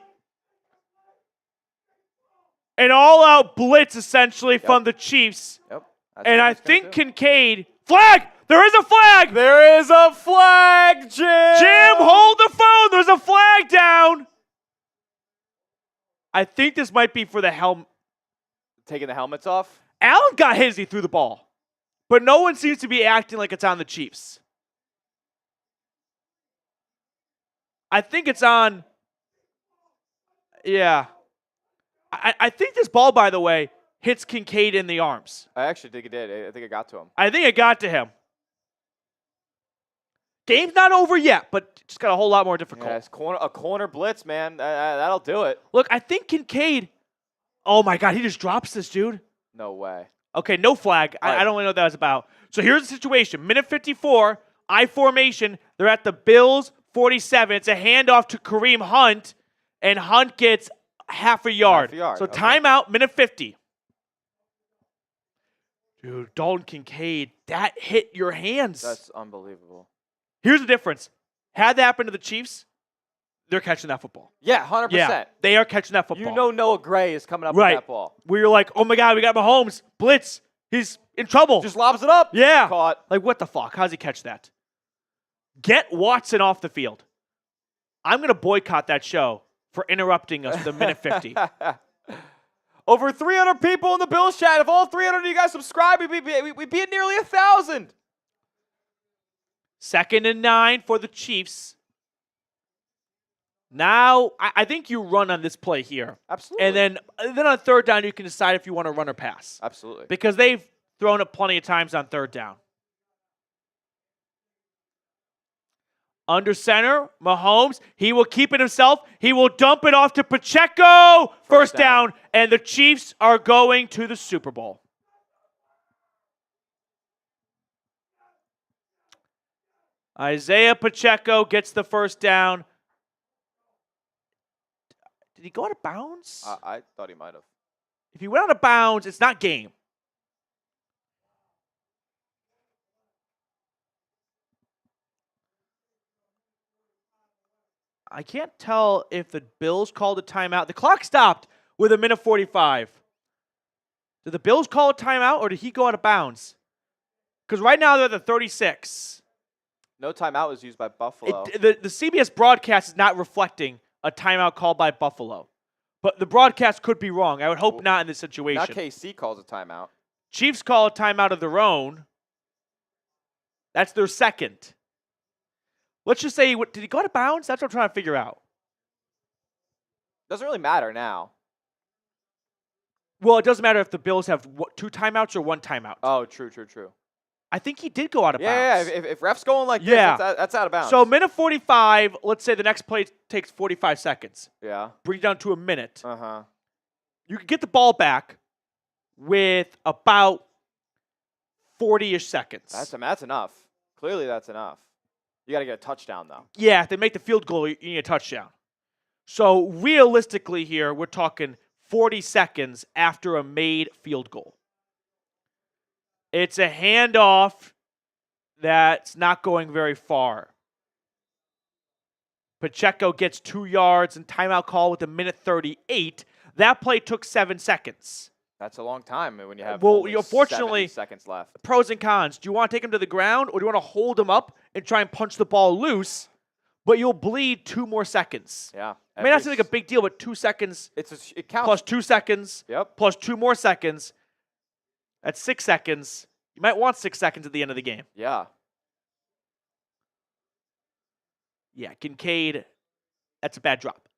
An all-out blitz, essentially, from the Chiefs. Yep. And I think Kincaid. Flag! There is a flag! There is a flag, Jim! Jim, hold the phone! There's a flag down! I think this might be for the helmet. Taking the helmets off? Allen got his, he threw the ball. But no one seems to be acting like it's on the Chiefs. I think it's on. Yeah. I think this ball, by the way, hits Kincaid in the arms. I actually think it did. I think it got to him. I think it got to him. Game's not over yet, but just got a whole lot more difficult. Yeah, it's a corner blitz, man. That'll do it. Look, I think Kincaid. Oh my God, he just drops this, dude. No way. Okay, no flag. Right. I don't really know what that was about. So here's the situation. Minute 54, I formation. They're at the Bills 47. It's a handoff to Kareem Hunt, and Hunt gets half a yard. Half a yard, So okay. timeout, minute 50. Dude, Dalton Kincaid, that hit your hands. That's unbelievable. Here's the difference. Had that happened to the Chiefs, they're catching that football. Yeah, 100%. Yeah, they are catching that football. You know Noah Gray is coming up Right. with that ball. Where you're like, oh my God, we got Mahomes. Blitz. He's in trouble. Just lobs it up. Yeah. Caught. Like, what the fuck? How's he catch that? Get Watson off the field. I'm going to boycott that show for interrupting us with a minute 50. Over 300 people in the Bills chat. If all 300 of you guys subscribe, we'd be at nearly 1,000. 2nd and 9 for the Chiefs. Now, I think you run on this play here. Absolutely. And then on third down, you can decide if you want to run or pass. Absolutely. Because they've thrown it plenty of times on third down. Under center, Mahomes, he will keep it himself. He will dump it off to Pacheco. First down. And the Chiefs are going to the Super Bowl. Isaiah Pacheco gets the first down. Did he go out of bounds? I thought he might have. If he went out of bounds, it's not game. I can't tell if the Bills called a timeout. The clock stopped with 1:45. Did the Bills call a timeout, or did he go out of bounds? Because right now they're at the 36. No timeout was used by Buffalo. The CBS broadcast is not reflecting a timeout called by Buffalo. But the broadcast could be wrong. I would hope not in this situation. Not KC calls a timeout. Chiefs call a timeout of their own. That's their second. Let's just say, did he go out of bounds? That's what I'm trying to figure out. Doesn't really matter now. Well, it doesn't matter if the Bills have 2 timeouts or 1 timeout. Oh, true. I think he did go out of bounds. Yeah, if ref's going like this, that's out of bounds. So 1:45, let's say the next play takes 45 seconds. Yeah. Bring it down to a minute. Uh-huh. You can get the ball back with about 40-ish seconds. That's enough. Clearly that's enough. You got to get a touchdown, though. Yeah, if they make the field goal, you need a touchdown. So realistically here, we're talking 40 seconds after a made field goal. It's a handoff that's not going very far. Pacheco gets 2 yards and timeout call with 1:38. That play took 7 seconds. That's a long time when you have unfortunately, 70 seconds left. Pros and cons. Do you want to take him to the ground, or do you want to hold him up and try and punch the ball loose? But you'll bleed 2 more seconds. Yeah. It may not seem like a big deal, but 2 seconds it counts. plus 2 seconds Yep. plus 2 more seconds. That's 6 seconds. You might want 6 seconds at the end of the game. Yeah. Yeah, Kincaid, that's a bad drop.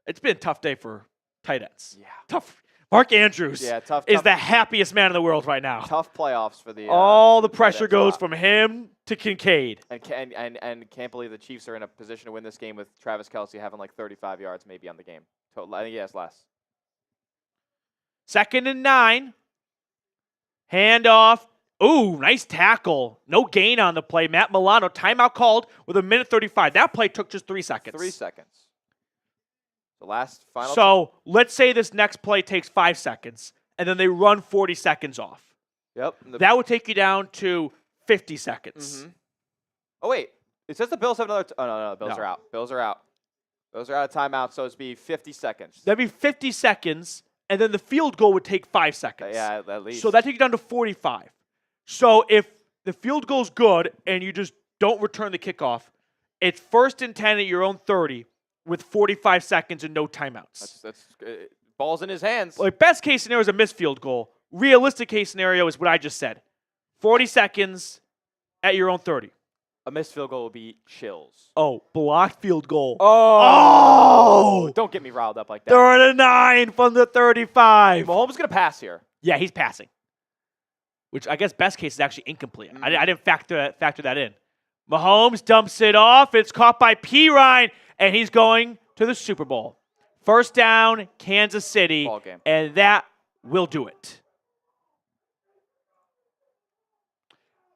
It's been a tough day for tight ends. Yeah. Tough. Mark Andrews tough, is the happiest man in the world right now. Tough playoffs for the all the pressure goes from him to Kincaid. And can't believe the Chiefs are in a position to win this game with Travis Kelce having like 35 yards maybe on the game. Total. I think he has less. 2nd and 9. Handoff. Ooh, nice tackle. No gain on the play. Matt Milano, timeout called with 1:35. That play took just 3 seconds. 3 seconds. The last final. So let's say this next play takes 5 seconds, and then they run 40 seconds off. Yep. That would take you down to 50 seconds. Mm-hmm. Oh, wait. It says the Bills have another. No. Bills are out. Bills are out. Bills are out of timeout, so it'd be 50 seconds. That'd be 50 seconds, and then the field goal would take 5 seconds. Yeah, at least. So that takes you down to 45. So if the field goal's good and you just don't return the kickoff, it's 1st and 10 at your own 30 with 45 seconds and no timeouts. That's ball's in his hands. Like, best case scenario is a missed field goal. Realistic case scenario is what I just said. 40 seconds at your own 30. A missed field goal will be chills. Oh, blocked field goal. Oh! Don't get me riled up like that. 3rd and 9 from the 35. Mahomes is going to pass here. Yeah, he's passing. Which I guess best case is actually incomplete. I didn't factor that in. Mahomes dumps it off. It's caught by Pirine, and he's going to the Super Bowl. 1st down, Kansas City, Ball game. And that will do it.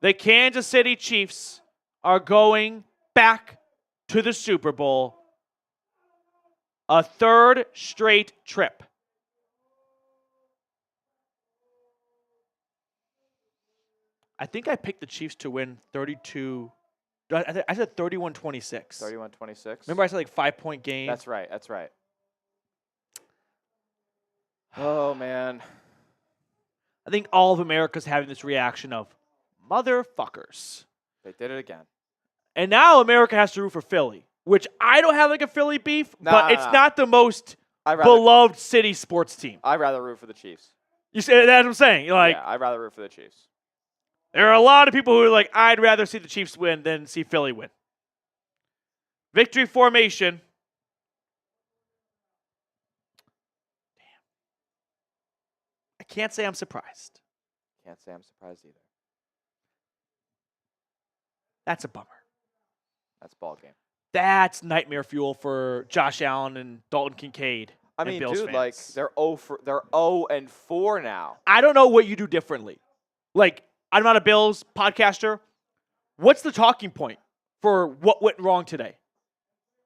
The Kansas City Chiefs are going back to the Super Bowl. A 3rd straight trip. I think I picked the Chiefs to win 32. I said 31-26. 31-26. Remember I said like 5-point game? That's right. Oh, man. I think all of America's having this reaction of motherfuckers. They did it again. And now America has to root for Philly, which I don't have like a Philly beef, but it's not the most beloved city sports team. I'd rather root for the Chiefs. You say that's what I'm saying. You're like, yeah, I'd rather root for the Chiefs. There are a lot of people who are like, I'd rather see the Chiefs win than see Philly win. Victory formation. Damn. I can't say I'm surprised. Can't say I'm surprised either. That's a bummer. That's ball game. That's nightmare fuel for Josh Allen and Dalton Kincaid. I mean, Bills dude, fans. like they're 0-4 now. I don't know what you do differently. Like, I'm not a Bills podcaster. What's the talking point for what went wrong today?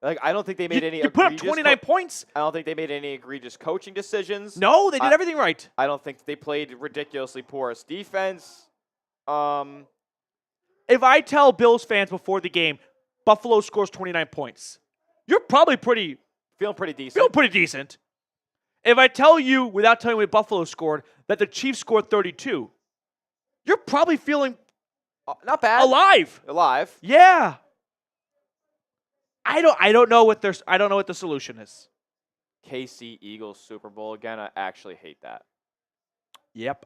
Like, I don't think they made any. You put up 29 points. I don't think they made any egregious coaching decisions. No, they did everything right. I don't think they played ridiculously porous defense. If I tell Bills fans before the game, Buffalo scores 29 points, you're probably feeling pretty decent. If I tell you, without telling you what Buffalo scored, that the Chiefs scored 32, you're probably feeling not bad. Alive. Yeah. I don't know what the solution is. KC Eagles Super Bowl again. I actually hate that. Yep.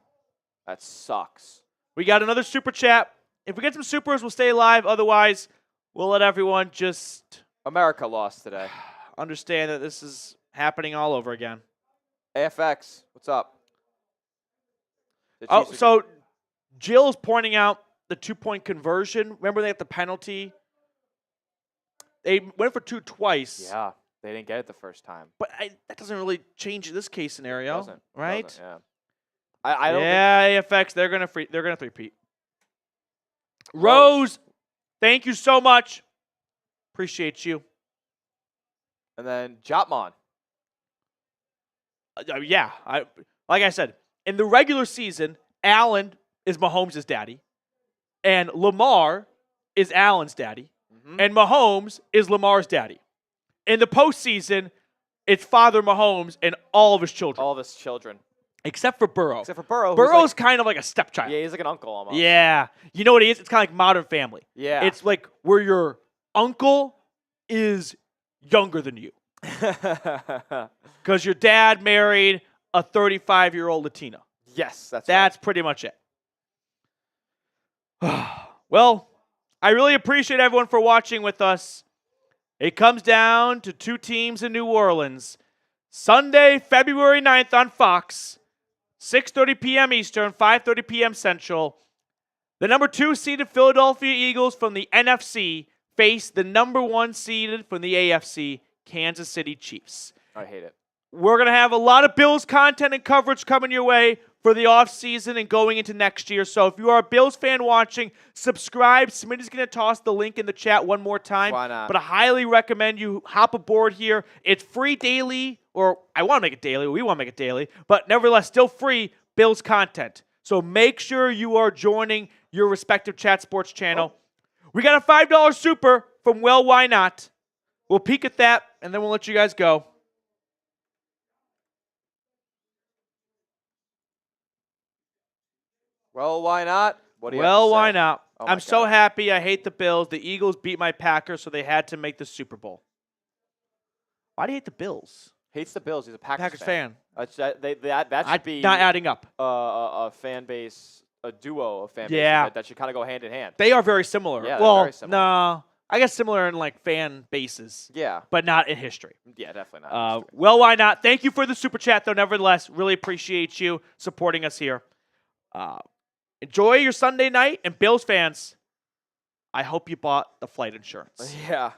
That sucks. We got another super chat. If we get some supers, we'll stay live. Otherwise, we'll let everyone just America lost today. Understand that this is happening all over again. AFX, what's up? So Jill's pointing out the 2-point conversion. Remember they had the penalty? They went for 2 twice. Yeah, they didn't get it the first time. But that doesn't really change this case scenario, right? Doesn't, yeah. I don't. Yeah, AFX. They're gonna three-peat. Rose, thank you so much. Appreciate you. And then Jotmon. Like I said, in the regular season, Allen is Mahomes' daddy, and Lamar is Allen's daddy, and Mahomes is Lamar's daddy. In the postseason, it's Father Mahomes and all of his children. Except for Burrow. Burrow's kind of like a stepchild. Yeah, he's like an uncle almost. Yeah. You know what he is? It's kind of like Modern Family. Yeah. It's like where your uncle is younger than you. Because your dad married a 35-year-old Latina. Yes, that's right. Pretty much it. Well, I really appreciate everyone for watching with us. It comes down to 2 teams in New Orleans. Sunday, February 9th on Fox. 6:30 p.m. Eastern, 5:30 p.m. Central. The number 2 seeded Philadelphia Eagles from the NFC face the number 1 seeded from the AFC, Kansas City Chiefs. I hate it. We're going to have a lot of Bills content and coverage coming your way for the offseason and going into next year. So if you are a Bills fan watching, subscribe. Smitty's going to toss the link in the chat one more time. Why not? But I highly recommend you hop aboard here. It's free daily, or I want to make it daily. We want to make it daily. But nevertheless, still free Bills content. So make sure you are joining your respective chat sports channel. We got a $5 super from Well, Why Not? We'll peek at that, and then we'll let you guys go. Well, why not? What do you Why not? Oh I'm so happy. I hate the Bills. The Eagles beat my Packers, so they had to make the Super Bowl. Why do you hate the Bills? Hates the Bills. He's a Packers fan. That should be not adding up. A fan base, a duo of fan bases that should kind of go hand in hand. They are very similar. Yeah, well, they're very similar. No, I guess similar in like fan bases. Yeah, but not in history. Yeah, definitely not. Well, why not? Thank you for the super chat, though. Nevertheless, really appreciate you supporting us here. Enjoy your Sunday night, and Bills fans, I hope you bought the flight insurance. Yeah.